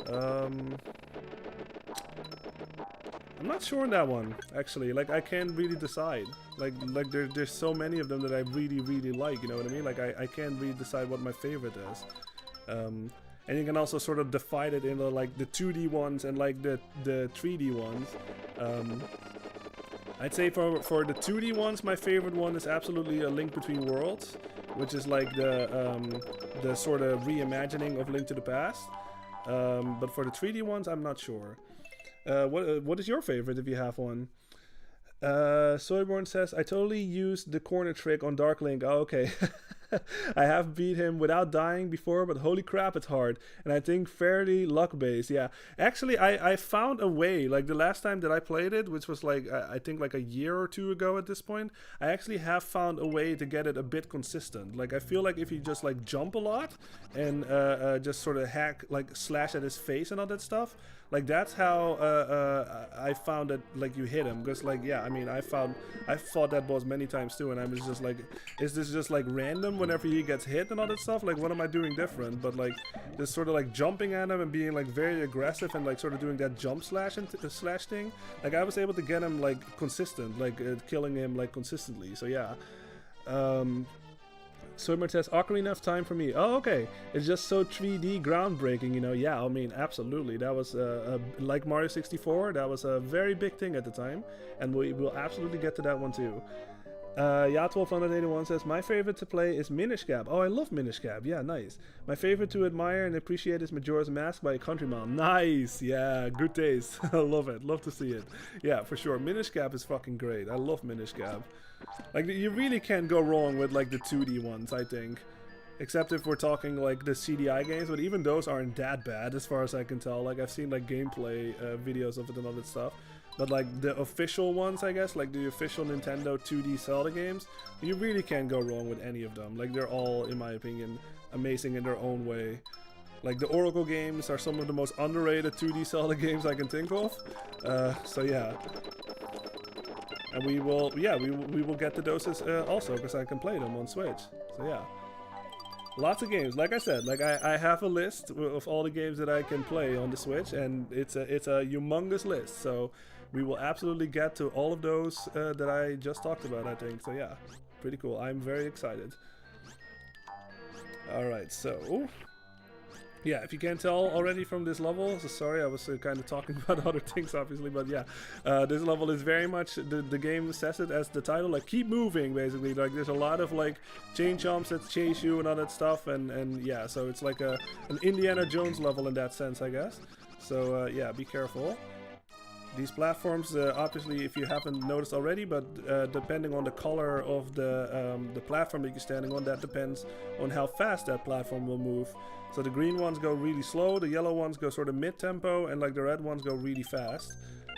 I'm not sure on that one, actually. Like, I can't really decide. Like there's so many of them that I really like, you know what I mean? Like, I can't really decide what my favorite is. And you can also sort of divide it into like the 2D ones and like the 3D ones. I'd say for the 2D ones, my favorite one is absolutely A Link Between Worlds, which is like the sort of reimagining of Link to the Past. But for the 3D ones, I'm not sure. What is your favorite if you have one? Soyborn says, I totally used the corner trick on Dark Link. Oh, okay. I have beat him without dying before, but holy crap, it's hard. And I think fairly luck-based, yeah. Actually, I found a way, like the last time that I played it, which was like, I think like a year or 2 ago at this point, I actually have found a way to get it a bit consistent. Like, I feel like if you just like jump a lot and just sort of hack, like slash at his face and all that stuff, Like that's how I found that like you hit him, because like yeah, I mean I fought that boss many times too, and I was just like, is this just like random whenever he gets hit and all that stuff? Like what am I doing different? But like just sort of like jumping at him and being like very aggressive and like sort of doing that jump slash and slash thing. Like I was able to get him like consistent, like killing him like consistently. So yeah. Swimmer says, Ocarina of Time for me. Oh, okay. It's just so 3D groundbreaking, you know. Yeah, I mean, absolutely. That was, like Mario 64, that was a very big thing at the time. And we will absolutely get to that one too. Ya1281 says, my favorite to play is Minish Cap. Oh, I love Minish Cap. Yeah, nice. My favorite to admire and appreciate is Majora's Mask by Countryman. Nice. Yeah, good taste. I love it. Love to see it. Yeah, for sure. Minish Cap is fucking great. I love Minish Cap. Like, you really can't go wrong with, like, the 2D ones, I think. Except if we're talking, like, the CDI games, but even those aren't that bad, as far as I can tell. Like, I've seen, like, gameplay videos of it and all that stuff. But, like, the official ones, I guess, like, the official Nintendo 2D Zelda games, you really can't go wrong with any of them. Like, they're all, in my opinion, amazing in their own way. Like, the Oracle games are some of the most underrated 2D Zelda games I can think of. So, yeah. And we will, yeah, we will get to those also, because I can play them on Switch. So yeah, lots of games. Like I said, like I have a list of all the games that I can play on the Switch, and it's a humongous list. So we will absolutely get to all of those that I just talked about, I think. So yeah, pretty cool. I'm very excited. All right, so. Yeah, if you can't tell already from this level, so sorry, I was kind of talking about other things, obviously, but yeah, this level is very much, the game says it as the title, like, keep moving, basically. Like, there's a lot of, like, chain jumps that chase you and all that stuff, and yeah, so it's like an Indiana Jones level in that sense, I guess. So, yeah, be careful. These platforms, obviously, if you haven't noticed already, but depending on the color of the platform that you're standing on, that depends on how fast that platform will move. So the green ones go really slow, the yellow ones go sort of mid-tempo, and like the red ones go really fast.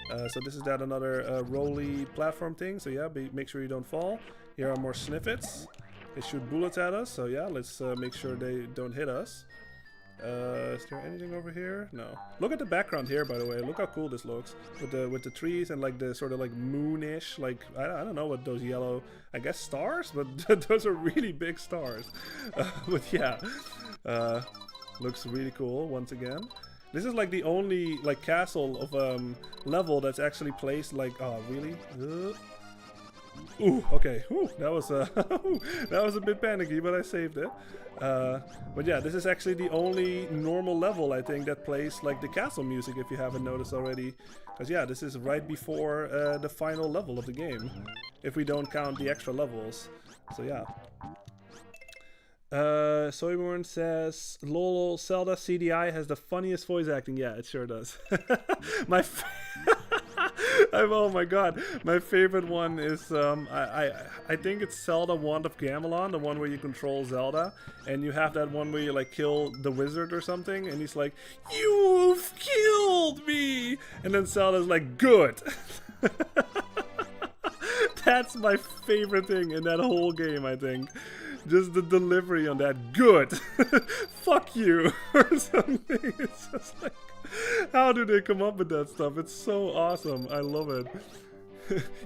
So this is that another rolly platform thing, so yeah, make sure you don't fall. Here are more snippets. They shoot bullets at us, so yeah, let's make sure they don't hit us. Is there anything over here? No. Look at the background here, by the way. Look how cool this looks with the trees and like the sort of like moonish, like I don't know what those yellow, I guess stars, but those are really big stars. But yeah, looks really cool once again. This is like the only like castle of level that's actually placed like, oh really? Ooh, okay. Ooh, that was that was a bit panicky, but I saved it. But yeah, this is actually the only normal level I think that plays like the castle music, if you haven't noticed already. Because yeah, this is right before the final level of the game, if we don't count the extra levels. So yeah. Soyborn says, lol, Zelda CDI has the funniest voice acting. Yeah, it sure does. Oh my god, my favorite one is I think it's Zelda Wand of Gamelon, the one where you control Zelda, and you have that one where you like kill the wizard or something, and he's like, "You've killed me," and then Zelda's like, "Good." That's my favorite thing in that whole game, I think. Just the delivery on that, "Good." Fuck you or something. It's just like, how do they come up with that stuff? It's so awesome. I love it.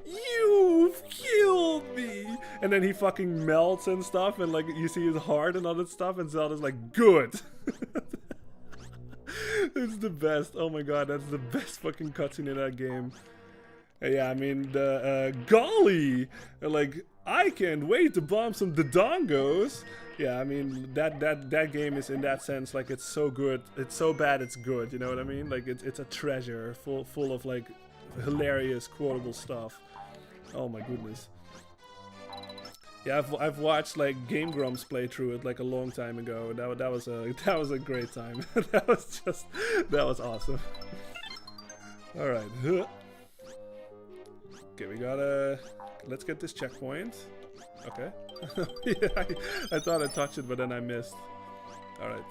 "You've killed me," and then he fucking melts and stuff, and like you see his heart and all that stuff, and Zelda's like, "Good." It's the best. Oh my god, that's the best fucking cutscene in that game. Yeah, I mean, the golly, like, I can't wait to bomb some Dodongos. Yeah, I mean, that game is in that sense, like, it's so good, it's so bad it's good, you know what I mean? Like, it's a treasure full of like hilarious quotable stuff. Oh my goodness. Yeah, I've watched like Game Grumps play through it like a long time ago. That was a great time. that was awesome. All right. Okay, we gotta, let's get this checkpoint. Okay. Yeah, I thought I touched it, but then I missed. Alright.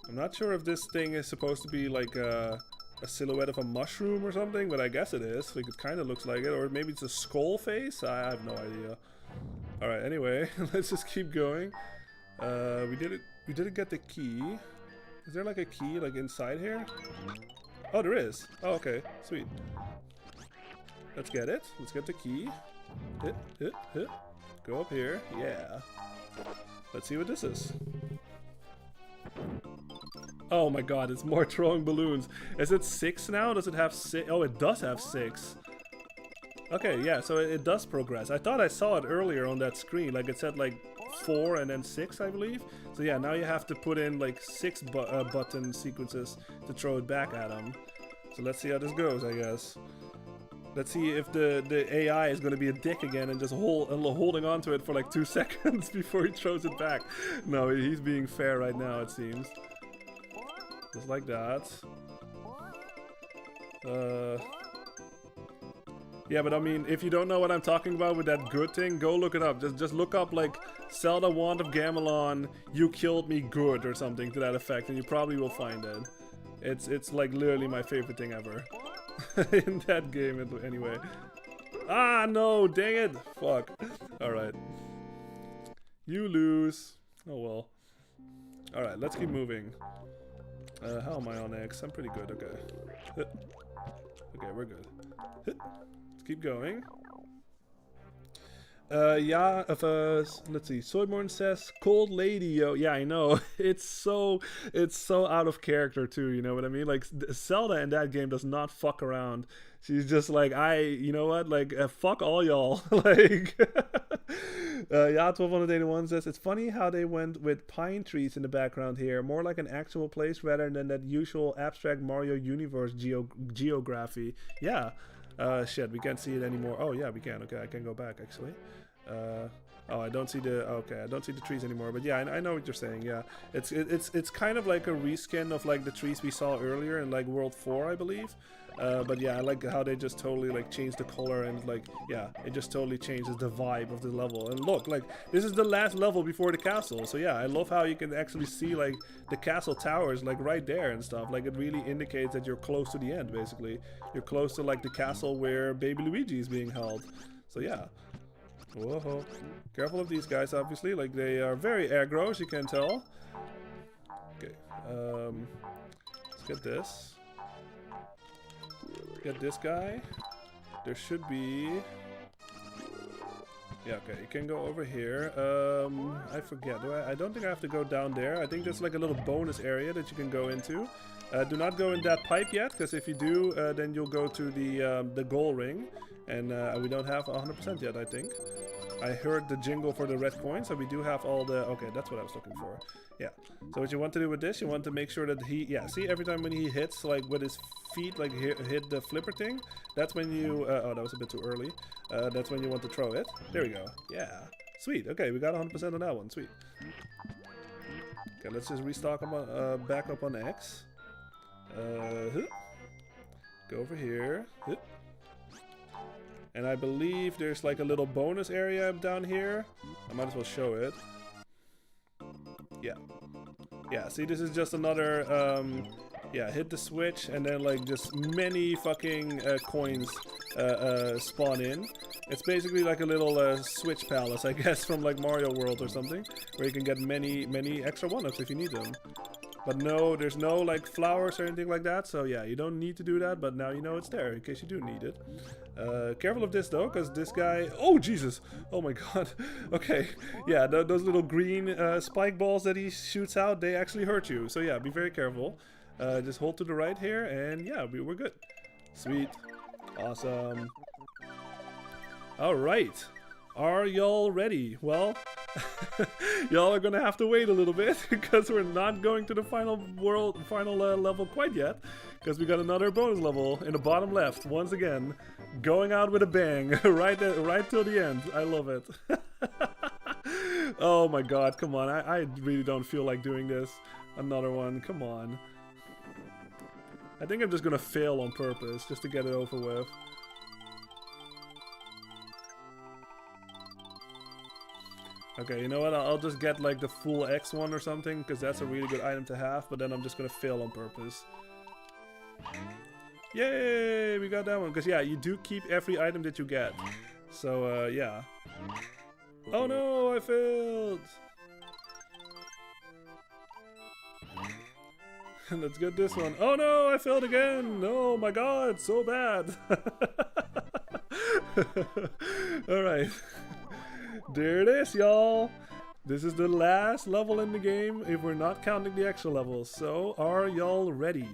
I'm not sure if this thing is supposed to be like a silhouette of a mushroom or something, but I guess it is. Like, it kind of looks like it, or maybe it's a skull face? I have no idea. Alright, anyway, let's just keep going. We didn't get the key. Is there like a key like inside here? Oh, there is. Oh, okay. Sweet. Let's get it. Let's get the key. Hit. Go up here. Yeah. Let's see what this is. Oh my god, it's more throwing balloons. Is it 6 now? Does it have 6? Oh, it does have 6. Okay, yeah, so it does progress. I thought I saw it earlier on that screen. Like it said like 4 and then 6, I believe. So yeah, now you have to put in like 6 button sequences to throw it back at him. So let's see how this goes, I guess. Let's see if the AI is going to be a dick again and just holding on to it for like 2 seconds before he throws it back. No, he's being fair right now, it seems. Just like that. Yeah, but I mean, if you don't know what I'm talking about with that good thing, go look it up. Just look up like Zelda Wand of Gamelon, you killed me good or something to that effect, and you probably will find it. It's like literally my favorite thing ever. In that game anyway. Ah, no, dang it. Fuck. Alright. You lose. Oh well. Alright, let's keep moving. How am I on X? I'm pretty good, okay. Okay, we're good. Let's keep going. Yeah, let's see. Soymorn says, "Cold lady, yo." Yeah, I know. It's so out of character too. You know what I mean? Like Zelda in that game does not fuck around. She's just like, you know what? Like, fuck all y'all. Like, yeah, 1281 says, "It's funny how they went with pine trees in the background here, more like an actual place rather than that usual abstract Mario universe geography." Yeah. Shit, we can't see it anymore. Oh yeah, we can. Okay, I can go back actually. Oh, I don't see the. Okay, I don't see the trees anymore. But yeah, I know what you're saying. Yeah, it's kind of like a reskin of like the trees we saw earlier in like World 4, I believe. But yeah, I like how they just totally like changed the color and like yeah, it just totally changes the vibe of the level. And look, like this is the last level before the castle. So yeah, I love how you can actually see like the castle towers like right there and stuff. Like it really indicates that you're close to the end. Basically, you're close to like the castle where Baby Luigi is being held. So yeah. Whoa, careful of these guys, obviously, like they are very aggro, as you can tell. Okay, let's get this. Get this guy. There should be... Yeah, okay, you can go over here. I forget, I don't think I have to go down there. I think there's like a little bonus area that you can go into. Do not go in that pipe yet, because if you do, then you'll go to the goal ring. And we don't have 100% yet, I think. I heard the jingle for the red coin, so we do have all the... Okay, that's what I was looking for. Yeah. So what you want to do with this, you want to make sure that he... Yeah, see, every time when he hits, like, with his feet, like, hit the flipper thing, that's when you... oh, that was a bit too early. That's when you want to throw it. There we go. Yeah. Sweet. Okay, we got 100% on that one. Sweet. Okay, let's just restock him on, back up on X. Go over here. And I believe there's like a little bonus area down here. I might as well show it. Yeah. Yeah, see, this is just another, yeah, hit the switch and then like just many fucking coins spawn in. It's basically like a little switch palace, I guess, from like Mario World or something, where you can get many extra one-ups if you need them. But no, there's no like flowers or anything like that, so yeah, you don't need to do that, but now you know it's there in case you do need it. Careful of this though, because this guy... Oh, Jesus! Oh my god. Okay, yeah, those little green spike balls that he shoots out, they actually hurt you. So yeah, be very careful. Just hold to the right here, and yeah, we're good. Sweet. Awesome. Alright. Are y'all ready? Well, y'all are gonna have to wait a little bit because we're not going to the final level quite yet, because we got another bonus level in the bottom left once again, going out with a bang right till the end. I love it. Oh my god, come on! I really don't feel like doing this. Another one, come on. I think I'm just gonna fail on purpose just to get it over with. Okay, you know what? I'll just get like the full X one or something, because that's a really good item to have, but then I'm just gonna fail on purpose. Yay! We got that one. Because yeah, you do keep every item that you get. So, yeah. Oh no, I failed! Let's get this one. Oh no, I failed again. Oh my god, so bad. Alright. There it is, y'all. This is the last level in the game if we're not counting the extra levels. So, are y'all ready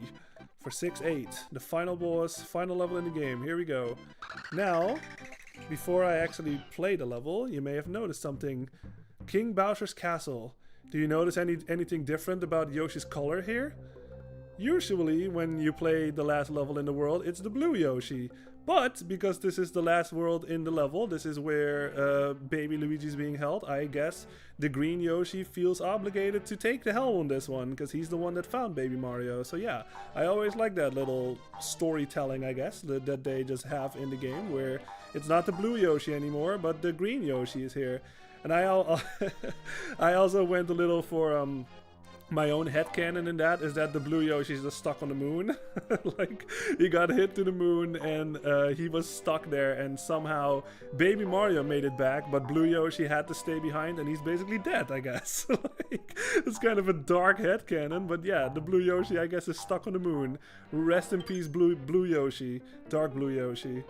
for 6-8? The final boss, final level in the game. Here we go. Now, before I actually play the level, you may have noticed something. King Bowser's Castle. Do you notice anything different about Yoshi's color here? Usually, when you play the last level in the world, it's the blue Yoshi. But, because this is the last world in the level, this is where baby Luigi's being held, I guess the green Yoshi feels obligated to take the helm on this one, because he's the one that found baby Mario. So yeah, I always like that little storytelling, I guess, that they just have in the game, where it's not the blue Yoshi anymore, but the green Yoshi is here. And I also went a little for my own headcanon in that is that the blue Yoshi is just stuck on the moon. Like, he got hit to the moon and he was stuck there, and somehow baby Mario made it back, but blue Yoshi had to stay behind and he's basically dead, I guess. Like, it's kind of a dark headcanon, but yeah, the blue Yoshi, I guess, is stuck on the moon. Rest in peace, blue Yoshi. Dark blue Yoshi.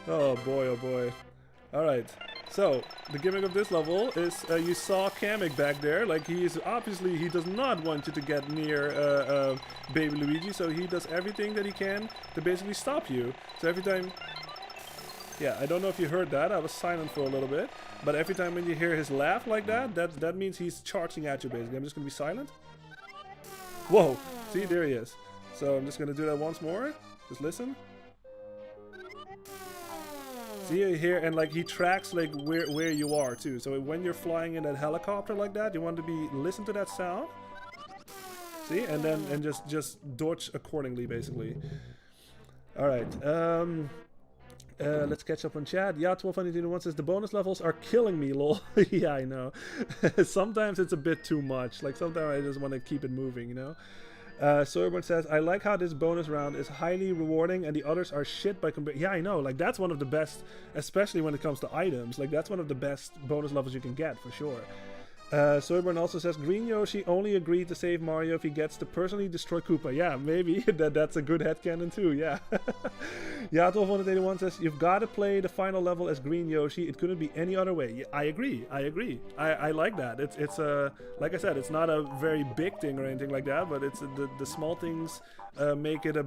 Oh boy, oh boy. Alright. So, the gimmick of this level is you saw Kamek back there. Like, he does not want you to get near baby Luigi, so he does everything that he can to basically stop you. So every time... Yeah, I don't know if you heard that, I was silent for a little bit. But every time when you hear his laugh like that means he's charging at you, basically. I'm just gonna be silent. Whoa! See, there he is. So I'm just gonna do that once more. Just listen. See here, and like he tracks like where you are too. So when you're flying in that helicopter like that, you want to listen to that sound. See, and just dodge accordingly, basically. All right. Let's catch up on chat. Yeah, 1221 says the bonus levels are killing me, lol. Yeah, I know. Sometimes it's a bit too much. Like sometimes I just want to keep it moving, you know. Soyborn says, I like how this bonus round is highly rewarding and the others are shit by comparison. Yeah, I know, like that's one of the best, especially when it comes to items, like that's one of the best bonus levels you can get, for sure. Soyborn also says, Green Yoshi only agreed to save Mario if he gets to personally destroy Koopa. Yeah, maybe, that's a good headcanon too, yeah. Yeah, 1281 says, you've got to play the final level as Green Yoshi, it couldn't be any other way. Yeah, I agree. I like that. It's like I said, it's not a very big thing or anything like that, but it's the small things make a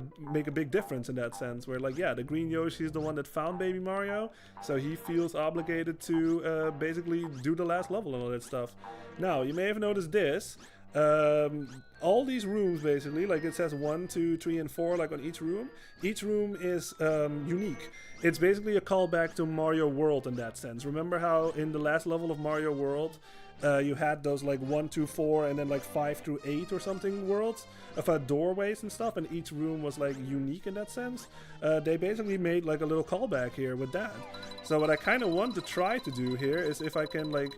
big difference in that sense, where like, yeah, the Green Yoshi is the one that found baby Mario, so he feels obligated to basically do the last level and all that stuff. Now, you may have noticed this. All these rooms, basically, like it says 1, 2, 3, and 4, like on each room. Each room is unique. It's basically a callback to Mario World in that sense. Remember how in the last level of Mario World, you had those like 1, 2, 4, and then like 5 through 8 or something worlds of doorways and stuff, and each room was like unique in that sense. They basically made like a little callback here with that. So what I kind of want to try to do here is if I can like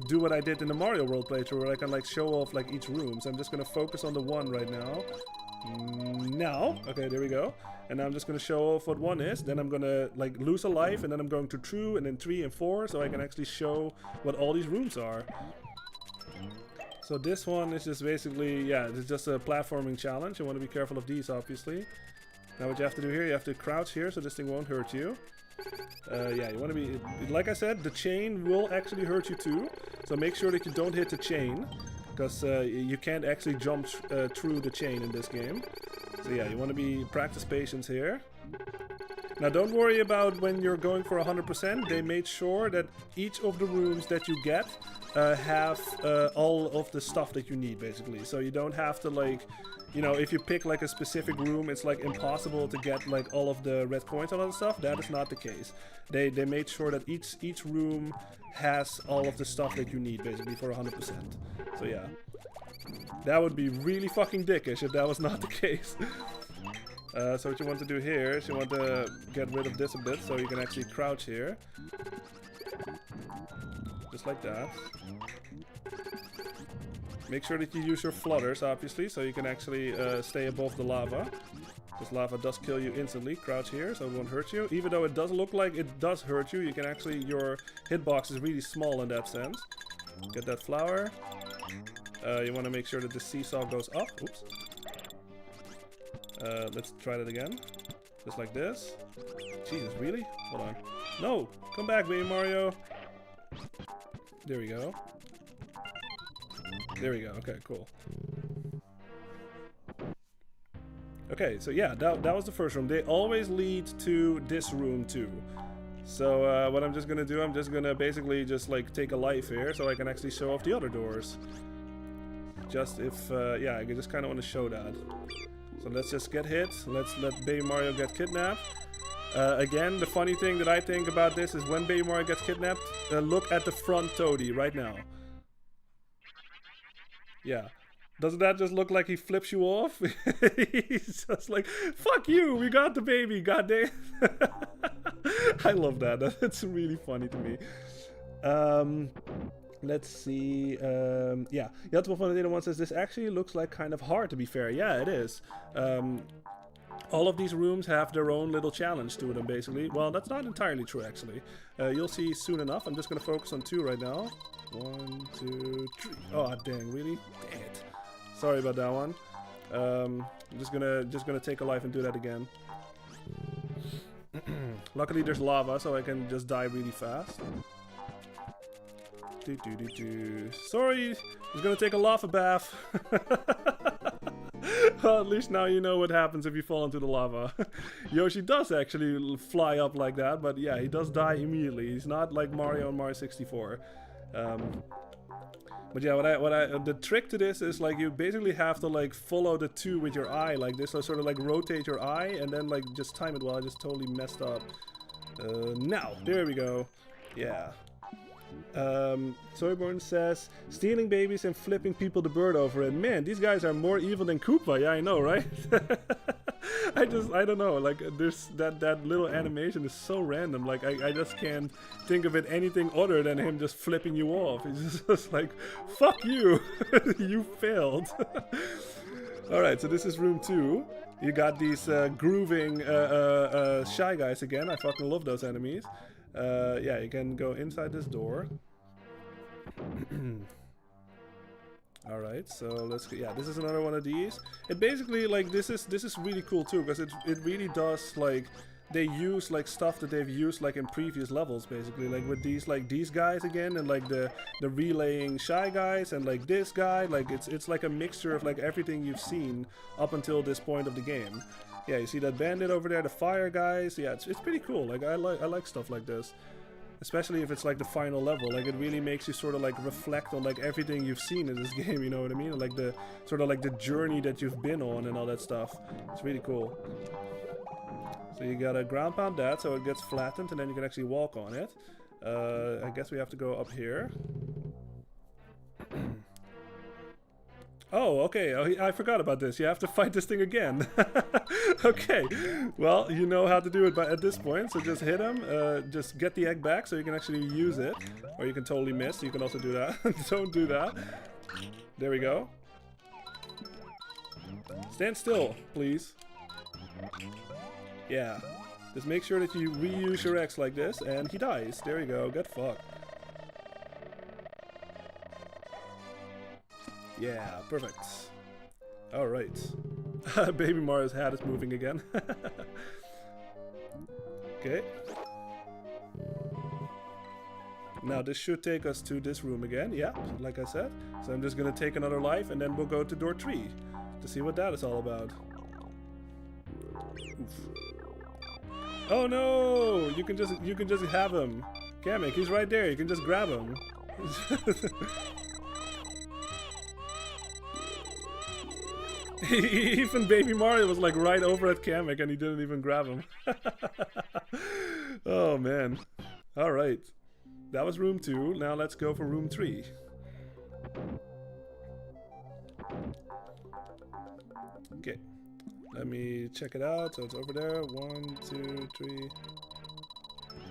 do what I did in the Mario World playthrough, where I can like show off like each room. So I'm just gonna focus on the one right now. Now, okay, there we go. And now I'm just gonna show off what 1 is. Then I'm gonna like lose a life, and then I'm going to 2, and then 3 and 4, so I can actually show what all these rooms are. So this one is just basically, yeah, it's just a platforming challenge. You want to be careful of these, obviously. Now what you have to do here, you have to crouch here so this thing won't hurt you. Yeah, you want to be, like I said, the chain will actually hurt you too. So make sure that you don't hit the chain, because you can't actually jump through the chain in this game. So yeah, you want to practice patience here. Now don't worry about when you're going for 100%. They made sure that each of the rooms that you get have all of the stuff that you need, basically. So you don't have to like, you know, if you pick like a specific room, it's like impossible to get like all of the red coins and all that stuff. That is not the case. They made sure that each room has all of the stuff that you need, basically, for 100%. So yeah, that would be really fucking dickish if that was not the case. So what you want to do here is you want to get rid of this a bit so you can actually crouch here. Just like that. Make sure that you use your flutters, obviously, so you can actually stay above the lava. This lava does kill you instantly. Crouch here, so it won't hurt you. Even though it does look like it does hurt you, you can actually, your hitbox is really small in that sense. Get that flower. You want to make sure that the seesaw goes up. Oops. Let's try that again. Just like this. Jesus, really? Hold on. No! Come back, baby Mario! There we go. There we go. Okay, cool. Okay, so yeah, that was the first room. They always lead to this room too. So what I'm just gonna do, I'm just gonna basically just like take a life here so I can actually show off the other doors. Just if, yeah, I just kind of want to show that. So let's just get hit. Let's let Baby Mario get kidnapped. Again, the funny thing that I think about this is when Baby Mario gets kidnapped, look at the front toady right now. Yeah. Doesn't that just look like he flips you off? He's just like, fuck you, we got the baby, goddamn. I love that. That's really funny to me. Let's see. Yeah, Yatsubo Fonadino one says this actually looks like kind of hard, to be fair. Yeah, it is. All of these rooms have their own little challenge to them, basically. Well, that's not entirely true, actually. You'll see soon enough. I'm just gonna focus on 2 right now. 1, 2, 3. Oh, dang, really? Dang it. Sorry about that one. I'm just gonna take a life and do that again. Luckily there's lava, so I can just die really fast. Sorry, he's gonna take a lava bath. Well, at least now you know what happens if you fall into the lava. Yoshi does actually fly up like that, but yeah, he does die immediately. He's not like Mario and Mario 64. But yeah, the trick to this is like you basically have to like follow the 2 with your eye like this, so sort of like rotate your eye and then like just time it. Well, I just totally messed up. Now, there we go. Yeah. Soyborn says, stealing babies and flipping people the bird over it. Man, these guys are more evil than Koopa. Yeah, I know, right? I don't know, like there's that little animation is so random. Like I just can't think of it anything other than him just flipping you off. He's just like, fuck you. You failed. Alright, so this is room 2. You got these grooving Shy Guys again. I fucking love those enemies. Yeah, you can go inside this door. Alright, so let's go. Yeah, this is another one of these. It basically, like, this is really cool too, because it really does, like, they use like stuff that they've used like in previous levels, basically, like with these guys again, and like the relaying Shy Guys, and like this guy, like it's like a mixture of like everything you've seen up until this point of the game. Yeah, you see that bandit over there, the fire guys. Yeah, it's pretty cool. Like I like stuff like this, especially if it's like the final level. Like it really makes you sort of like reflect on like everything you've seen in this game, you know what I mean? Like the sort of like the journey that you've been on and all that stuff. It's really cool. So you gotta ground pound that so it gets flattened, and then you can actually walk on it. I guess we have to go up here. Oh, okay. Oh, I forgot about this. You have to fight this thing again. Okay. Well, you know how to do it at this point. So just hit him. Just get the egg back so you can actually use it. Or you can totally miss. You can also do that. Don't do that. There we go. Stand still, please. Yeah. Just make sure that you reuse your X like this, and he dies. There you go. Get fucked. Yeah, perfect. Alright. Baby Mario's hat is moving again. Okay. Now this should take us to this room again. Yeah, like I said. So I'm just gonna take another life, and then we'll go to door 3 to see what that is all about. Oof. Oh no! You can just have him. Kamek, he's right there. You can just grab him. Even Baby Mario was like right over at Kamek and he didn't even grab him. Oh man. Alright. That was room 2. Now let's go for room 3. Okay. Let me check it out. So it's over there. 1, 2, 3.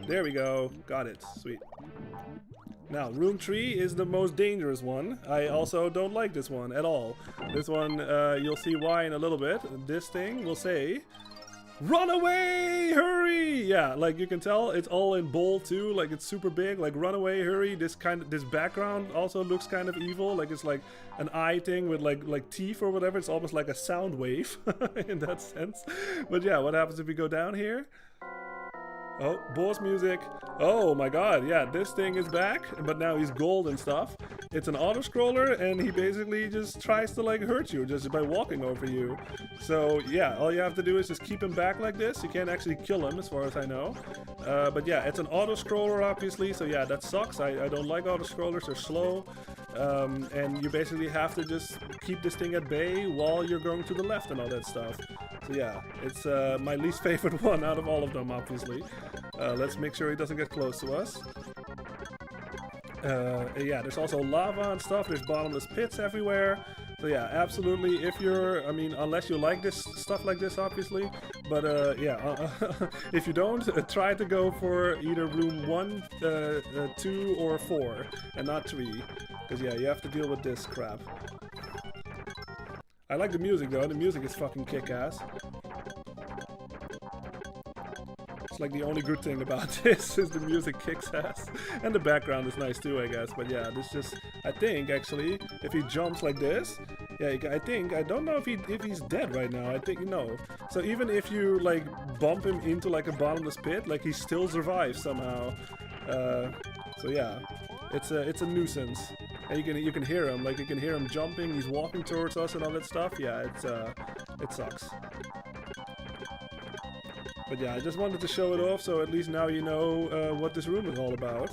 There we go. Got it. Sweet. Now, room 3 is the most dangerous one. I also don't like this one at all. This one, you'll see why in a little bit. This thing will say, Run away! Hurry! Yeah, like you can tell, it's all in bold too. Like it's super big. Like run away, hurry! This background also looks kind of evil. Like it's like an eye thing with like teeth or whatever. It's almost like a sound wave in that sense. But yeah, what happens if we go down here? Oh, boss music. Oh my god, yeah, this thing is back, but now he's gold and stuff. It's an auto-scroller, and he basically just tries to like hurt you just by walking over you. So yeah, all you have to do is just keep him back like this. You can't actually kill him as far as I know. But yeah, it's an auto-scroller obviously, so yeah, that sucks. I don't like auto-scrollers, they're slow. And you basically have to just keep this thing at bay while you're going to the left and all that stuff. So yeah, it's my least favorite one out of all of them, obviously. Let's make sure he doesn't get close to us. Yeah, there's also lava and stuff. There's bottomless pits everywhere. So yeah, absolutely. If you're, I mean, unless you like this stuff like this, obviously. But yeah, if you don't, try to go for either room 1, 2, or 4, and not 3. Because yeah, you have to deal with this crap. I like the music though. The music is fucking kick-ass. It's like the only good thing about this is the music kicks ass. And the background is nice too, I guess. But yeah, this just, I think actually, if he jumps like this, yeah, I don't know if he's dead right now. I think, no. So even if you like bump him into like a bottomless pit, like he still survives somehow. So yeah, it's a nuisance. And you can hear him, like you can hear him jumping, he's walking towards us and all that stuff. Yeah, it sucks. But yeah, I just wanted to show it off, so at least now you know what this room is all about.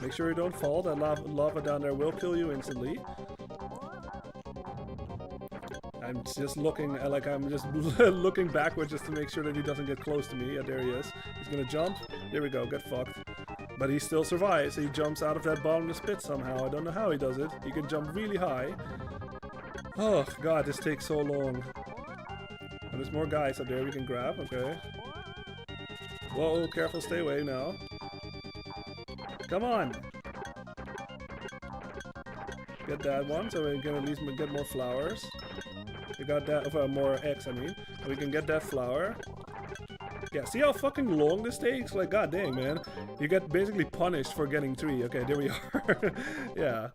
Make sure you don't fall, that lava down there will kill you instantly. I'm just looking, like I'm just looking backward just to make sure that he doesn't get close to me. Yeah, there he is. He's gonna jump. There we go, get fucked. But he still survives. He jumps out of that bottomless pit somehow. I don't know how he does it. He can jump really high. Oh god, this takes so long. And there's more guys up there we can grab. Okay. Whoa, careful, stay away now. Come on. Get that one, so we can at least get more flowers. We got that, more eggs, I mean. We can get that flower. Yeah, see how fucking long this takes? Like, god dang, man. You get basically punished for getting 3. Okay, there we are. Yeah.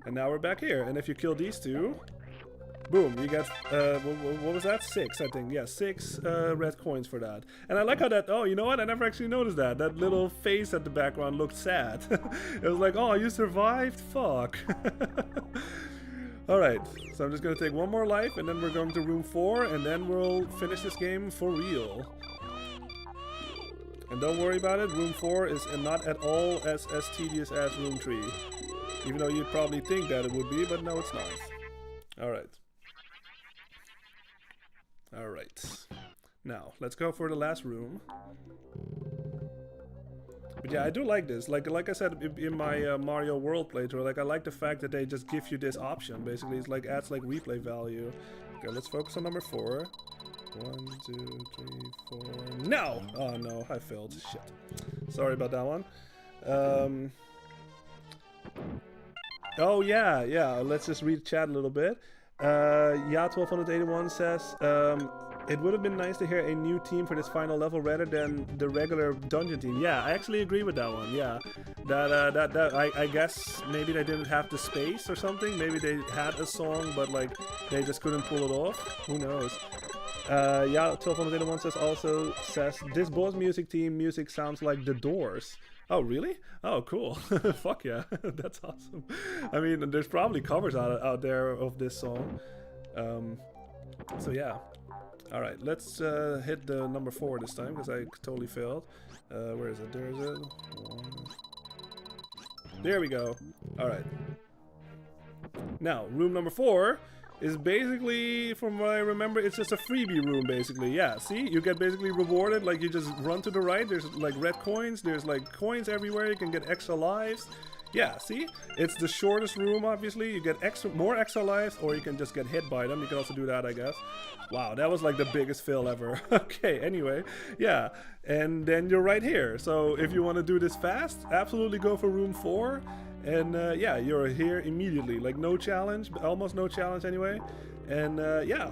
And now we're back here. And if you kill these 2, boom, you get, what was that? 6, I think. Yeah, 6 red coins for that. And I like how that, oh, you know what? I never actually noticed that. That little face at the background looked sad. It was like, oh, you survived? Fuck. Alright, so I'm just going to take one more life, and then we're going to room 4, and then we'll finish this game for real. And don't worry about it, room 4 is not at all as tedious as room 3. Even though you'd probably think that it would be, but no, it's not. Alright. Alright. Now, let's go for the last room. But yeah, I do like this. Like I said in my Mario World playthrough, like I like the fact that they just give you this option. Basically, it's like adds like replay value. Okay, let's focus on number 4. 1, 2, 3, 4. No! Oh no, I failed. Shit. Sorry about that one. Oh yeah. Let's just read chat a little bit. Yeah, 1281 says, it would have been nice to hear a new team for this final level rather than the regular dungeon team. Yeah, I actually agree with that one. Yeah, I guess maybe they didn't have the space or something. Maybe they had a song, but like they just couldn't pull it off. Who knows? Yeah, 1281 says this boss music sounds like The Doors. Oh, really? Oh, cool. Fuck yeah. That's awesome. I mean, there's probably covers out there of this song. So yeah. Alright, let's hit the number 4 this time, because I totally failed. Where is it? There is it. 1. There we go. Alright. Now, room number 4 is basically, from what I remember, it's just a freebie room, basically. Yeah, see? You get basically rewarded, like you just run to the right, there's like red coins, there's like coins everywhere, you can get extra lives. Yeah, see? It's the shortest room, obviously. You get more extra lives, or you can just get hit by them. You can also do that, I guess. Wow, that was like the biggest fail ever. Okay, anyway. Yeah, and then you're right here. So if you want to do this fast, absolutely go for room 4. And yeah, you're here immediately. Like no challenge, almost no challenge anyway. And yeah.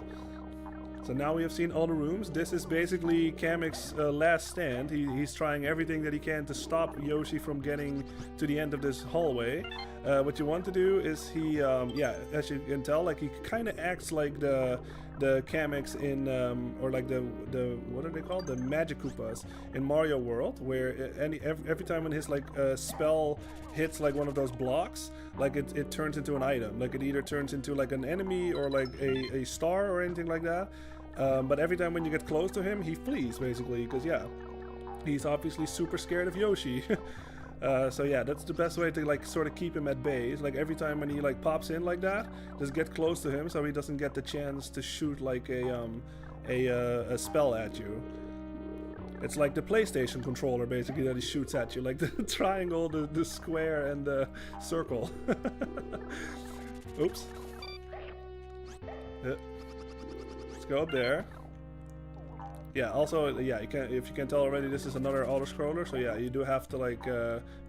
So now we have seen all the rooms. This is basically Kamek's last stand. He's trying everything that he can to stop Yoshi from getting to the end of this hallway. What you want to do is he, yeah, as you can tell, like he kind of acts like the Kameks in, or like the what are they called? The Magic Koopas in Mario World, where every time when his like spell hits like one of those blocks, like it turns into an item. Like it either turns into like an enemy or like a star or anything like that. But every time when you get close to him, he flees basically, because yeah, he's obviously super scared of Yoshi. So yeah, that's the best way to like sort of keep him at bay. Like every time when he like pops in like that, just get close to him so he doesn't get the chance to shoot like a spell at you. It's like the PlayStation controller basically that he shoots at you, like the triangle, the square, and the circle. Oops. Let's go up there. Yeah, also, yeah, if you can tell already, this is another auto-scroller, so yeah, you do have to like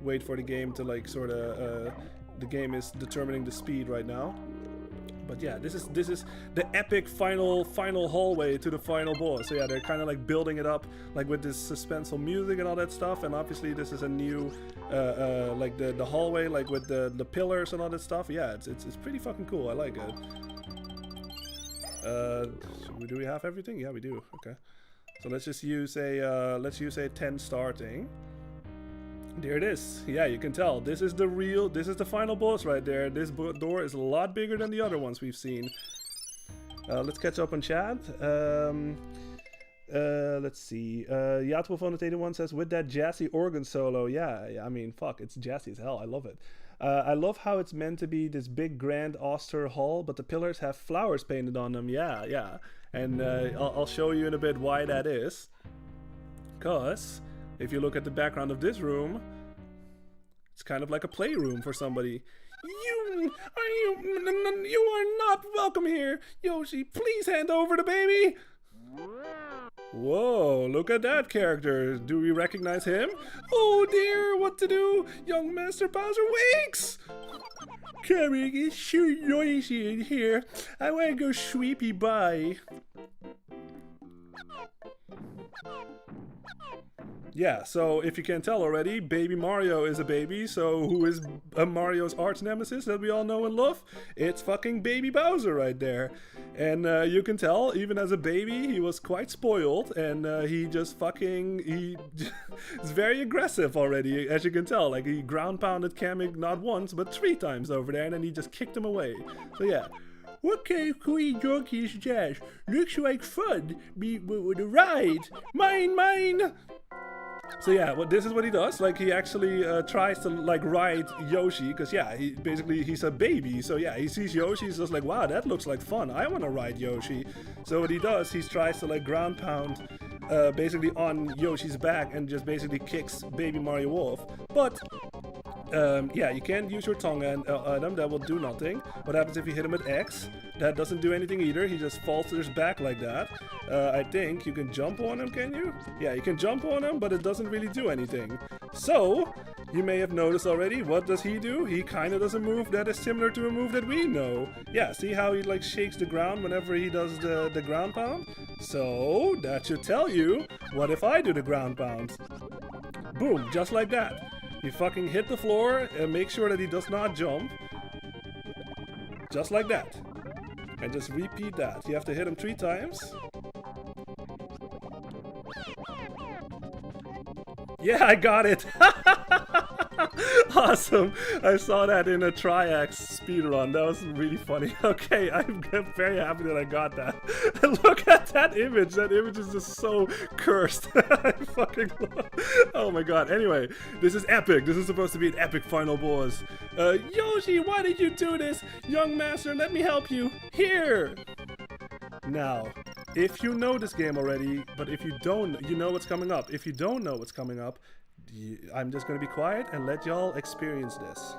wait for the game to like sort of, the game is determining the speed right now. But yeah, this is the epic final hallway to the final boss. So yeah, they're kind of like building it up like with this suspenseful music and all that stuff, and obviously this is a new like the hallway like with the pillars and all that stuff. Yeah, it's pretty fucking cool. I like it. Do we have everything? Yeah, we do. Okay. So let's just use a 10 starting. There it is. Yeah, you can tell. This is the final boss right there. This door is a lot bigger than the other ones we've seen. Let's catch up on chat. Let's see. Yatwolf181 says, with that jazzy organ solo. Yeah, I mean, fuck, it's jazzy as hell. I love it. I love how it's meant to be this big, grand, austere hall, but the pillars have flowers painted on them. Yeah, yeah. And I'll show you in a bit why that is. Because if you look at the background of this room, it's kind of like a playroom for somebody. You are not welcome here, Yoshi. Please hand over the baby. Whoa, look at that character. Do we recognize him? Oh dear, what to do? Young Master Bowser wakes! Kamek, it's sure noisy in here. I want to go sweepy by. Yeah, so if you can tell already, Baby Mario is a baby, so who is Mario's arch nemesis that we all know and love? It's fucking Baby Bowser right there. And you can tell, even as a baby, he was quite spoiled, and he just fucking, is very aggressive already, as you can tell. Like, he ground pounded Kamek not once, but 3 times over there, and then he just kicked him away. So yeah. What kind of cool donkey is that? Looks like fun. With a ride. Mine! So yeah, this is what he does. Like, he actually tries to like ride Yoshi, because yeah, he's a baby. So yeah, he sees Yoshi, he's just like, wow, that looks like fun. I want to ride Yoshi. So what he does, he tries to like ground pound basically on Yoshi's back and just basically kicks Baby Mario off. But yeah, you can't use your tongue at him, that will do nothing. What happens if you hit him with X? That doesn't do anything either, he just falls to his back like that. I think you can jump on him, can you? Yeah, you can jump on him, but it doesn't really do anything. So, you may have noticed already, what does he do? He kind of does a move that is similar to a move that we know. Yeah, see how he like shakes the ground whenever he does the ground pound? So, that should tell you, what if I do the ground pound? Boom, just like that. You fucking hit the floor and make sure that he does not jump. Just like that. And just repeat that. You have to hit him 3 times. Yeah, I got it! Awesome! I saw that in a Triax speedrun. That was really funny. Okay, I'm very happy that I got that. And look at that image! That image is just so cursed. I fucking love. Oh my god. Anyway, this is epic. This is supposed to be an epic final boss. Yoshi, why did you do this? Young master, let me help you. Here! Now, if you know this game already, but if you don't, you know what's coming up. If you don't know what's coming up, I'm just gonna be quiet and let y'all experience this.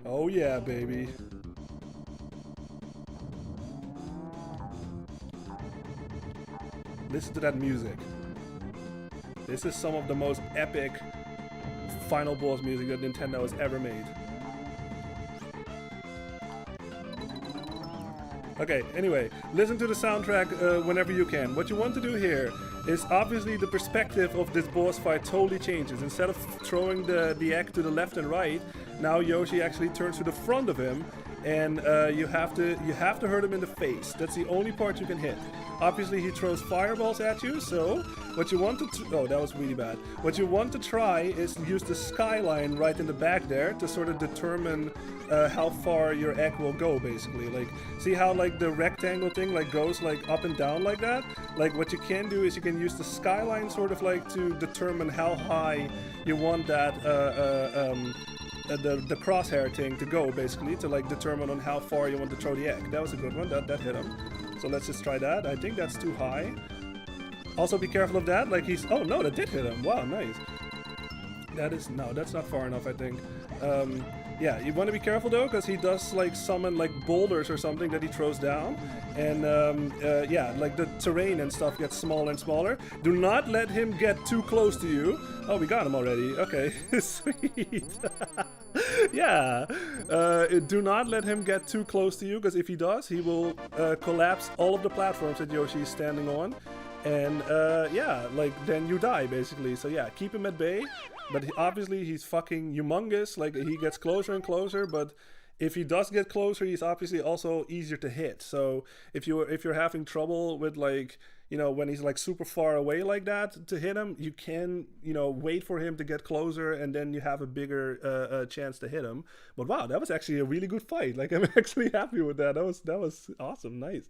Oh yeah, baby. Listen to that music. This is some of the most epic final boss music that Nintendo has ever made. Okay, anyway, listen to the soundtrack whenever you can. What you want to do here is obviously the perspective of this boss fight totally changes. Instead of throwing the egg to the left and right, now Yoshi actually turns to the front of him, and you have to hurt him in the face. That's the only part you can hit. Obviously, he throws fireballs at you, so what you want to... oh, that was really bad. What you want to try is use the skyline right in the back there to sort of determine how far your egg will go, basically. Like, see how, like, the rectangle thing, like, goes, like, up and down like that? Like, what you can do is you can use the skyline sort of, like, to determine how high you want that, the crosshair thing to go, basically, to, like, determine on how far you want to throw the egg. That was a good one. That hit him. So let's just try that. I think that's too high. Also be careful of that. Like he's... oh no, that did hit him. Wow, nice. That is... no, that's not far enough, I think. Yeah, you want to be careful though, because he does like summon like boulders or something that he throws down. And yeah, like the terrain and stuff gets smaller and smaller. Do not let him get too close to you. Oh, we got him already. Okay, sweet. Yeah, do not let him get too close to you, because if he does, he will collapse all of the platforms that Yoshi is standing on. And yeah, like then you die basically. So yeah, keep him at bay. But obviously he's fucking humongous. Like he gets closer and closer. But if he does get closer, he's obviously also easier to hit. So if you're having trouble with, like, you know, when he's like super far away like that to hit him, you can, you know, wait for him to get closer, and then you have a bigger chance to hit him. But wow, that was actually a really good fight. Like I'm actually happy with that. That was awesome. Nice.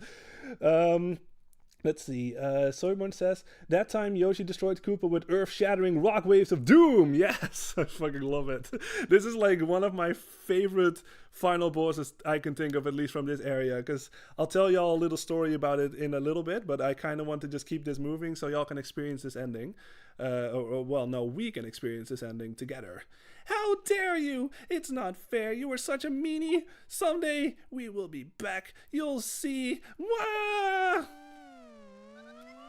Let's see. Soyborn says, that time Yoshi destroyed Koopa with earth-shattering rock waves of doom. Yes, I fucking love it. This is like one of my favorite final bosses I can think of, at least from this area, because I'll tell y'all a little story about it in a little bit, but I kind of want to just keep this moving so y'all can experience this ending. Well, no, we can experience this ending together. How dare you? It's not fair. You were such a meanie. Someday we will be back. You'll see. Wah!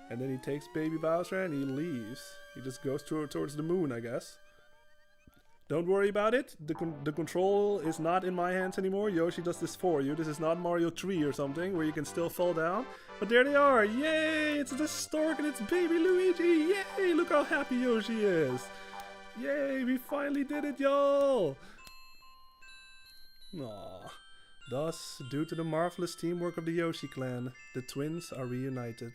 And then he takes Baby Bowser and he leaves. He just goes towards the moon, I guess. Don't worry about it. The control is not in my hands anymore. Yoshi does this for you. This is not Mario 3 or something where you can still fall down. But there they are. Yay! It's the stork and it's Baby Luigi. Yay! Look how happy Yoshi is. Yay! We finally did it, y'all! Aww. Thus, due to the marvelous teamwork of the Yoshi clan, the twins are reunited.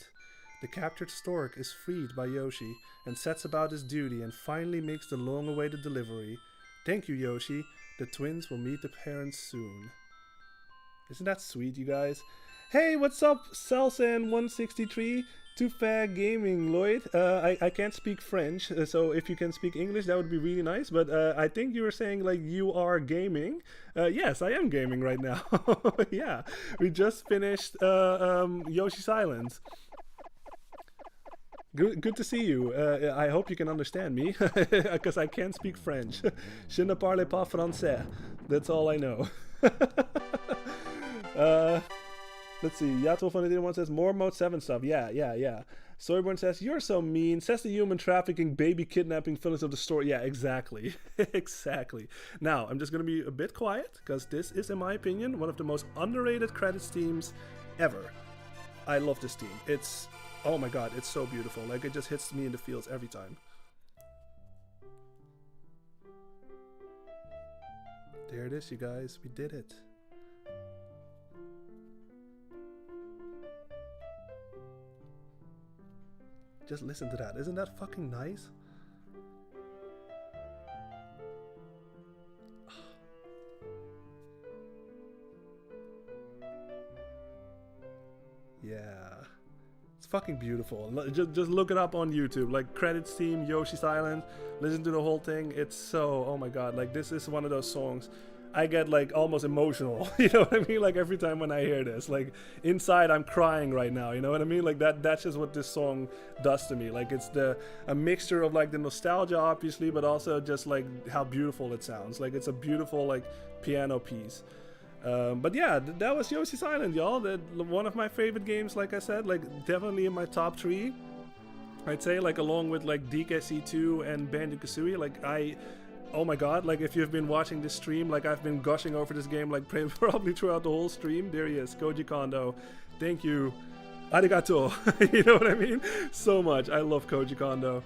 The captured stork is freed by Yoshi and sets about his duty and finally makes the long-awaited delivery. Thank you, Yoshi. The twins will meet the parents soon. Isn't that sweet, you guys? Hey, what's up, Celsan163? Too Fag Gaming, Lloyd. I can't speak French, so if you can speak English, that would be really nice. But I think you were saying, like, you are gaming. Yes, I am gaming right now. Yeah, we just finished Yoshi's Island. Good to see you. I hope you can understand me, because I can't speak French. Je ne parle pas français. That's all I know. Let's see. Yato van the one says, more Mode 7 stuff. Yeah. Soyborn says, you're so mean. Says the human trafficking, baby kidnapping villains of the story. Yeah, exactly. Exactly. Now, I'm just going to be a bit quiet, because this is, in my opinion, one of the most underrated credits teams ever. I love this team. It's... oh my god, it's so beautiful. Like, it just hits me in the feels every time. There it is, you guys. We did it. Just listen to that. Isn't that fucking nice? Yeah. It's fucking beautiful. Just look it up on YouTube. Like, credits team, Yoshi's Island. Listen to the whole thing. It's so... oh my god. Like, this is one of those songs I get like almost emotional. You know what I mean? Like every time when I hear this, like inside I'm crying right now. You know what I mean? Like that's just what this song does to me. Like it's a mixture of like the nostalgia, obviously, but also just like how beautiful it sounds. Like it's a beautiful like piano piece. But yeah, that was Yoshi's Island, y'all. One of my favorite games, like I said, like definitely in my top 3. I'd say, like along with like DKC2 and Banjo Kazooie. Like oh my god, like if you've been watching this stream, like I've been gushing over this game like probably throughout the whole stream. There he is, Koji Kondo. Thank you. Arigato. You know what I mean? So much. I love Koji Kondo.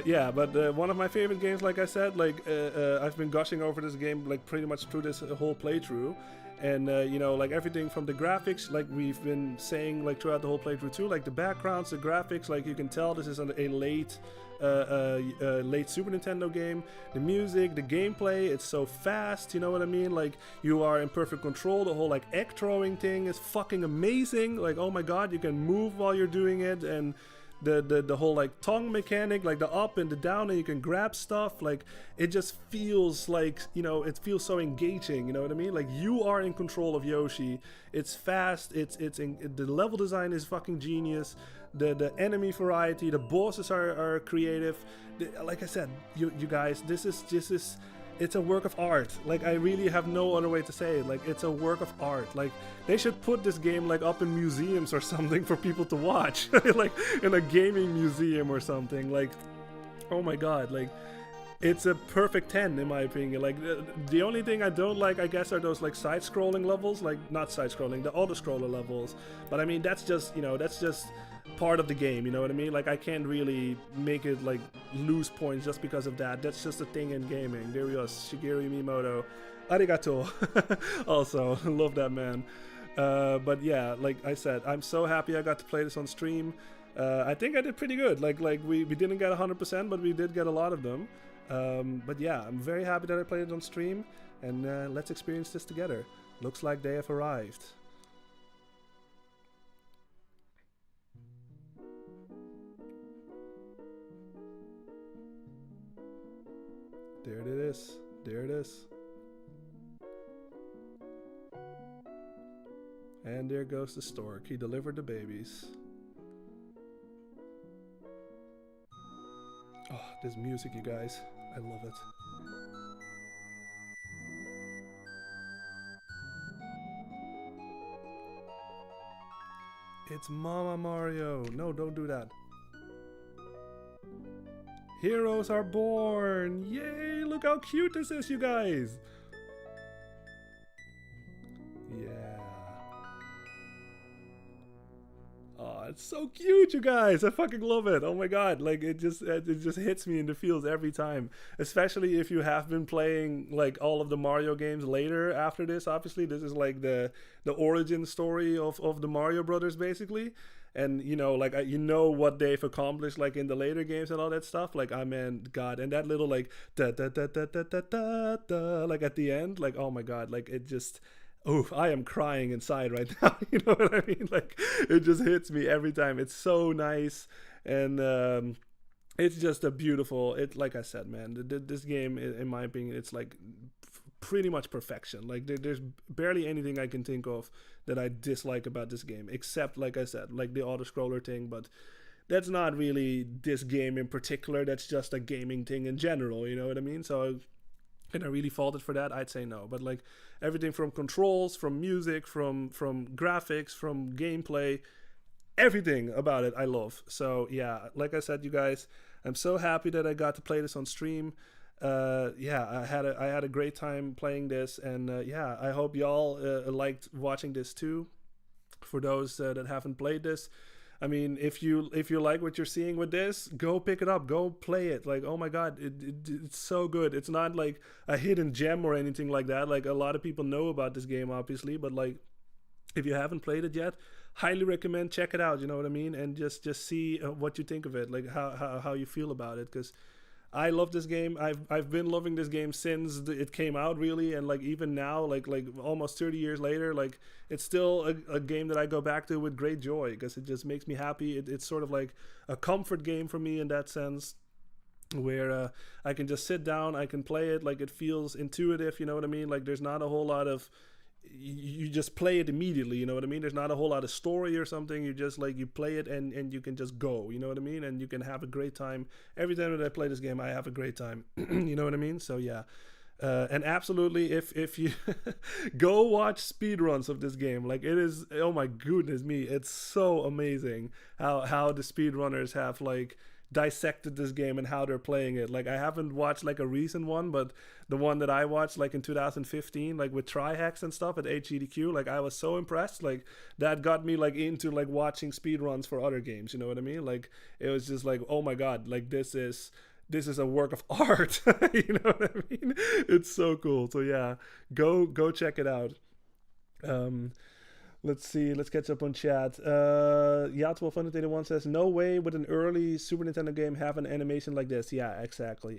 Yeah, but one of my favorite games, like I said, like I've been gushing over this game like pretty much through this whole playthrough. And you know, like everything from the graphics, like we've been saying like throughout the whole playthrough too, like the backgrounds, the graphics, like you can tell this is a late Super Nintendo game. The music, the gameplay, it's so fast, you know what I mean? Like you are in perfect control. The whole like egg throwing thing is fucking amazing. Like oh my god, you can move while you're doing it, and the whole like tongue mechanic, like the up and the down, and you can grab stuff. Like it just feels like, you know, it feels so engaging, you know what I mean? Like you are in control of Yoshi. It's fast, the level design is fucking genius. The enemy variety, the bosses are creative. Like I said, you guys, this is it's a work of art. Like I really have no other way to say it. Like it's a work of art. Like they should put this game like up in museums or something for people to watch. Like in a gaming museum or something. Like oh my god, like it's a perfect 10 in my opinion. Like the only thing I don't like, I guess, are those like side-scrolling levels. Like not side-scrolling, the auto-scroller levels. But I mean that's just, you know, that's just part of the game, you know what I mean? Like I can't really make it like lose points just because of that. That's just a thing in gaming. There he is, Shigeru Miyamoto. Arigato. Also, love that man. But yeah, like I said, I'm so happy I got to play this on stream. I think I did pretty good. Like we didn't get 100%, but we did get a lot of them. But yeah, I'm very happy that I played it on stream, and let's experience this together. Looks like they have arrived. There it is. There it is. And there goes the stork. He delivered the babies. Oh, this music, you guys. I love it. It's Mama Mario. No, don't do that. Heroes are born! Yay! Look how cute this is, you guys! Yeah. Oh, it's so cute, you guys! I fucking love it! Oh my god, like it just hits me in the feels every time. Especially if you have been playing like all of the Mario games later after this. Obviously, this is like the origin story of the Mario Brothers, basically. And you know, like you know what they've accomplished like in the later games and all that stuff. Like I mean, god, and that little like da da da da da da da da, like at the end, like oh my god, like it just, oh, I am crying inside right now. You know what I mean? Like it just hits me every time. It's so nice, and it's just a beautiful. It, like I said, man, this game, in my opinion, it's like pretty much perfection. Like there's barely anything I can think of that I dislike about this game, except, like I said, like the auto-scroller thing, but that's not really this game in particular. That's just a gaming thing in general, you know what I mean? So can I really fault it for that? I'd say no. But like everything from controls, from music, from graphics, from gameplay, everything about it I love. So yeah, like I said, you guys, I'm so happy that I got to play this on stream. Yeah, I had a great time playing this, and yeah, I hope y'all liked watching this too. For those that haven't played this, I mean, if you like what you're seeing with this, go pick it up, go play it. Like, oh my god, it's so good. It's not like a hidden gem or anything like that. Like a lot of people know about this game, obviously, but like if you haven't played it yet, highly recommend check it out. You know what I mean? And just see what you think of it, like how you feel about it, because I love this game. I've been loving this game since it came out, really, and like even now, like almost 30 years later, like it's still a game that I go back to with great joy, because it just makes me happy. It's sort of like a comfort game for me in that sense. where I can just sit down, I can play it, like it feels intuitive, you know what I mean? Like there's not a whole lot of you just play it immediately, you know what I mean? There's not a whole lot of story or something. You just like you play it and you can just go, you know what I mean? And you can have a great time. Every time that I play this game, I have a great time. You know what I mean? So yeah. And absolutely, if you go watch speedruns of this game, like it is, oh my goodness me, it's so amazing how the speedrunners have like dissected this game and how they're playing it. Like I haven't watched like a recent one, but the one that I watched like in 2015, like with Trihex and stuff at HGDQ, like I was so impressed. Like that got me like into like watching speedruns for other games. You know what I mean? Like it was just like, oh my god, like this is a work of art. You know what I mean? It's so cool. So yeah, go check it out. Let's see. Let's catch up on chat. Yacht1281 says, "No way would an early Super Nintendo game have an animation like this." Yeah, exactly.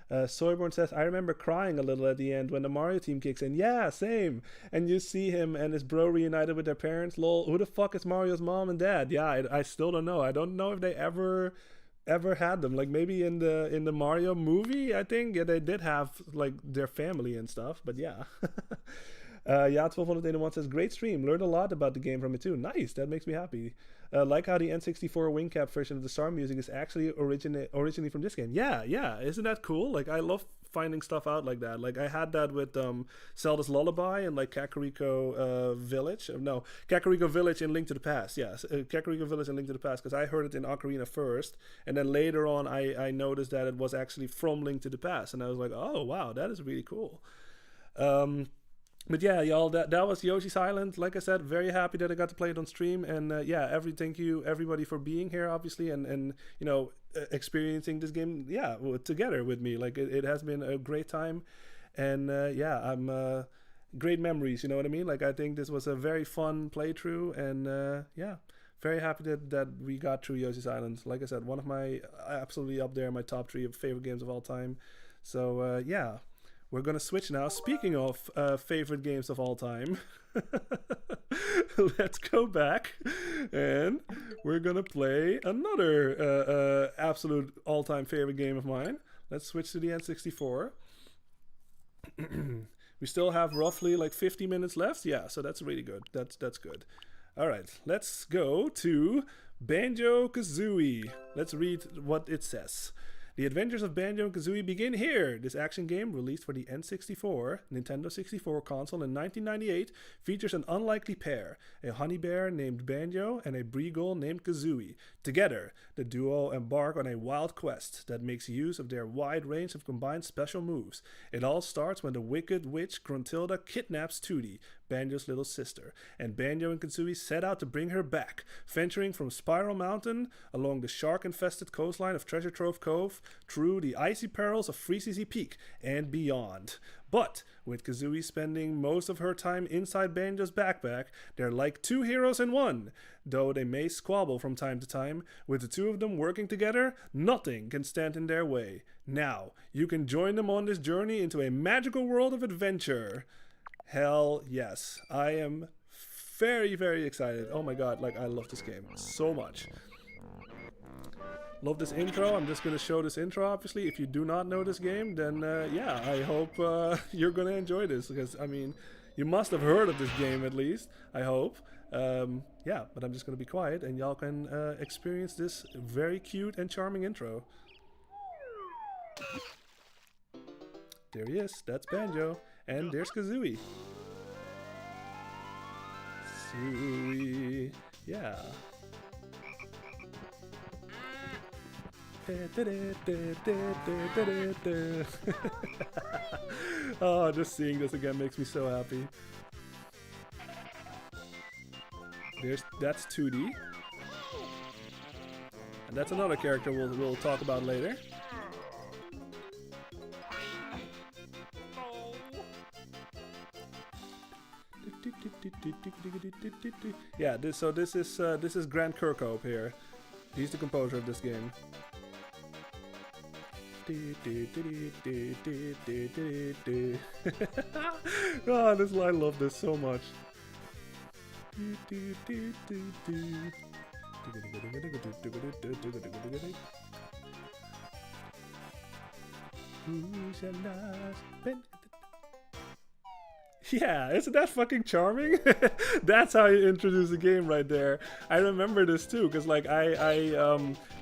Soyborn says, "I remember crying a little at the end when the Mario team kicks in." Yeah, same. And you see him and his bro reunited with their parents. Lol, who the fuck is Mario's mom and dad? Yeah, I still don't know. I don't know if they ever had them. Like maybe in the Mario movie, I think, yeah, they did have like their family and stuff, but yeah. Yeah, 1281 says, "Great stream, learned a lot about the game from it too." Nice, that makes me happy. Like how the N64 wing cap version of the star music is actually originally from this game. Yeah, isn't that cool? Like I love finding stuff out like that. Like I had that with Zelda's Lullaby and like Kakariko Village. No, Kakariko Village in Link to the Past. Yes, Kakariko Village in Link to the Past, because I heard it in Ocarina first, and then later on I noticed that it was actually from Link to the Past, and I was like, oh wow, that is really cool. But yeah, y'all, that was Yoshi's Island. Like I said, very happy that I got to play it on stream. And yeah, thank you everybody for being here, obviously, and you know, experiencing this game, yeah, together with me. Like it has been a great time, and yeah, I'm great memories. You know what I mean? Like I think this was a very fun playthrough, and yeah, very happy that we got through Yoshi's Island. Like I said, one of my absolutely up there, my top 3 of favorite games of all time. So yeah. We're gonna switch now. Speaking of favorite games of all time, let's go back and we're gonna play another absolute all-time favorite game of mine. Let's switch to the N64. We still have roughly like 50 minutes left. Yeah, so that's really good. That's good. All right, let's go to Banjo Kazooie. Let's read what it says. "The adventures of Banjo and Kazooie begin here. This action game, released for the N64, Nintendo 64 console in 1998, features an unlikely pair, a honey bear named Banjo and a Breagull named Kazooie. Together, the duo embark on a wild quest that makes use of their wide range of combined special moves. It all starts when the wicked witch Gruntilda kidnaps Tootie, Banjo's little sister, and Banjo and Kazooie set out to bring her back, venturing from Spiral Mountain, along the shark-infested coastline of Treasure Trove Cove, through the icy perils of Freezy Peak, and beyond. But with Kazooie spending most of her time inside Banjo's backpack, they're like two heroes in one. Though they may squabble from time to time, with the two of them working together, nothing can stand in their way. Now, you can join them on this journey into a magical world of adventure." Hell yes. I am very, very excited. Oh my god, like I love this game so much. Love this intro. I'm just going to show this intro, obviously. If you do not know this game, then yeah, I hope you're going to enjoy this. Because, I mean, you must have heard of this game at least, I hope. Yeah, but I'm just going to be quiet and y'all can experience this very cute and charming intro. There he is. That's Banjo. And there's Kazooie. Kazooie. Yeah. Oh, just seeing this again makes me so happy. That's 2D. And that's another character we'll talk about later. Yeah, this is Grant Kirkhope here. He's the composer of this game. Oh, I love this so much. Who's your last? Yeah, isn't that fucking charming? That's how you introduce the game right there. I remember this too, because like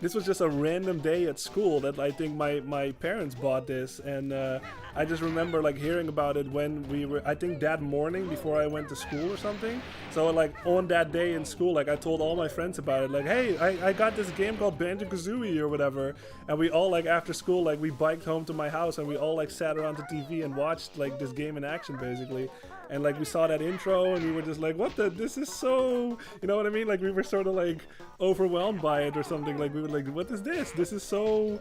this was just a random day at school that I think my parents bought this, and I just remember like hearing about it when we were, I think that morning before I went to school or something. So like on that day in school, like I told all my friends about it, like, hey, I got this game called Banjo Kazooie or whatever, and we all like after school, like we biked home to my house and we all like sat around the TV and watched like this game in action basically. And like we saw that intro and we were just like, what the, this is so, you know what I mean? Like we were sort of like overwhelmed by it or something. Like we were like, what is this? This is so,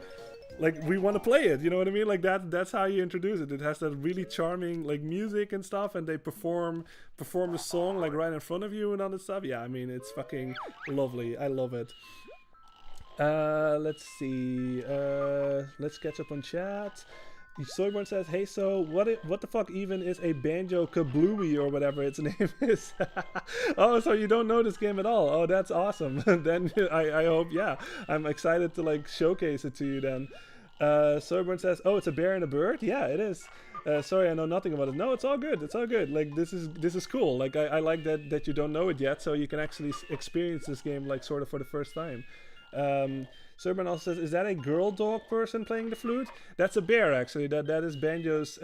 like we want to play it, you know what I mean? Like that's how you introduce it. It has that really charming like music and stuff, and they perform the song like right in front of you and all that stuff. Yeah, I mean it's fucking lovely. I love it. Let's see. Let's catch up on chat. Soyborn says, hey, so what the fuck even is a Banjo Kazooie or whatever its name is? Oh, so you don't know this game at all? Oh, that's awesome. Then I hope, yeah, I'm excited to like showcase it to you then. Soyborn says, oh, it's a bear and a bird? Yeah, it is. Sorry, I know nothing about it. No, it's all good. It's all good. Like this is cool. Like I like that you don't know it yet, so you can actually experience this game like sort of for the first time. Serban also says, is that a girl dog person playing the flute? That's a bear, actually. That is Banjo's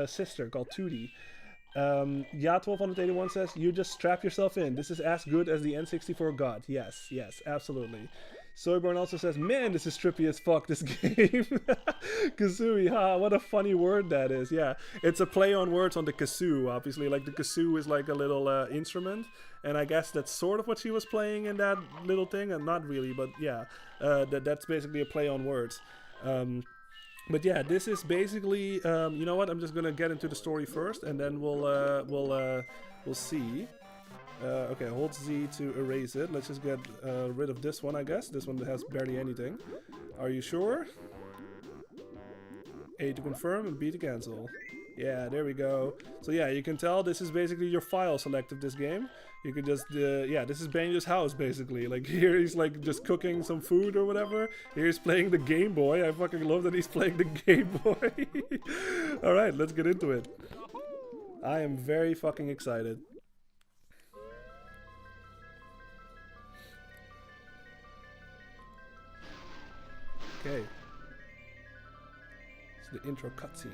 sister called Tootie. Ya1281 says, you just strap yourself in. This is as good as the N64 God. Yes, absolutely. Soyborn also says, man, this is trippy as fuck, this game. Kazooie, what a funny word that is. Yeah, it's a play on words on the kazoo, obviously. Like the kazoo is like a little instrument, and I guess that's sort of what she was playing in that little thing, and not really, but yeah, that's basically a play on words. But yeah, this is basically, you know what? I'm just gonna get into the story first, and then we'll see. Okay, hold Z to erase it. Let's just get rid of this one, I guess. This one has barely anything. Are you sure? A to confirm and B to cancel. Yeah, there we go. So yeah, you can tell this is basically your file select of this game. You can just, yeah, this is Banjo's house basically. Like here he's like just cooking some food or whatever. Here he's playing the Game Boy. I fucking love that he's playing the Game Boy. Alright, let's get into it. I am very fucking excited. Okay. It's the intro cutscene.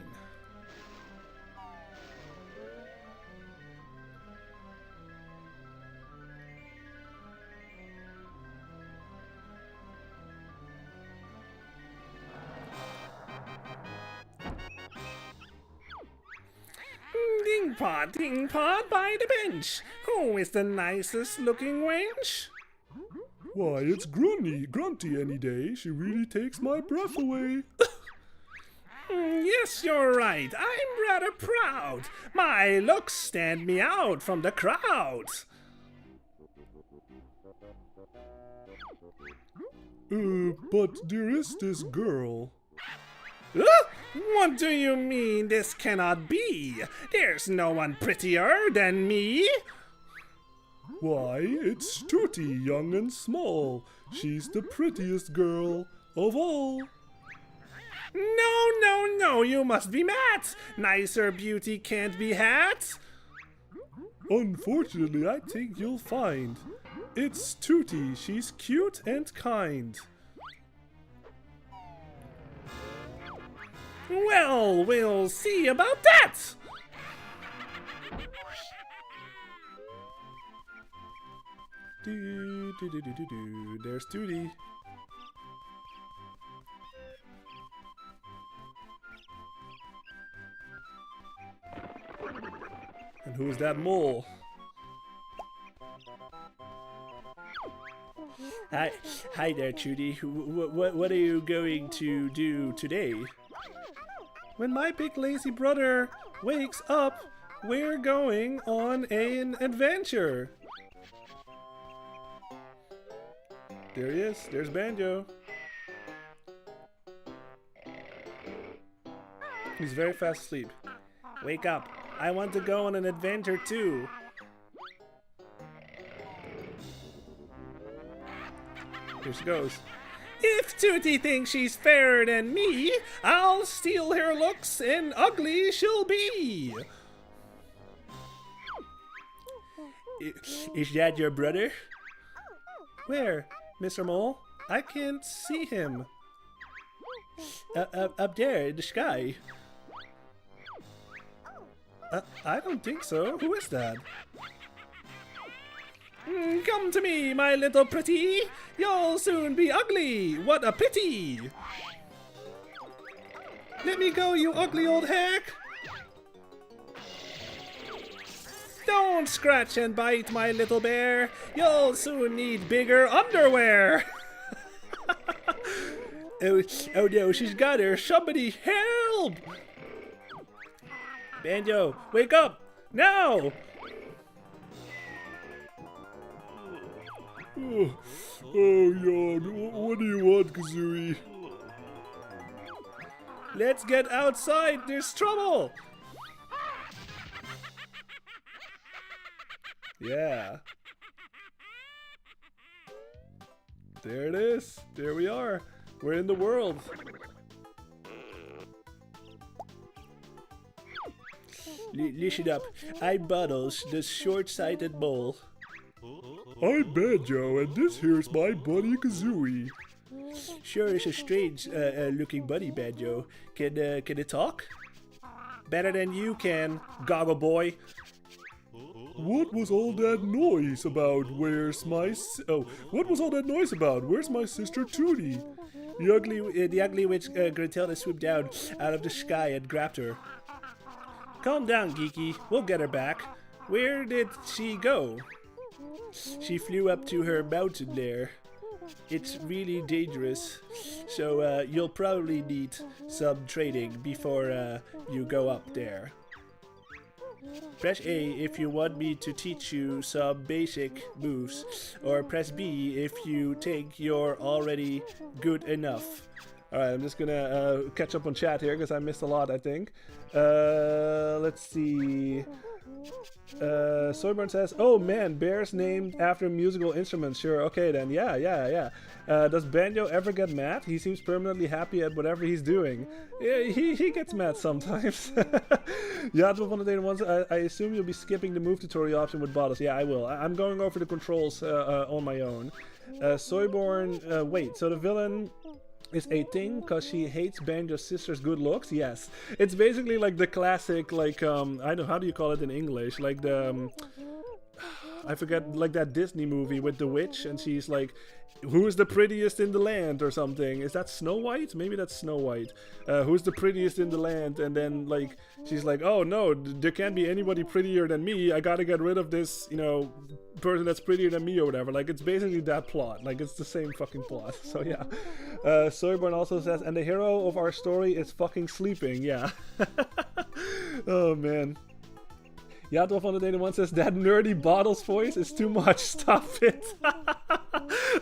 Ding pod by the bench. Who is the nicest looking wench? Why, it's Grunty any day. She really takes my breath away. Yes, you're right. I'm rather proud. My looks stand me out from the crowd. But there is this girl. What do you mean this cannot be? There's no one prettier than me. Why, it's Tootie, young and small. She's the prettiest girl of all. No, you must be mad. Nicer beauty can't be had. Unfortunately, I think you'll find. It's Tootie, she's cute and kind. Well, we'll see about that! There's Tootie. And who's that mole? Hi there, Tootie. What are you going to do today? When my big lazy brother wakes up, we're going on an adventure. There he is. There's Banjo. He's very fast asleep. Wake up. I want to go on an adventure too. Here she goes. If Tootie thinks she's fairer than me, I'll steal her looks and ugly she'll be. Is that your brother? Where, Mr. Mole? I can't see him. Up there in the sky. I don't think so. Who is that? Come to me, my little pretty. You'll soon be ugly. What a pity. Let me go, you ugly old hack. Don't scratch and bite, my little bear. You'll soon need bigger underwear. Oh no, she's got her. Somebody help! Banjo, wake up! Now! Oh, yawn. What do you want, Kazooie? Let's get outside. There's trouble. Yeah. There it is. There we are. We're in the world. Listen up. I'm Bottles, the short-sighted mole. I'm Banjo, and this here's my buddy Kazooie. Sure is a strange looking buddy, Banjo. Can it talk? Better than you can, Goggle Boy. What was all that noise about? Where's my what was all that noise about? Where's my sister Tootie? The ugly witch Gruntilda swooped down out of the sky and grabbed her. Calm down, Geeky. We'll get her back. Where did she go? She flew up to her mountain lair. It's really dangerous, so you'll probably need some training before you go up there. Press A if you want me to teach you some basic moves, or press B if you think you're already good enough. Alright, I'm just gonna catch up on chat here because I missed a lot, I think. Let's see. Soyburn says, oh man, bears named after musical instruments. Sure, okay then. Yeah. Does Banjo ever get mad? He seems permanently happy at whatever he's doing. Yeah, he gets mad sometimes. Yeah, one of the ones. I assume you'll be skipping the move tutorial option with Bottles. Yeah, I will. I'm going over the controls on my own. Soyborn, wait, so the villain is a thing because she hates Banjo's sister's good looks? Yes. It's basically like the classic, like, I don't know, how do you call it in English? Like the, I forget, like that Disney movie with the witch and she's like, who's the prettiest in the land or something? Is that Snow White? Maybe that's Snow White. Who's the prettiest in the land? And then like, she's like, oh no, there can't be anybody prettier than me. I gotta get rid of this, you know, person that's prettier than me or whatever. Like, it's basically that plot. Like, it's the same fucking plot. So yeah. Soyborn also says, and the hero of our story is fucking sleeping. Yeah. Oh man. Yato van the one says, that nerdy Bottles voice is too much. Stop it.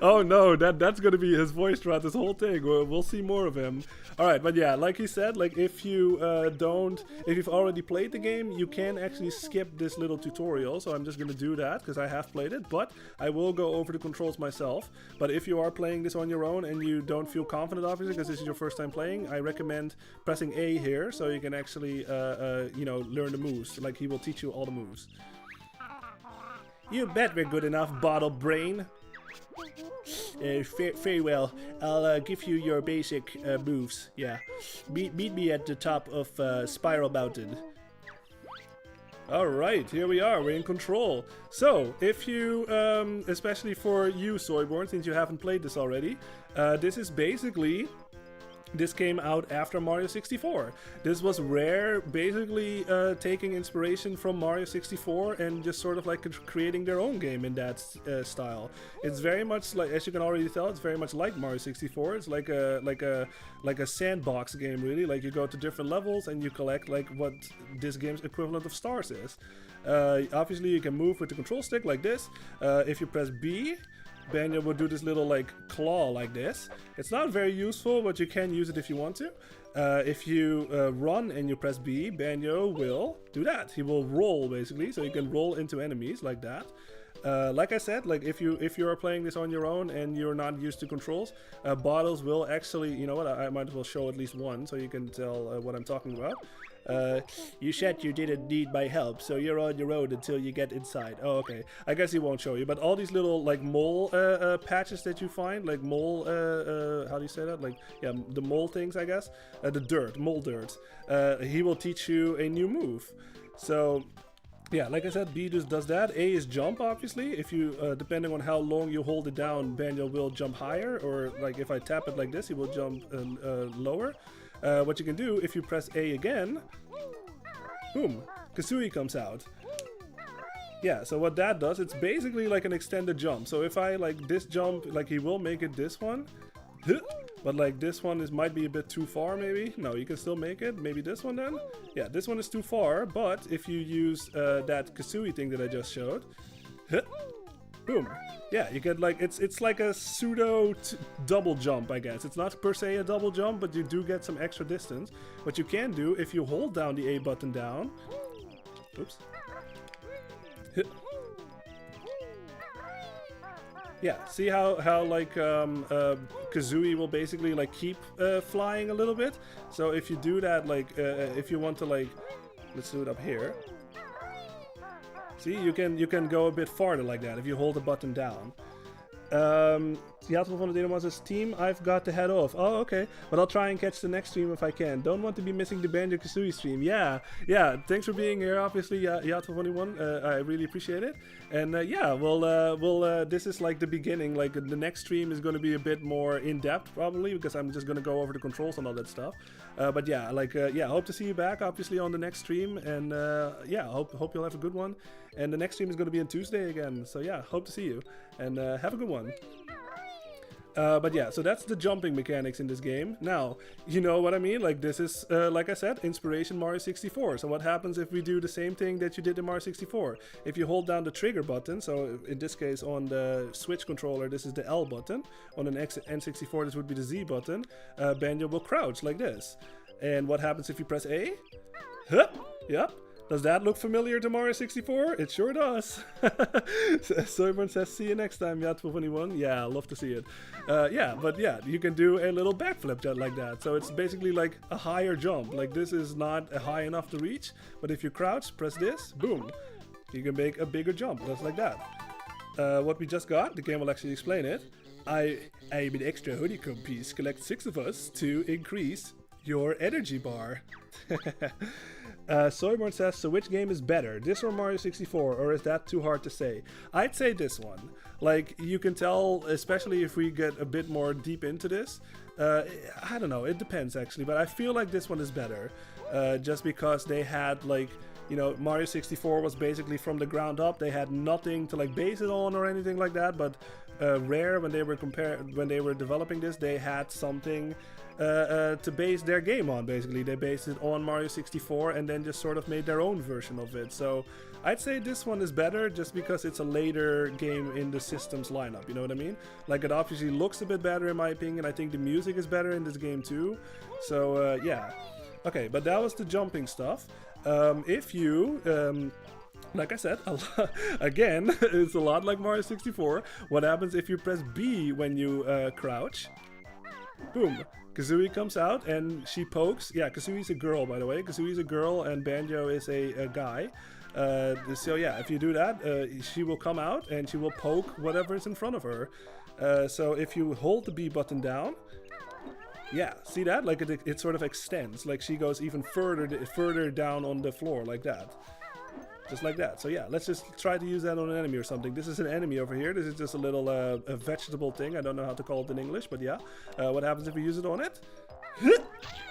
Oh no, that's gonna be his voice throughout this whole thing. We'll see more of him. Alright, but yeah, like he said, like if you if you've already played the game, you can actually skip this little tutorial. So I'm just gonna do that because I have played it, but I will go over the controls myself. But if you are playing this on your own and you don't feel confident, obviously, because this is your first time playing, I recommend pressing A here so you can actually, you know, learn the moves. Like, he will teach you all the moves. You bet we're good enough, Bottle Brain. Very well. I'll give you your basic moves. Yeah. Meet me at the top of Spiral Mountain. Alright, here we are. We're in control. So, if you, especially for you, Soyborn, since you haven't played this already, this is basically... This came out after Mario 64. This was Rare basically taking inspiration from Mario 64 and just sort of like creating their own game in that style. It's very much like, as you can already tell, it's very much like Mario 64. It's like a sandbox game, really. Like, you go to different levels and you collect like what this game's equivalent of stars is. Obviously, you can move with the control stick like this. If you press B, Banjo will do this little like claw like this. It's not very useful, but you can use it if you want to. If you run and you press B, Banjo will do that. He will roll basically, so you can roll into enemies like that. Like I said, like if you are playing this on your own and you're not used to controls, bottles will actually, you know what, I might as well show at least one so you can tell what I'm talking about. You said you didn't need my help, so you're on your own until you get inside. Oh, okay. I guess he won't show you, but all these little like mole patches that you find, like mole, how do you say that? Like, yeah, the mole things, I guess. The dirt, mole dirt. He will teach you a new move. So, yeah, like I said, B just does that. A is jump, obviously. If you, depending on how long you hold it down, Banjo will jump higher, or like if I tap it like this, he will jump lower. What you can do, if you press A again, boom, Kazooie comes out. Yeah, so what that does, it's basically like an extended jump. So if I like this jump, like he will make it this one, but like this one might be a bit too far maybe. No, you can still make it. Maybe this one then? Yeah, this one is too far, but if you use that Kazooie thing that I just showed, boom. Yeah, you get like, it's like a pseudo double jump, I guess. It's not per se a double jump, but you do get some extra distance. What you can do, if you hold down the A button down, oops. Yeah, see how like Kazooie will basically like keep flying a little bit. So if you do that, like if you want to like, let's do it up here. See, you can go a bit farther like that if you hold the button down. Seattle van de Dynamo says, team, I've got to head off. Oh, okay. But I'll try and catch the next stream if I can. Don't want to be missing the Banjo Kazooie stream. Yeah. Thanks for being here, obviously, Seattle 21. I really appreciate it. And yeah, this is like the beginning. Like the next stream is going to be a bit more in depth, probably, because I'm just going to go over the controls and all that stuff. But yeah, like yeah, hope to see you back, obviously, on the next stream. And yeah, hope you'll have a good one. And the next stream is going to be on Tuesday again. So yeah, hope to see you. And have a good one. But yeah, so that's the jumping mechanics in this game. Now, you know what I mean? Like this is, like I said, inspiration Mario 64. So what happens if we do the same thing that you did in Mario 64? If you hold down the trigger button, so in this case on the Switch controller, this is the L button. On an N64, this would be the Z button. Banjo will crouch like this. And what happens if you press A? Hup! Yep. Does that look familiar to Mario 64? It sure does. Soyborn says, see you next time, Yat21. Yeah, love to see it. Yeah, but yeah, you can do a little backflip just like that. So it's basically like a higher jump. Like this is not high enough to reach, but if you crouch, press this, boom. You can make a bigger jump, just like that. What we just got, the game will actually explain it. I'm an extra honeycomb piece. Collect 6 of us to increase your energy bar. Soyborn says, so which game is better, this or Mario 64, or is that too hard to say? I'd say this one. Like, you can tell, especially if we get a bit more deep into this, I don't know, it depends actually, but I feel like this one is better, just because they had, like, you know, Mario 64 was basically from the ground up. They had nothing to like base it on or anything like that, but Rare, when they were developing this, they had something to base their game on. Basically, they based it on Mario 64 and then just sort of made their own version of it. So I'd say this one is better just because it's a later game in the system's lineup, you know what I mean? Like, it obviously looks a bit better in my opinion. I think the music is better in this game too. So yeah. Okay, but that was the jumping stuff. If you like I said, again, it's a lot like Mario 64. What happens if you press B when you crouch? Boom. Kazooie comes out and she pokes. Yeah, Kazooie's a girl, by the way. Kazooie's a girl and Banjo is a guy. So yeah, if you do that, she will come out and she will poke whatever is in front of her. So if you hold the B button down, yeah, see that? Like it sort of extends. Like she goes even further down on the floor like that. Just like that. So yeah, let's just try to use that on an enemy or something. This is an enemy over here. This is just a little a vegetable thing. I don't know how to call it in English, but yeah. What happens if we use it on it?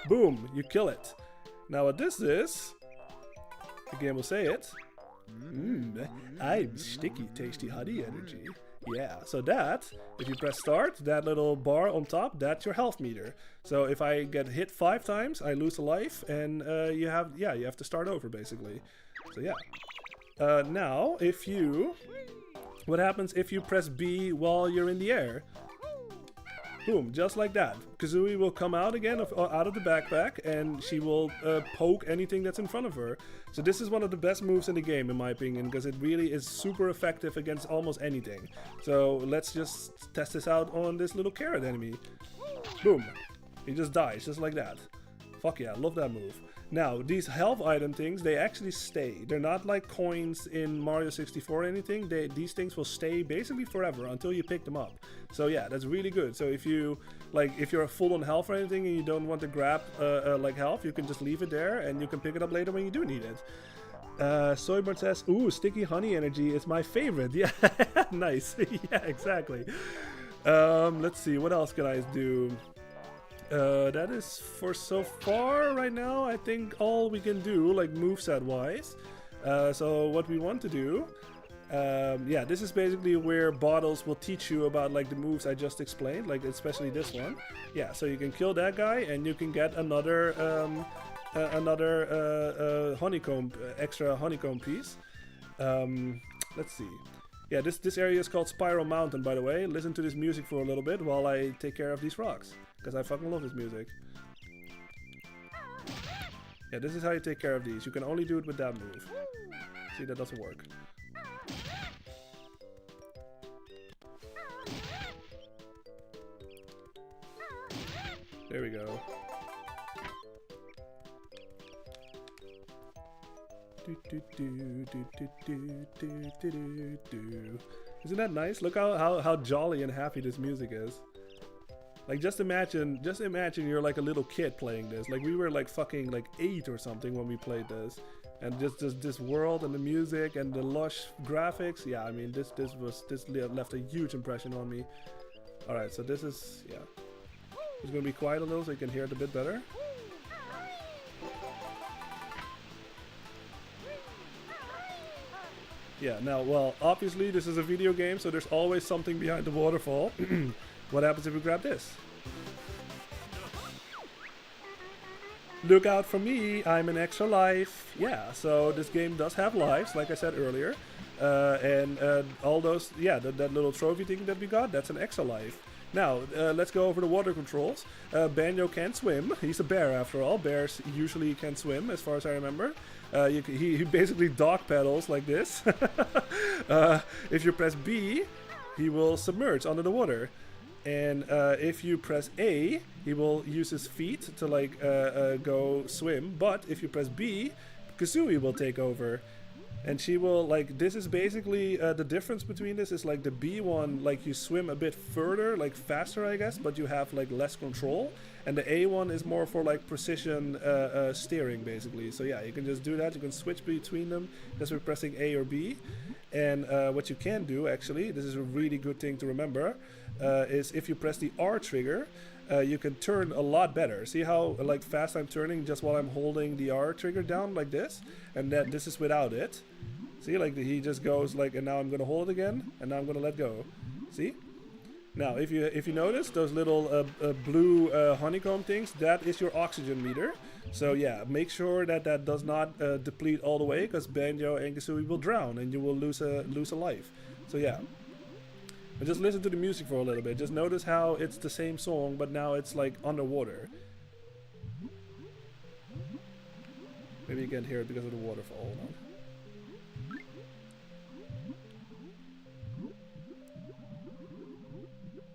Boom, you kill it. Now what this is, the game will say it. I'm sticky, tasty honey energy. Yeah, so that, if you press start, that little bar on top, that's your health meter. So if I get hit 5 times, I lose a life, and you have to start over basically. So yeah. Now, what happens if you press B while you're in the air? Boom, just like that. Kazooie will come out again out of the backpack, and she will poke anything that's in front of her. So this is one of the best moves in the game, in my opinion, because it really is super effective against almost anything. So let's just test this out on this little carrot enemy. Boom. He just dies, just like that. Fuck yeah, love that move. Now, these health item things, they actually stay. They're not like coins in Mario 64 or anything. These things will stay basically forever until you pick them up. So yeah, that's really good. So if you're full on health or anything and you don't want to grab like health, you can just leave it there and you can pick it up later when you do need it. Soyborn says, ooh, sticky honey energy is my favorite. Yeah, nice. Yeah, exactly. Let's see, what else can I do? That is for so far right now, I think all we can do, like moveset wise. So what we want to do, yeah, this is basically where bottles will teach you about like the moves I just explained, like especially this one. Yeah, so you can kill that guy and you can get another honeycomb, extra honeycomb piece. Let's see. Yeah, this area is called Spiral Mountain, by the way. Listen to this music for a little bit while I take care of these rocks, because I fucking love this music. Yeah, this is how you take care of these. You can only do it with that move. See, that doesn't work. There we go. Isn't that nice? Look how jolly and happy this music is. Like just imagine you're like a little kid playing this. Like we were like fucking like 8 or something when we played this. And just this world and the music and the lush graphics. Yeah, I mean this left a huge impression on me. Alright, so this is, yeah. It's gonna be quiet a little so you can hear it a bit better. Yeah, now, well, obviously this is a video game, so there's always something behind the waterfall. What happens if we grab this? Look out for me, I'm an extra life. Yeah, so this game does have lives, like I said earlier. And all those, yeah, that little trophy thing that we got, that's an extra life. Now, let's go over the water controls. Banjo can't swim. He's a bear after all. Bears usually can swim, as far as I remember. He basically dog pedals like this. If you press B, he will submerge under the water. And if you press A, he will use his feet to like go swim. But if you press B, Kazooie will take over. And she will, like, this is basically, the difference between this is, like, the B one, like, you swim a bit further, like, faster, I guess, but you have, like, less control. And the A one is more for, like, precision steering, basically. So, yeah, you can just do that. You can switch between them just by pressing A or B. And what you can do, actually, this is a really good thing to remember, is if you press the R trigger, you can turn a lot better. See how like fast I'm turning just while I'm holding the R trigger down like this? And that this is without it. See, like he just goes like, and now I'm gonna hold it again, and now I'm gonna let go. See? Now, if you notice those little blue honeycomb things, that is your oxygen meter. So yeah, make sure that that does not deplete all the way, because Banjo and Kazooie will drown and you will lose a life. So yeah. And just listen to the music for a little bit. Just notice how it's the same song, but now it's like underwater. Maybe you can't hear it because of the waterfall. Hold on.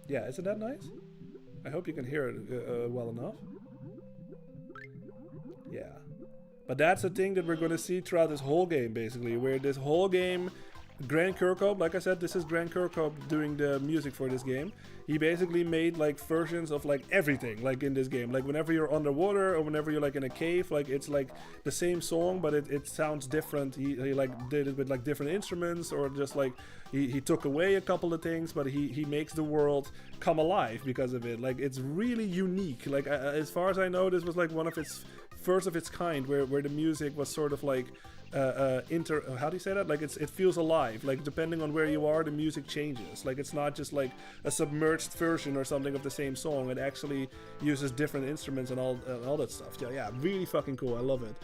Yeah, isn't that nice? I hope you can hear it well enough. Yeah. But that's the thing that we're going to see throughout this whole game, basically. Where this whole game... Grant Kirkhope, like I said, this is Grant Kirkhope doing the music for this game. He basically made like versions of like everything like in this game. Like whenever you're underwater or whenever you're like in a cave, like it's like the same song but it sounds different. He like did it with like different instruments, or just like he took away a couple of things, but he makes the world come alive because of it. Like it's really unique. Like as far as I know, this was like one of its first of its kind where the music was sort of like how do you say that? Like it feels alive. Like depending on where you are, the music changes. Like it's not just like a submerged version or something of the same song. It actually uses different instruments and all that stuff. Yeah, really fucking cool. I love it.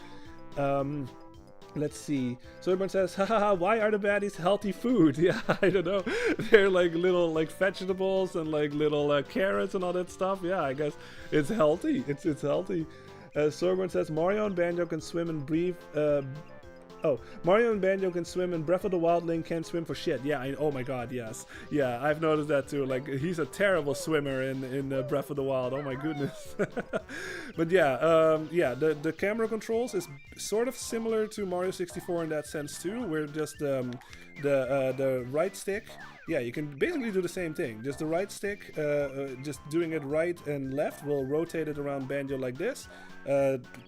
Let's see. Soyburn says, haha, why are the baddies healthy food? Yeah, I don't know. They're like little like vegetables and like little carrots and all that stuff. Yeah, I guess it's healthy. It's healthy. Soyburn says, Mario and Banjo can swim and breathe. Oh, Mario and Banjo can swim, and Breath of the Wild Link can't swim for shit. Yeah, oh my god, yes. Yeah, I've noticed that too. Like, he's a terrible swimmer in Breath of the Wild. Oh my goodness. But yeah, yeah, the camera controls is sort of similar to Mario 64 in that sense too, where just the right stick, yeah, you can basically do the same thing. Just the right stick, just doing it right and left will rotate it around Banjo like this.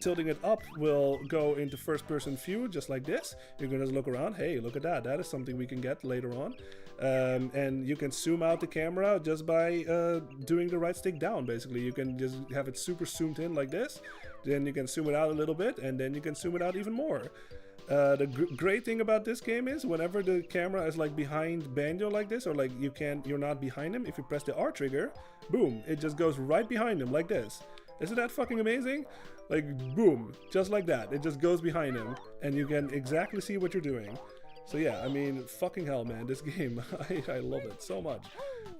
Tilting it up will go into first-person view, just like this. You're gonna look around. Hey, look at that. That is something we can get later on. And you can zoom out the camera just by doing the right stick down, basically. You can just have it super zoomed in like this. Then you can zoom it out a little bit, and then you can zoom it out even more. The great thing about this game is whenever the camera is like behind Banjo like this, or like you're not behind him, if you press the R trigger, boom, it just goes right behind him like this. Isn't that fucking amazing? Like, boom, just like that. It just goes behind him, and you can exactly see what you're doing. So yeah, I mean, fucking hell, man, this game, I love it so much.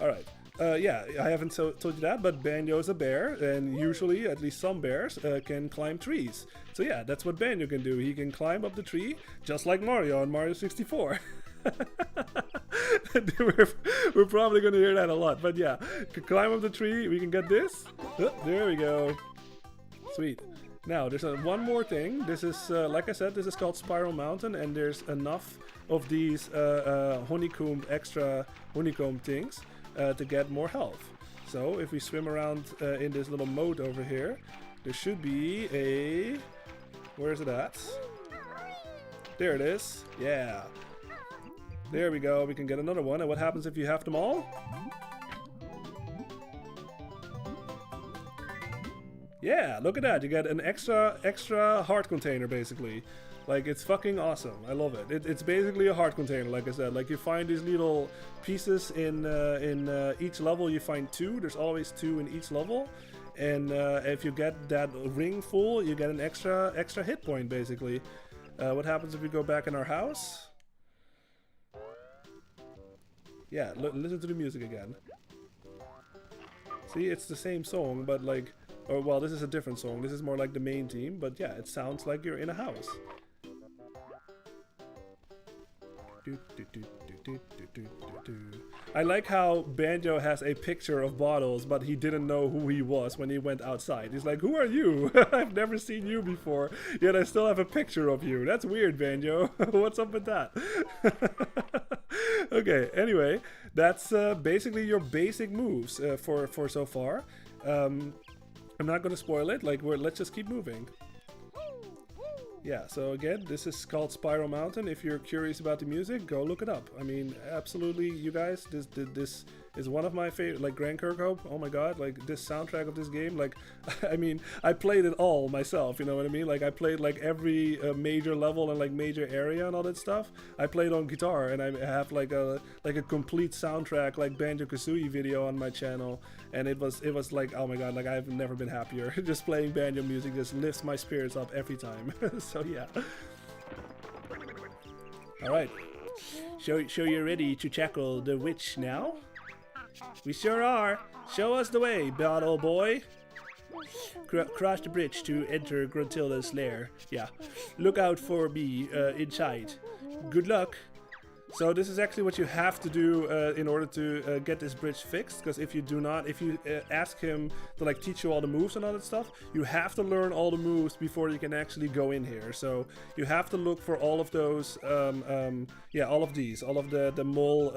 Alright, yeah, I haven't told you that, but Banjo is a bear, and usually, at least some bears, can climb trees. So yeah, that's what Banjo can do. He can climb up the tree, just like Mario on Mario 64. we're probably gonna hear that a lot, but yeah, climb up the tree. We can get this. There we go. Sweet. Now there's one more thing. This is like I said, this is called Spiral Mountain, and there's enough of these extra honeycomb things to get more health. So if we swim around in this little moat over here, there should be a, where is it at? There it is. Yeah. There we go, we can get another one. And what happens if you have them all? Yeah, look at that. You get an extra heart container, basically. Like, it's fucking awesome. I love it. It's basically a heart container, like I said. Like, you find these little pieces in each level. You find 2. There's always 2 in each level. And if you get that ring full, you get an extra hit point, basically. What happens if we go back in our house? Yeah, listen to the music again. See, it's the same song, but like, or well, this is a different song. This is more like the main theme, but yeah, it sounds like you're in a house. I like how Banjo has a picture of Bottles, but he didn't know who he was when he went outside. He's like, who are you? I've never seen you before, yet I still have a picture of you. That's weird, Banjo. What's up with that? Okay, anyway, that's basically your basic moves for so far. I'm not gonna spoil it, like, let's just keep moving. Yeah, so again, this is called Spiral Mountain. If you're curious about the music, go look it up. I mean, absolutely, you guys, this is one of my favorite, like Grand Kirkhope. Oh my god, like this soundtrack of this game, like, I mean, I played it all myself, you know what I mean? Like, I played like every major level and like major area and all that stuff. I played on guitar, and I have like a complete soundtrack, like Banjo Kazooie video on my channel, and it was like, oh my god, like I've never been happier. Just playing banjo music just lifts my spirits up every time. So yeah. All right. So you're ready to tackle the witch now? We sure are. Show us the way, Bottle Boy. Cross the bridge to enter Gruntilda's lair. Yeah. Look out for me inside. Good luck. So this is actually what you have to do in order to get this bridge fixed, because if you do not, if you ask him to like teach you all the moves and all that stuff, you have to learn all the moves before you can actually go in here. So you have to look for all of those, yeah, all of these, all of the mole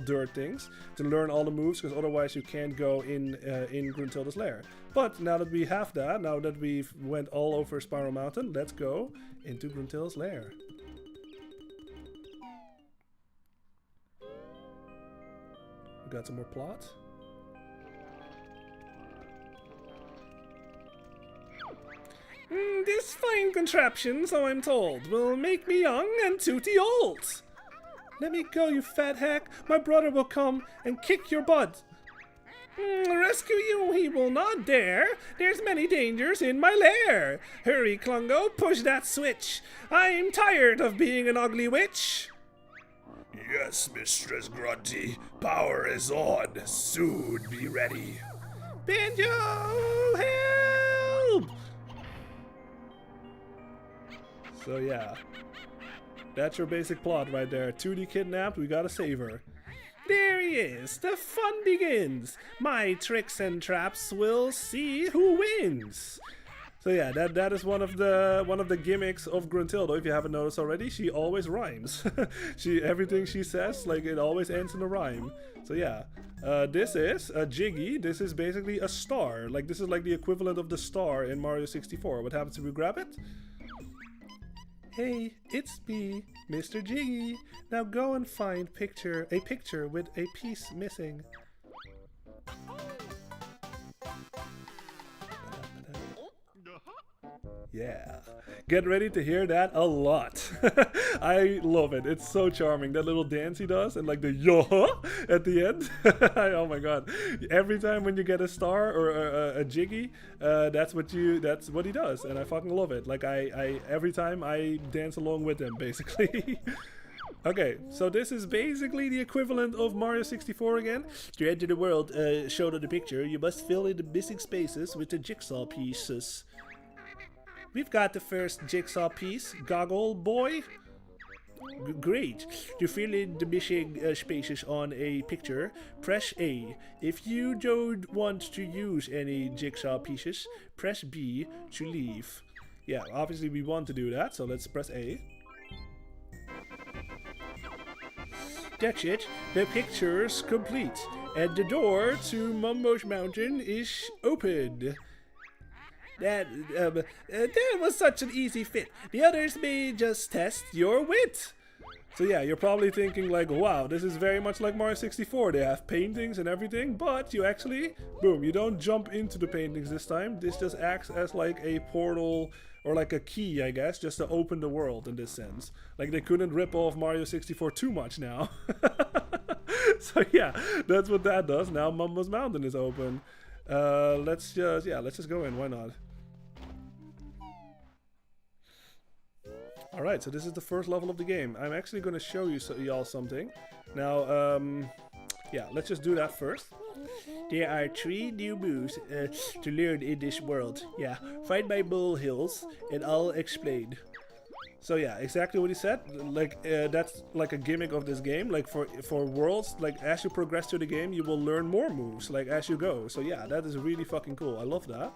dirt things to learn all the moves, because otherwise you can't go in Gruntilda's lair. But now that we have that, now that we've went all over Spiral Mountain, let's go into Gruntilda's lair. Got some more plot. This fine contraption, so I'm told, will make me young and tooty old. Let me go, you fat hack. My brother will come and kick your butt. Rescue you he will not dare. There's many dangers in my lair. Hurry, Klungo, push that switch. I'm tired of being an ugly witch. Yes, Mistress Grunty. Power is on. Soon be ready. Banjo, help! So yeah, that's your basic plot right there. 2D kidnapped, we gotta save her. There he is, the fun begins. My tricks and traps will see who wins. So yeah, that is one of the gimmicks of Gruntilda. If you haven't noticed already, she always rhymes. Everything she says, like, it always ends in a rhyme. So yeah, this is a Jiggy. This is basically a star. Like, this is like the equivalent of the star in Mario 64. What happens if we grab it? Hey, it's me, Mr. Jiggy. Now go and find a picture with a piece missing. Yeah, get ready to hear that a lot. I love it. It's so charming. That little dance he does and like the yo at the end. Oh my god! Every time when you get a star or a Jiggy, that's what he does, and I fucking love it. Like every time I dance along with him, basically. Okay, so this is basically the equivalent of Mario 64 again. To enter the world shown on the picture, you must fill in the missing spaces with the jigsaw pieces. We've got the first jigsaw piece, Goggle Boy. Great. To fill in the missing spaces on a picture, press A. If you don't want to use any jigsaw pieces, press B to leave. Yeah, obviously we want to do that, so let's press A. That's it. The picture's complete, and the door to Mumbo's Mountain is open. That was such an easy fit. The others may just test your wit. So yeah, you're probably thinking like, wow, this is very much like Mario 64. They have paintings and everything, but you actually, boom, you don't jump into the paintings this time. This just acts as like a portal or like a key, I guess, just to open the world in this sense. Like they couldn't rip off Mario 64 too much now. So yeah, that's what that does. Now Mumbo's Mountain is open. Let's just go in. Why not? Alright, so this is the first level of the game. I'm actually going to show you y'all something. Now, yeah, let's just do that first. There are 3 new moves to learn in this world. Yeah, find my molehills and I'll explain. So yeah, exactly what he said. Like that's like a gimmick of this game. Like for worlds, like as you progress through the game, you will learn more moves like as you go. So yeah, that is really fucking cool. I love that.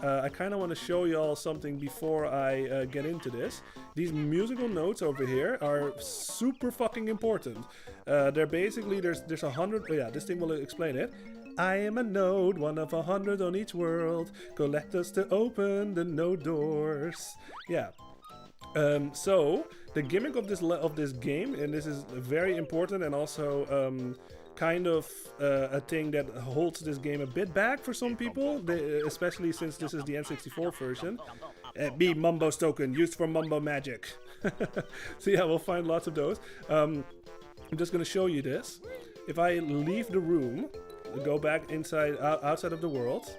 I kind of want to show y'all something before I get into this. These musical notes over here are super fucking important. They're basically there's 100. Oh yeah, this thing will explain it. I am a node, one of 100 on each world. Collect us to open the node doors. Yeah. So the gimmick of this game, and this is very important and also kind of a thing that holds this game a bit back for some people, especially since this is the N64 version. Be Mumbo's token, used for Mumbo magic. So yeah, we'll find lots of those. I'm just gonna show you this. If I leave the room, go back outside of the world.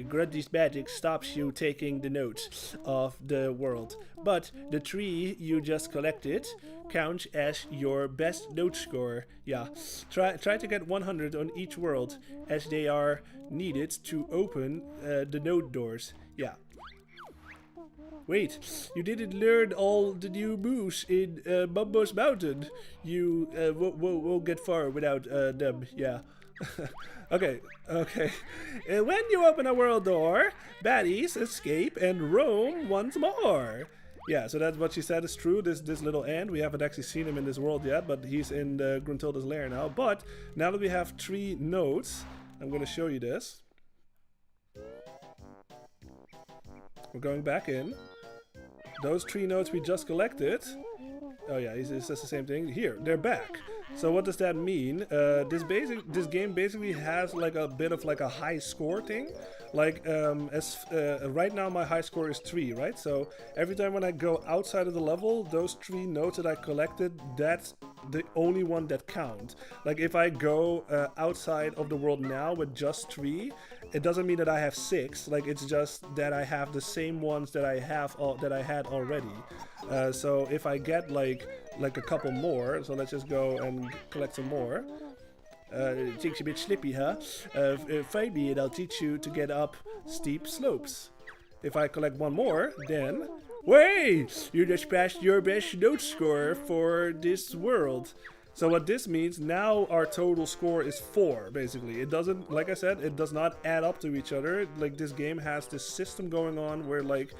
Grunty's magic stops you taking the notes of the world, but the 3 you just collected counts as your best note score. Yeah, try to get 100 on each world, as they are needed to open the note doors. Yeah. Wait, you didn't learn all the new moves in Mumbo's Mountain. You won't get far without them. Yeah. Okay. When you open a world door, baddies escape and roam once more. Yeah, so that's what she said is true. This little ant, we haven't actually seen him in this world yet, but he's in Gruntilda's lair now. But now that we have 3 nodes, I'm going to show you this. We're going back in. Those 3 nodes we just collected. Oh yeah, he says the same thing. Here, they're back. So what does that mean? This game basically has like a bit of like a high score thing. Like right now my high score is 3, right? So every time when I go outside of the level, those 3 notes that I collected, that's the only one that count. Like if I go outside of the world now with just 3, it doesn't mean that I have 6. Like it's just that I have the same ones that I have that I had already. So if I get like a couple more, so let's just go and collect some more. It takes a bit slippy, huh? Maybe it'll teach you to get up steep slopes. If I collect one more, then... Wait! You just passed your best note score for this world. So what this means, now our total score is 4, basically. It doesn't, like I said, it does not add up to each other. Like, this game has this system going on where, like,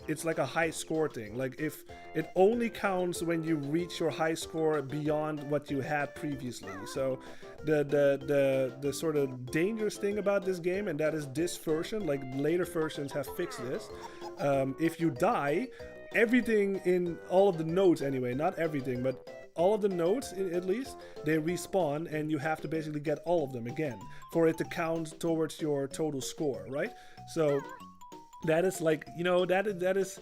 it's like a high score thing. Like if it only counts when you reach your high score beyond what you had previously. So the sort of dangerous thing about this game, and that is this version, like later versions have fixed this. If you die, everything in all of the nodes anyway, not everything, but all of the nodes at least, they respawn and you have to basically get all of them again for it to count towards your total score, right? So that is like, you know, that is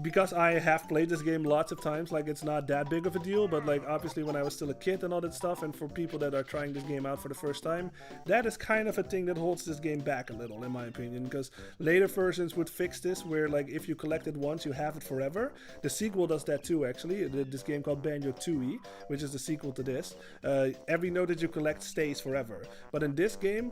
because I have played this game lots of times, like it's not that big of a deal, but like obviously when I was still a kid and all that stuff, and for people that are trying this game out for the first time, that is kind of a thing that holds this game back a little, in my opinion, because later versions would fix this where like if you collect it once, you have it forever. The sequel does that too, actually, this game called Banjo Kazooie, which is the sequel to this. Every note that you collect stays forever, but in this game,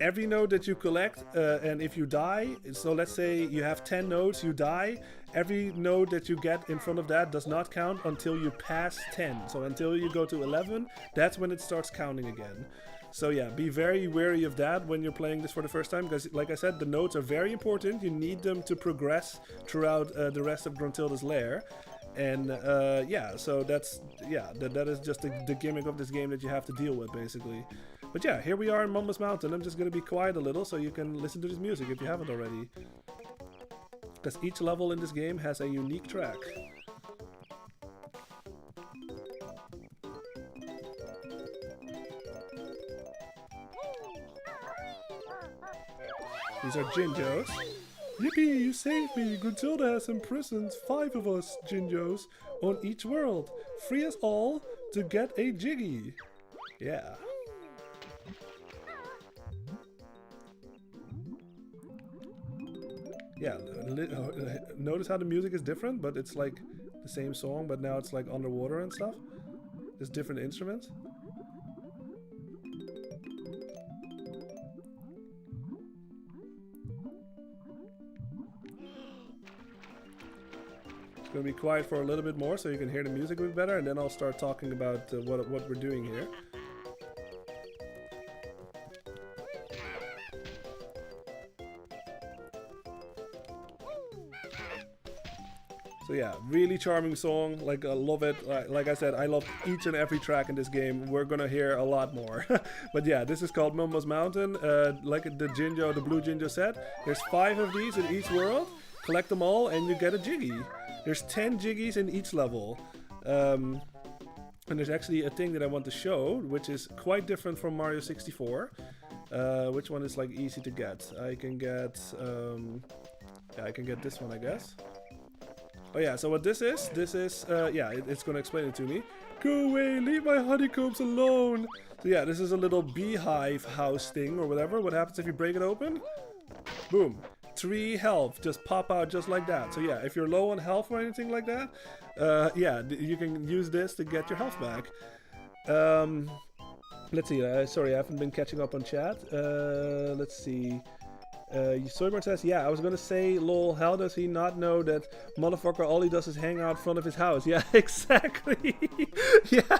every node that you collect, and if you die, so let's say you have 10 nodes, you die, every node that you get in front of that does not count until you pass 10. So until you go to 11, that's when it starts counting again. So yeah, be very wary of that when you're playing this for the first time, because like I said, the nodes are very important. You need them to progress throughout the rest of Gruntilda's lair. And yeah, so that's, yeah, that is just the gimmick of this game that you have to deal with, basically. But yeah, here we are in Mumba's Mountain. I'm just gonna be quiet a little so you can listen to this music if you haven't already. Because each level in this game has a unique track. These are Jinjos. Yippee, you saved me! Gruntilda has imprisoned 5 of us, Jinjos, on each world. Free us all to get a Jiggy. Yeah. Yeah, notice how the music is different, but it's like the same song, but now it's like underwater and stuff. There's different instruments. It's gonna be quiet for a little bit more so you can hear the music a bit better, and then I'll start talking about what we're doing here. So yeah, really charming song, like I love it. Like I said, I love each and every track in this game. We're gonna hear a lot more. But yeah, this is called Mumba's Mountain. Like the Jinjo, the blue Jinjo said, there's 5 of these in each world. Collect them all and you get a Jiggy. There's 10 Jiggies in each level. And there's actually a thing that I want to show, which is quite different from Mario 64. Which one is like easy to get? I can get, yeah, I can get this one, I guess. Oh yeah, so what this is, yeah, it's gonna explain it to me. Go away, leave my honeycombs alone. So yeah, this is a little beehive house thing or whatever. What happens if you break it open? Boom. 3 health just pop out just like that. So yeah, if you're low on health or anything like that, yeah, you can use this to get your health back. Let's see, sorry, I haven't been catching up on chat. Let's see. Soyborn says, yeah, I was gonna say, lol, how does he not know that motherfucker all he does is hang out in front of his house? Yeah, exactly. Yeah,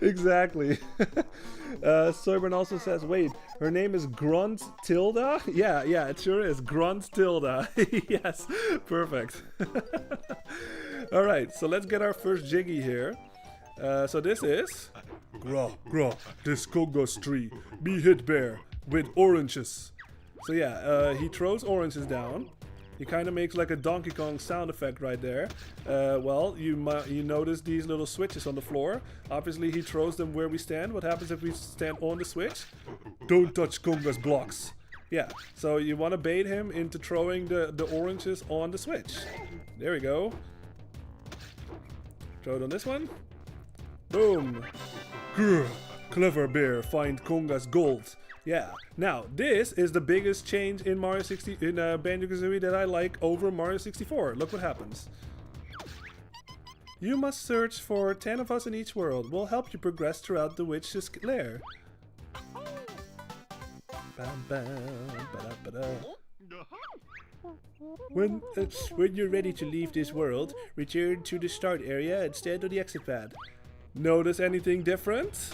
exactly. Soyborn also says, wait, her name is Gruntilda? Yeah, it sure is. Gruntilda. Yes, perfect. Alright, so let's get our first Jiggy here. So this is... Gra, this Kogos tree, be hit bear with oranges. So yeah, he throws oranges down, He kind of makes like a Donkey Kong sound effect right there. Well, you notice these little switches on the floor. Obviously, he throws them where we stand. What happens if we stand on the switch? Don't touch Konga's blocks. Yeah, so you want to bait him into throwing the oranges on the switch. There we go. Throw it on this one. Boom. Grr. Clever bear, find Konga's gold. Yeah. Now, this is the biggest change in Banjo Kazooie that I like over Mario 64. Look what happens. You must search for 10 of us in each world. We'll help you progress throughout the witch's lair. Bam, bam, ba-da-ba-da. When you're ready to leave this world, return to the start area and stand on the exit pad. Notice anything different?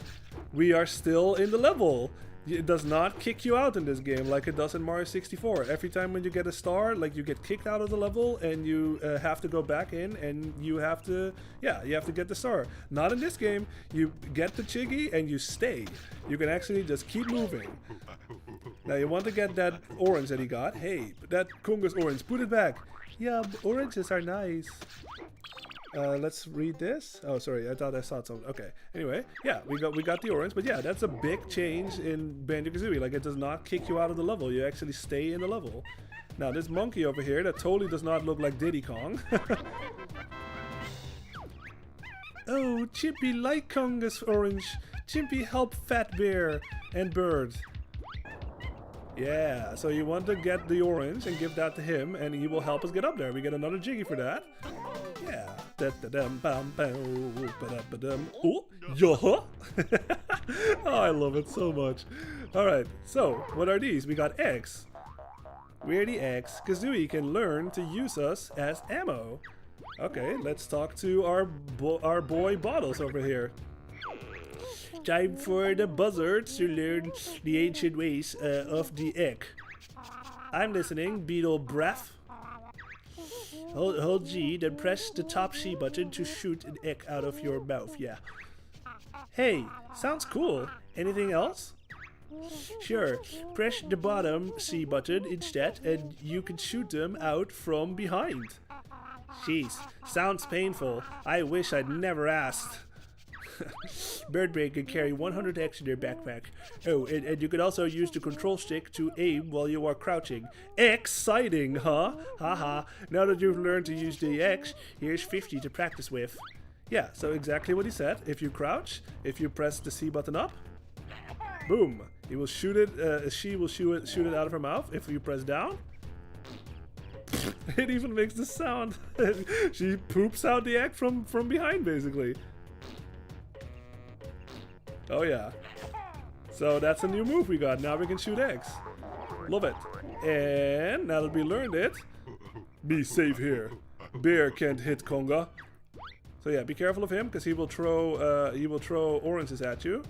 We are still in the level. It does not kick you out in this game like it does in Mario 64. Every time when you get a star, like you get kicked out of the level and you have to go back in and you have to get the star. Not in this game. You get the Chiggy and you stay. You can actually just keep moving. Now you want to get that orange that he got. Hey, that Konga's orange, put it back. Yeah, oranges are nice. Let's read this. Oh, sorry, I thought I saw something. Okay. Anyway, yeah, we got the orange, but yeah, that's a big change in Banjo Kazooie. Like, it does not kick you out of the level. You actually stay in the level. Now, this monkey over here that totally does not look like Diddy Kong. Oh, Chimpy like Konga's orange. Chimpy help Fat Bear and Bird. Yeah, so you want to get the orange and give that to him, and he will help us get up there. We get another Jiggy for that. Yeah. Oh, yeah. Oh, I love it so much. Alright, so what are these? We got eggs. We're the eggs. Kazooie can learn to use us as ammo. Okay, let's talk to our boy Bottles over here. Time for the buzzards to learn the ancient ways of the egg. I'm listening, Beetle Breath. Hold G, then press the top C button to shoot an egg out of your mouth, yeah. Hey, sounds cool. Anything else? Sure, press the bottom C button instead and you can shoot them out from behind. Jeez, sounds painful. I wish I'd never asked. Birdbrain can carry 100 eggs in their backpack. Oh, and you can also use the control stick to aim while you are crouching. Exciting, huh? Haha. Now that you've learned to use the eggs, here's 50 to practice with. Yeah, so exactly what he said. If you crouch, if you press the C button up, boom. He will shoot it, she will shoot it out of her mouth. If you press down, it even makes the sound. She poops out the egg from behind, basically. Oh yeah. So that's a new move we got. Now we can shoot eggs. Love it. And now that we learned it, be safe here. Bear can't hit Konga. So yeah, be careful of him because he will throw oranges at you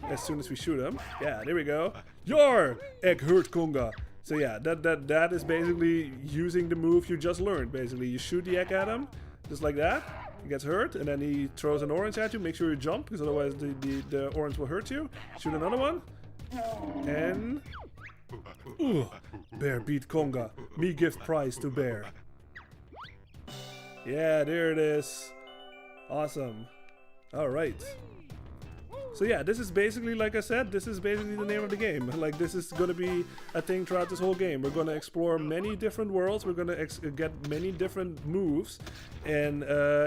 as soon as we shoot him. Yeah, there we go. Your egg hurt Konga. So yeah, that is basically using the move you just learned. Basically, you shoot the egg at him just like that. He gets hurt, and then he throws an orange at you. Make sure you jump, because otherwise the orange will hurt you. Shoot another one. And... Ooh, Bear beat Konga. Me give prize to Bear. Yeah, there it is. Awesome. Alright. So yeah, this is basically, like I said, this is basically the name of the game. Like, this is going to be a thing throughout this whole game. We're going to explore many different worlds. We're going to get many different moves. And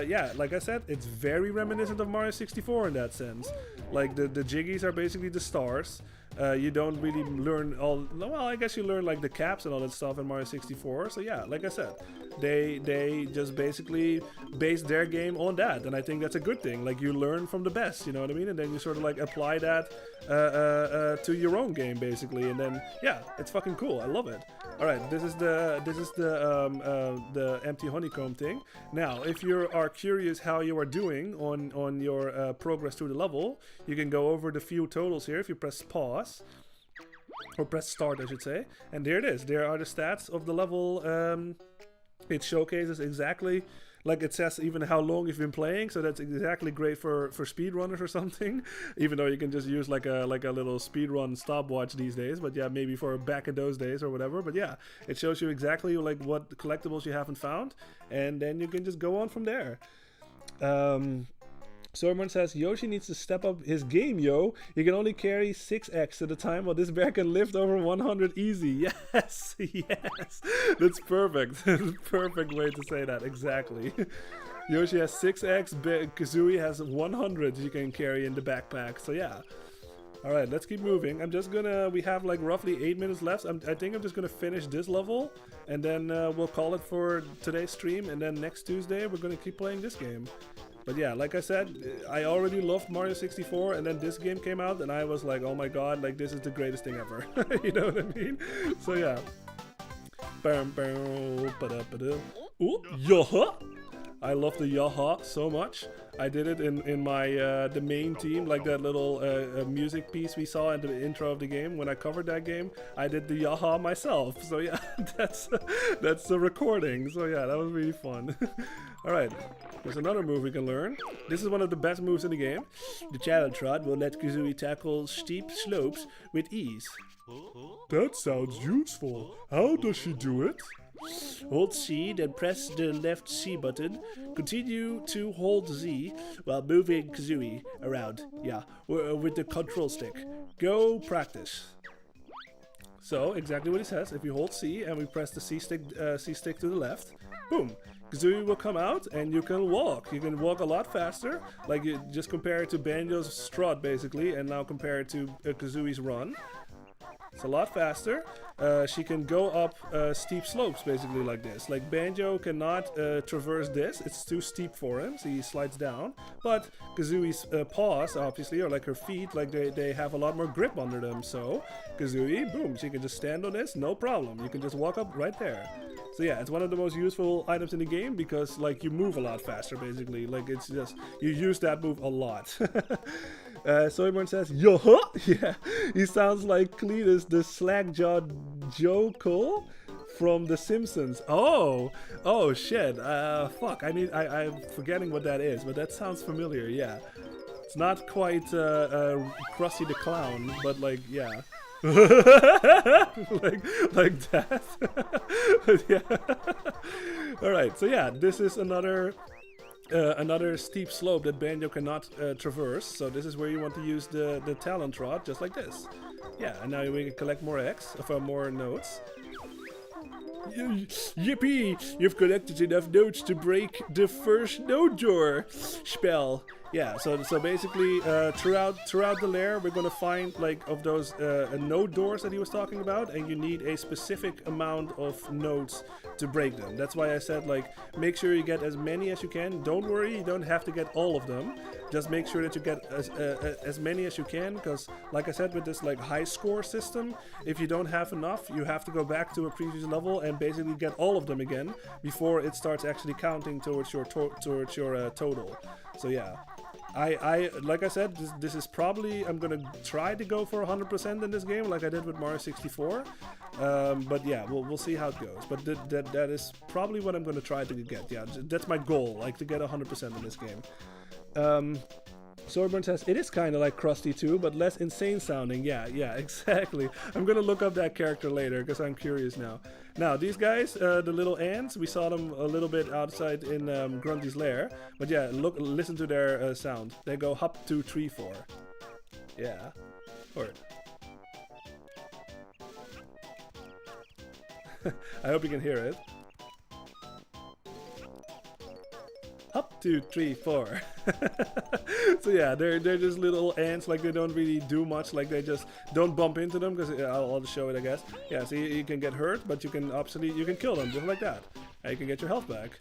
yeah, like I said, it's very reminiscent of Mario 64 in that sense. Like, the Jiggies are basically the stars. You don't really learn all... Well, I guess you learn, like, the caps and all that stuff in Mario 64. So yeah, like I said, they just basically base their game on that, and I think that's a good thing. Like, you learn from the best, you know what I mean, and then you sort of like apply that to your own game basically, and then yeah, it's fucking cool. I love it. All right, this is the empty honeycomb thing. Now, if you are curious how you are doing on your progress through the level, you can go over the few totals here if you press pause. Or press start, I should say. And there it is. There are the stats of the level. It showcases exactly Like it says even how long you've been playing, so that's exactly great for speedrunners or something. Even though you can just use like a little speedrun stopwatch these days, but yeah, maybe for back in those days or whatever. But yeah, it shows you exactly like what collectibles you haven't found, and then you can just go on from there. Sorman says, Yoshi needs to step up his game, yo. He can only carry 6x at a time, while this bear can lift over 100 easy. Yes, yes. That's perfect. Perfect way to say that, exactly. Yoshi has 6x, Kazooie has 100 you can carry in the backpack, so yeah. Alright, let's keep moving. I'm just gonna, we have like roughly 8 minutes left. I think I'm just gonna finish this level, and then we'll call it for today's stream, and then next Tuesday we're gonna keep playing this game. But yeah, like I said, I already loved Mario 64, and then this game came out, and I was like, oh my god, like this is the greatest thing ever. You know what I mean? So yeah. Ooh, yaha! I love the yaha so much. I did it in my the main team, like that little music piece we saw in the intro of the game. When I covered that game, I did the yaha myself. So yeah, that's the recording. So yeah, that was really fun. All right, there's another move we can learn. This is one of the best moves in the game. The Channel Trot will let Kazooie tackle steep slopes with ease. That sounds useful. How does she do it? Hold C, then press the left C button. Continue to hold Z while moving Kazooie around. Yeah, with the control stick. Go practice. So, exactly what it says. If you hold C and we press the C stick to the left, boom, Kazooie will come out and you can walk. You can walk a lot faster. Like you just compare it to Banjo's strut basically, and now compare it to Kazooie's run. It's a lot faster. She can go up steep slopes basically like this. Like Banjo cannot traverse this. It's too steep for him, so he slides down. But Kazooie's paws, obviously, or like her feet, like they have a lot more grip under them. So Kazooie, boom, she can just stand on this, no problem. You can just walk up right there. So yeah, it's one of the most useful items in the game because like you move a lot faster basically. Like it's just, you use that move a lot. Soyborn says, yo-huh! Yeah, he sounds like Cletus, the slack-jawed Joe Cole from The Simpsons. Oh shit. Fuck, I'm forgetting what that is, but that sounds familiar, yeah. It's not quite Krusty the Clown, but like, yeah. like that. Yeah. Alright, so yeah, this is another steep slope that Banjo cannot traverse. So this is where you want to use the talent rod, just like this. Yeah, and now we can collect more X, or more notes. Yippee! You've collected enough notes to break the first note drawer spell. Yeah, so basically throughout the lair we're gonna find like of those node doors that he was talking about, and you need a specific amount of nodes to break them. That's why I said like make sure you get as many as you can. Don't worry, you don't have to get all of them. Just make sure that you get as many as you can, because like I said, with this like high score system, if you don't have enough, you have to go back to a previous level and basically get all of them again before it starts actually counting towards your total. So yeah. I like I said, this is probably, I'm gonna try to go for 100% in this game, like I did with Mario 64. But yeah, we'll see how it goes. But that is probably what I'm gonna try to get. Yeah, that's my goal, like to get 100% in this game. Swordburn says, it is kind of like Krusty too, but less insane sounding. Yeah, exactly. I'm gonna look up that character later, because I'm curious now. Now, these guys, the little ants, we saw them a little bit outside in Grunty's lair. But yeah, listen to their sound. They go hop, 2, 3, 4. Yeah. Or... I hope you can hear it. Hop, 2, 3, 4. So yeah, they're just little ants, like they don't really do much, like they just don't bump into them, because I'll just show it, I guess. Yeah, so you can get hurt, but you can kill them just like that. And you can get your health back.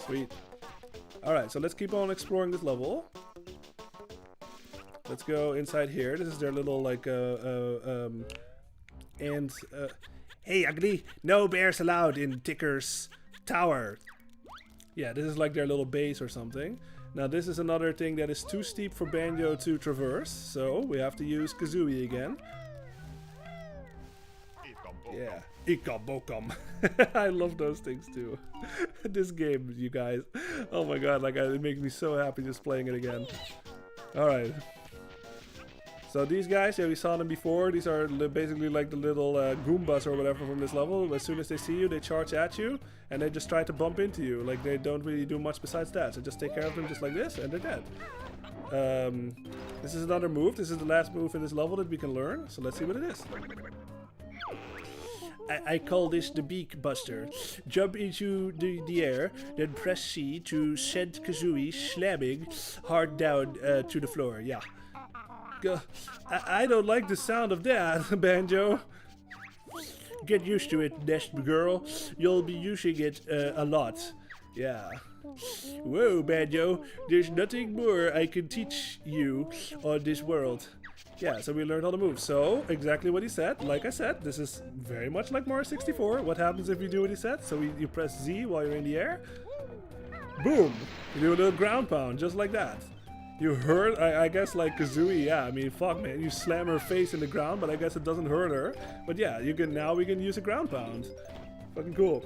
Sweet. Alright, so let's keep on exploring this level. Let's go inside here. This is their little like ant. Hey ugly, no bears allowed in Ticker's tower. Yeah, this is like their little base or something. Now this is another thing that is too steep for Banjo to traverse, so we have to use Kazooie again. Yeah, Ikabokam. I love those things too. This game, you guys. Oh my god, like it makes me so happy just playing it again. Alright. So these guys, yeah, we saw them before. These are basically like the little Goombas or whatever from this level. As soon as they see you, they charge at you, and they just try to bump into you. Like, they don't really do much besides that. So just take care of them just like this, and they're dead. This is another move. This is the last move in this level that we can learn. So let's see what it is. I call this the Beak Buster. Jump into the air, then press C to send Kazooie slamming hard down to the floor. Yeah. I don't like the sound of that, Banjo. Get used to it, Nest Girl. You'll be using it a lot. Yeah. Whoa, Banjo. There's nothing more I can teach you on this world. Yeah, so we learned all the moves. So, exactly what he said. Like I said, this is very much like Mario 64. What happens if you do what he said? So you press Z while you're in the air. Boom! You do a little ground pound, just like that. You hurt, I guess, like Kazooie, yeah, I mean, fuck, man, you slam her face in the ground, but I guess it doesn't hurt her. But yeah, now we can use a ground pound. Fucking cool.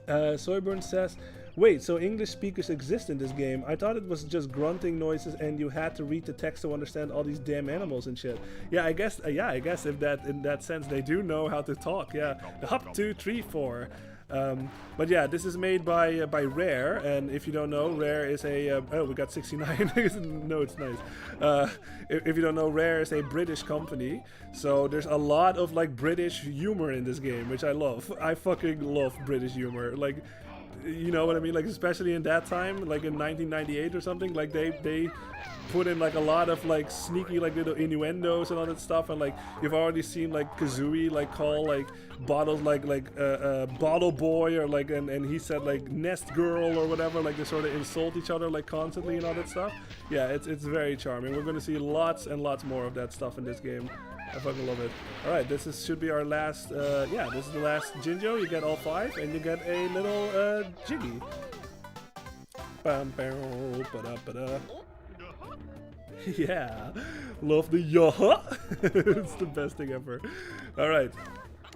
Soyburn says, wait, so English speakers exist in this game? I thought it was just grunting noises and you had to read the text to understand all these damn animals and shit. Yeah, I guess, if that, in that sense, they do know how to talk, yeah. The hop, 2, 3, 4. But yeah, this is made by Rare, and if you don't know, Rare is a oh, we got 69. No, it's nice. If you don't know, Rare is a British company, so there's a lot of like British humor in this game, which I love. I fucking love British humor, like, you know what I mean, like especially in that time, like in 1998 or something, like they put in like a lot of like sneaky like little innuendos and all that stuff, and like you've already seen like Kazooie like call like bottles like bottle boy, or like and he said like nest girl or whatever, like they sort of insult each other like constantly and all that stuff. Yeah, it's very charming. We're gonna see lots and lots more of that stuff in this game. I fucking love it. Alright, should be our last, yeah, this is the last Jinjo. You get all 5, and you get a little, Jiggy. Bam, bam, ba-da-ba-da. Yeah, love the yaha. It's the best thing ever. Alright,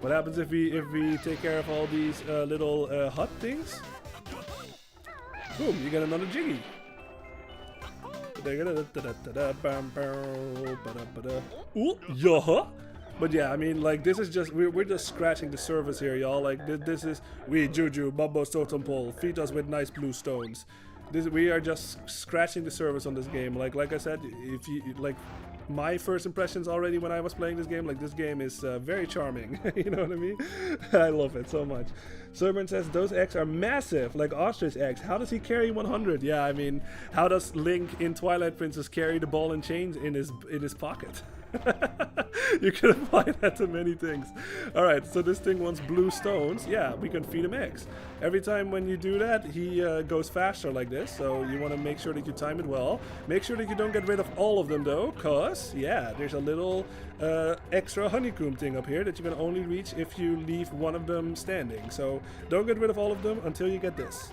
what happens if we take care of all these, little, hut things? Boom, you get another Jiggy. Ooh, yeah. But yeah, I mean, like, this is just, we're just scratching the surface here, y'all. Like, this is, we Juju, Bumbo's totem pole, feed us with nice blue stones. We are just scratching the surface on this game. Like I said, if you, like, my first impressions already when I was playing this game is very charming. You know what I mean? I love it so much. Servant says, those eggs are massive, like ostrich eggs. How does he carry 100? Yeah, I mean, how does Link in Twilight Princess carry the ball and chains in his pocket? You can apply that to many things. Alright, so this thing wants blue stones. Yeah, we can feed him eggs. Every time when you do that, he goes faster like this. So you want to make sure that you time it well. Make sure that you don't get rid of all of them though, cause, yeah, there's a little extra honeycomb thing up here that you can only reach if you leave one of them standing. So don't get rid of all of them until you get this.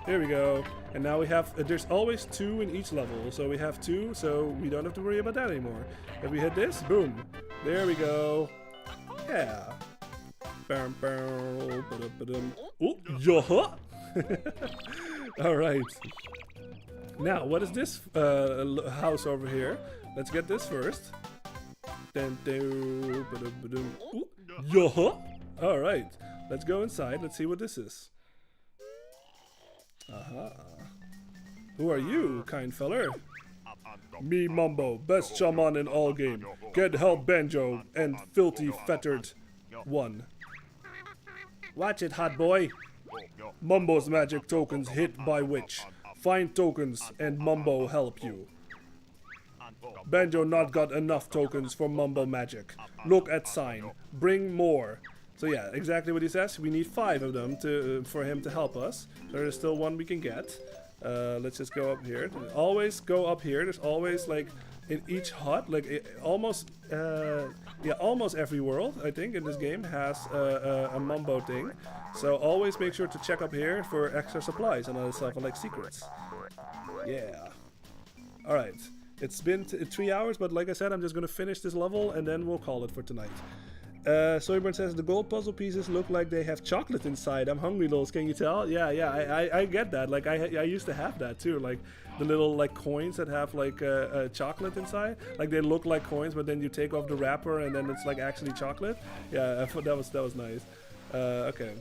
There we go. And now we have, there's always 2 in each level. So we have 2, so we don't have to worry about that anymore. If we hit this, boom. There we go. Yeah. Oh, yeah. Alright. Now, what is this house over here? Let's get this first. Ooh, yeah. Alright. Let's go inside. Let's see what this is. Aha. Who are you, kind feller? Me Mumbo, best shaman in all game. Get help Banjo and filthy fettered one. Watch it, hot boy. Mumbo's magic tokens hit by witch. Find tokens and Mumbo help you. Banjo not got enough tokens for Mumbo magic. Look at sign. Bring more. So yeah, exactly what he says. We need 5 of them for him to help us. There is still 1 we can get. Let's just go up here. Always go up here. There's always like in each hut, like almost every world I think in this game has a Mumbo thing. So always make sure to check up here for extra supplies and other stuff and like secrets. Yeah. All right. It's been 3 hours, but like I said, I'm just gonna finish this level and then we'll call it for tonight. Soyburn says the gold puzzle pieces look like they have chocolate inside. I'm hungry, Lols. Can you tell? Yeah, I get that. Like I used to have that too. Like the little like coins that have like chocolate inside. Like they look like coins, but then you take off the wrapper and then it's like actually chocolate. Yeah, I thought that was nice. Okay.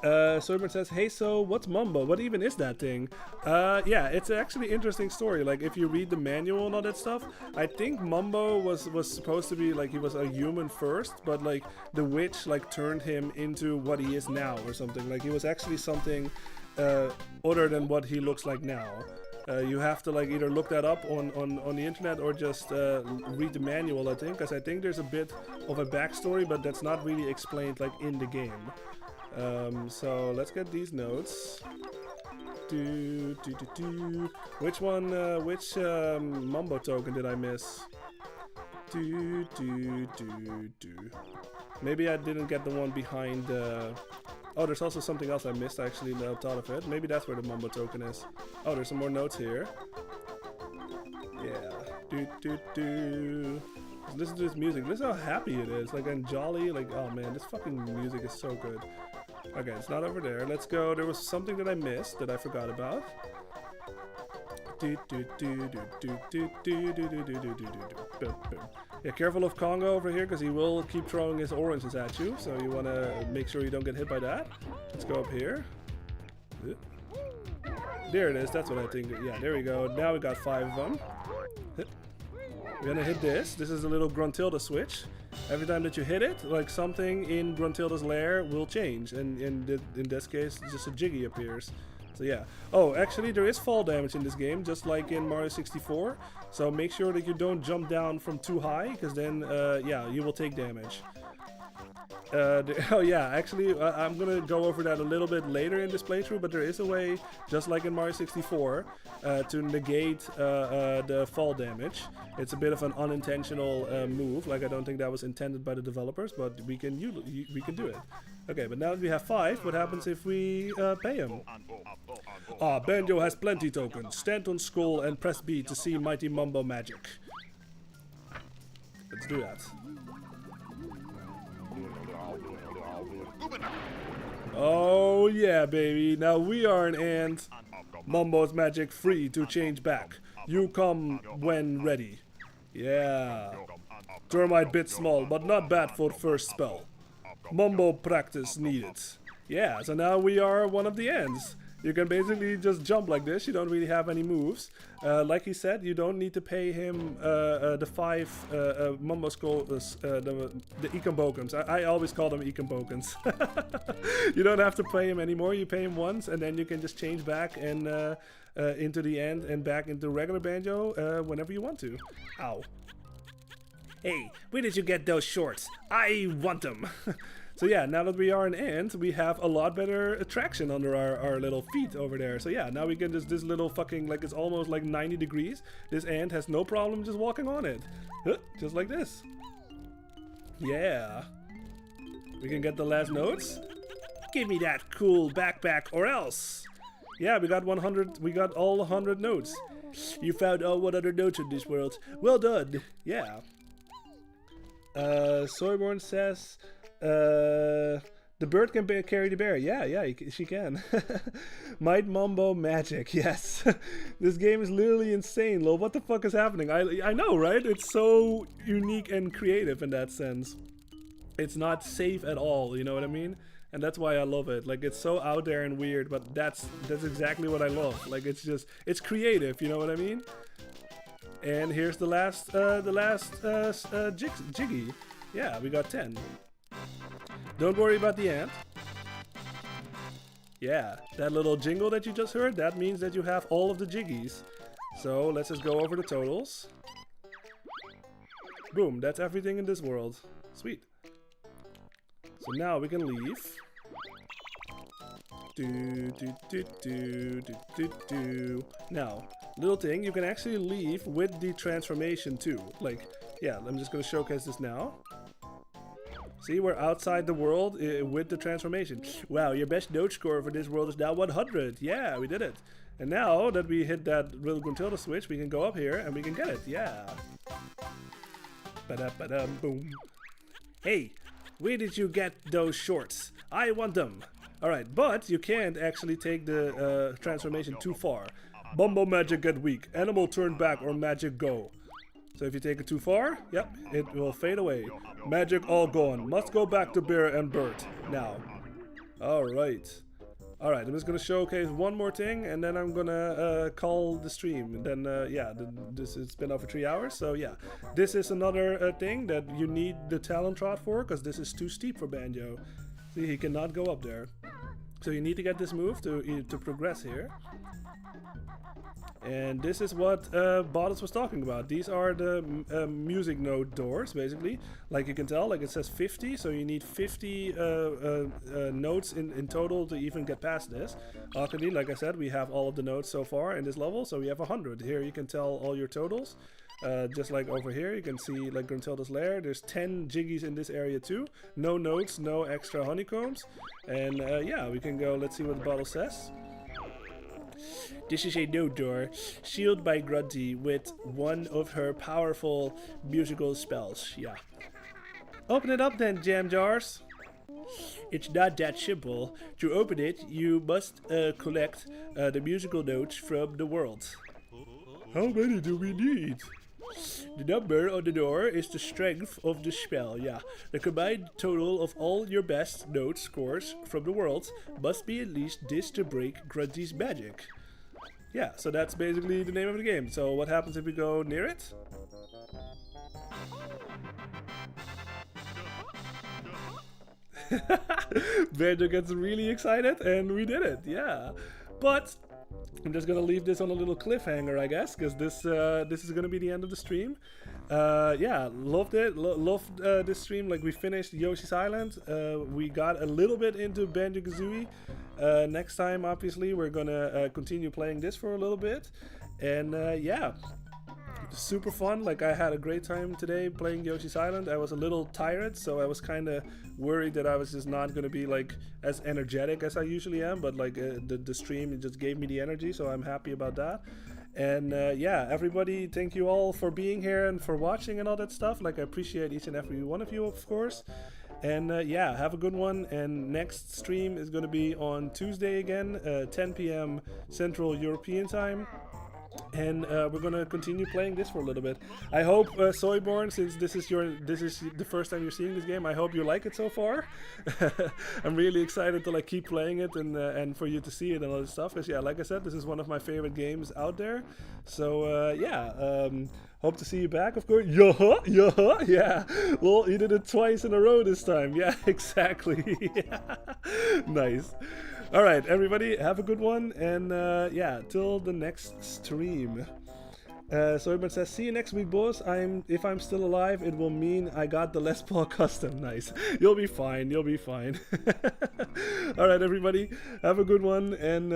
Soyburn says, hey, so what's Mumbo? What even is that thing? Yeah, it's actually an interesting story. Like, if you read the manual and all that stuff, I think Mumbo was supposed to be, like, he was a human first, but, like, the witch, like, turned him into what he is now or something. Like, he was actually something other than what he looks like now. You have to, like, either look that up on the internet or just read the manual, I think, because I think there's a bit of a backstory, but that's not really explained, like, in the game. So let's get these notes. Which one, which Mumbo token did I miss? Maybe I didn't get the one behind oh, there's also something else I missed actually now thought of it. Maybe that's where the Mumbo token is. Oh, there's some more notes here. Yeah. Listen to this music. Listen how happy it is. Like, and jolly. Like, oh man, this fucking music is so good. Okay, it's not over there. Let's go. There was something that I missed that I forgot about. Yeah, careful of Congo over here because he will keep throwing his oranges at you. So you want to make sure you don't get hit by that. Let's go up here. There it is. That's what I think. Yeah, there we go. Now we got 5 of them. We're gonna hit this. This is a little Gruntilda switch. Every time that you hit it, like something in Gruntilda's lair will change, and in this case, just a Jiggy appears. So yeah. Oh, actually, there is fall damage in this game, just like in Mario 64. So make sure that you don't jump down from too high, because then, yeah, you will take damage. Oh yeah, actually, I'm gonna go over that a little bit later in this playthrough, but there is a way, just like in Mario 64, to negate the fall damage. It's a bit of an unintentional move. Like, I don't think that was intended by the developers, but we can do it. Okay, but now that we have 5, what happens if we pay him? Ah, Banjo has plenty tokens. Stand on skull and press B to see Mighty Mumbo magic. Let's do that. Oh yeah, baby. Now we are an ant. Mumbo's magic free to change back. You come when ready. Yeah. Termite bit small, but not bad for first spell. Mumbo practice needed. Yeah, so now we are one of the ants. You can basically just jump like this. You don't really have any moves. Like he said, you don't need to pay him the 5 Mumbo Skull, the Ikombokens. I always call them Ikombokens. You don't have to pay him anymore. You pay him once, and then you can just change back and into the end and back into regular Banjo whenever you want to. Ow. Hey, where did you get those shorts? I want them. So yeah, now that we are an ant, we have a lot better traction under our little feet over there. So yeah, now we can just, this little fucking, like, it's almost like 90 degrees. This ant has no problem just walking on it. Just like this. Yeah. We can get the last notes. Give me that cool backpack or else. Yeah, we got 100, we got all 100 notes. You found all 100 notes in this world. Well done. Yeah. Soyborn says... the bird can carry the bear. Yeah, she can. Might Mumbo magic. Yes. This game is literally insane, lol. What the fuck is happening? I know, right? It's so unique and creative in that sense. It's not safe at all, you know what I mean? And that's why I love it. Like, it's so out there and weird, but that's exactly what I love. Like, it's just, it's creative, you know what I mean? And here's the last Jiggy. Yeah, we got 10. Don't worry about the ant. Yeah, that little jingle that you just heard, that means that you have all of the Jiggies. So let's just go over the totals. Boom, that's everything in this world. Sweet. So now we can leave. Now, little thing, you can actually leave with the transformation too. Like, yeah, I'm just gonna showcase this now. See, we're outside the world with the transformation. Wow, your best note score for this world is now 100. Yeah, we did it. And now that we hit that little Gruntilda switch, we can go up here and we can get it. Yeah. Ba-da-ba-dum, boom. Hey, where did you get those shorts? I want them. Alright, but you can't actually take the transformation too far. Bumbo magic get weak. Animal turn back or magic go. So if you take it too far, yep, it will fade away. Magic all gone. Must go back to bear and bird. Now. Alright. Alright, I'm just gonna showcase one more thing and then I'm gonna call the stream. And then, yeah, it's been over 3 hours. So yeah, this is another thing that you need the talent trot for, because this is too steep for Banjo. See, he cannot go up there. So you need to get this move to progress here. And this is what Bottles was talking about. These are the music note doors, basically. Like you can tell, like it says 50, so you need 50 notes in total to even get past this. Luckily, like I said, we have all of the notes so far in this level, so we have 100. Here you can tell all your totals. Just like over here, you can see like Gruntilda's lair. There's 10 jiggies in this area too. No notes, no extra honeycombs. And yeah, we can go, let's see what the bottle says. This is a note door, sealed by Grunty with one of her powerful musical spells. Yeah. Open it up then, jam jars. It's not that simple. To open it, you must collect the musical notes from the world. How many do we need? The number on the door is the strength of the spell, yeah. The combined total of all your best note scores from the world must be at least this to break Grunty's magic. Yeah, so that's basically the name of the game. So what happens if we go near it? Banjo gets really excited and we did it, yeah. But I'm just gonna leave this on a little cliffhanger, I guess, because this is gonna be the end of the stream. Yeah, loved it. Loved this stream. Like, we finished Yoshi's Island. We got a little bit into Banjo Kazooie. Next time, obviously, we're gonna continue playing this for a little bit. And yeah, super fun. Like, I had a great time today playing Yoshi's Island. I was a little tired, so I was kind of worried that I was just not gonna be like as energetic as I usually am, but like the stream, it just gave me the energy, so I'm happy about that. And yeah, everybody, thank you all for being here and for watching and all that stuff. Like, I appreciate each and every one of you, of course. And yeah, have a good one. And next stream is going to be on Tuesday again, 10 p.m. Central European time. And we're gonna continue playing this for a little bit. I hope Soyborn, since this is the first time you're seeing this game, I hope you like it so far. I'm really excited to like keep playing it and for you to see it and all this stuff. Because yeah, like I said, this is one of my favorite games out there. So yeah, hope to see you back, of course. Yeah. Well, you did it twice in a row this time. Yeah, exactly. Nice. All right, everybody, have a good one, and yeah, till the next stream. Soyborn says, see you next week, boss. If I'm still alive, it will mean I got the Les Paul custom. Nice. You'll be fine. You'll be fine. All right, everybody, have a good one, and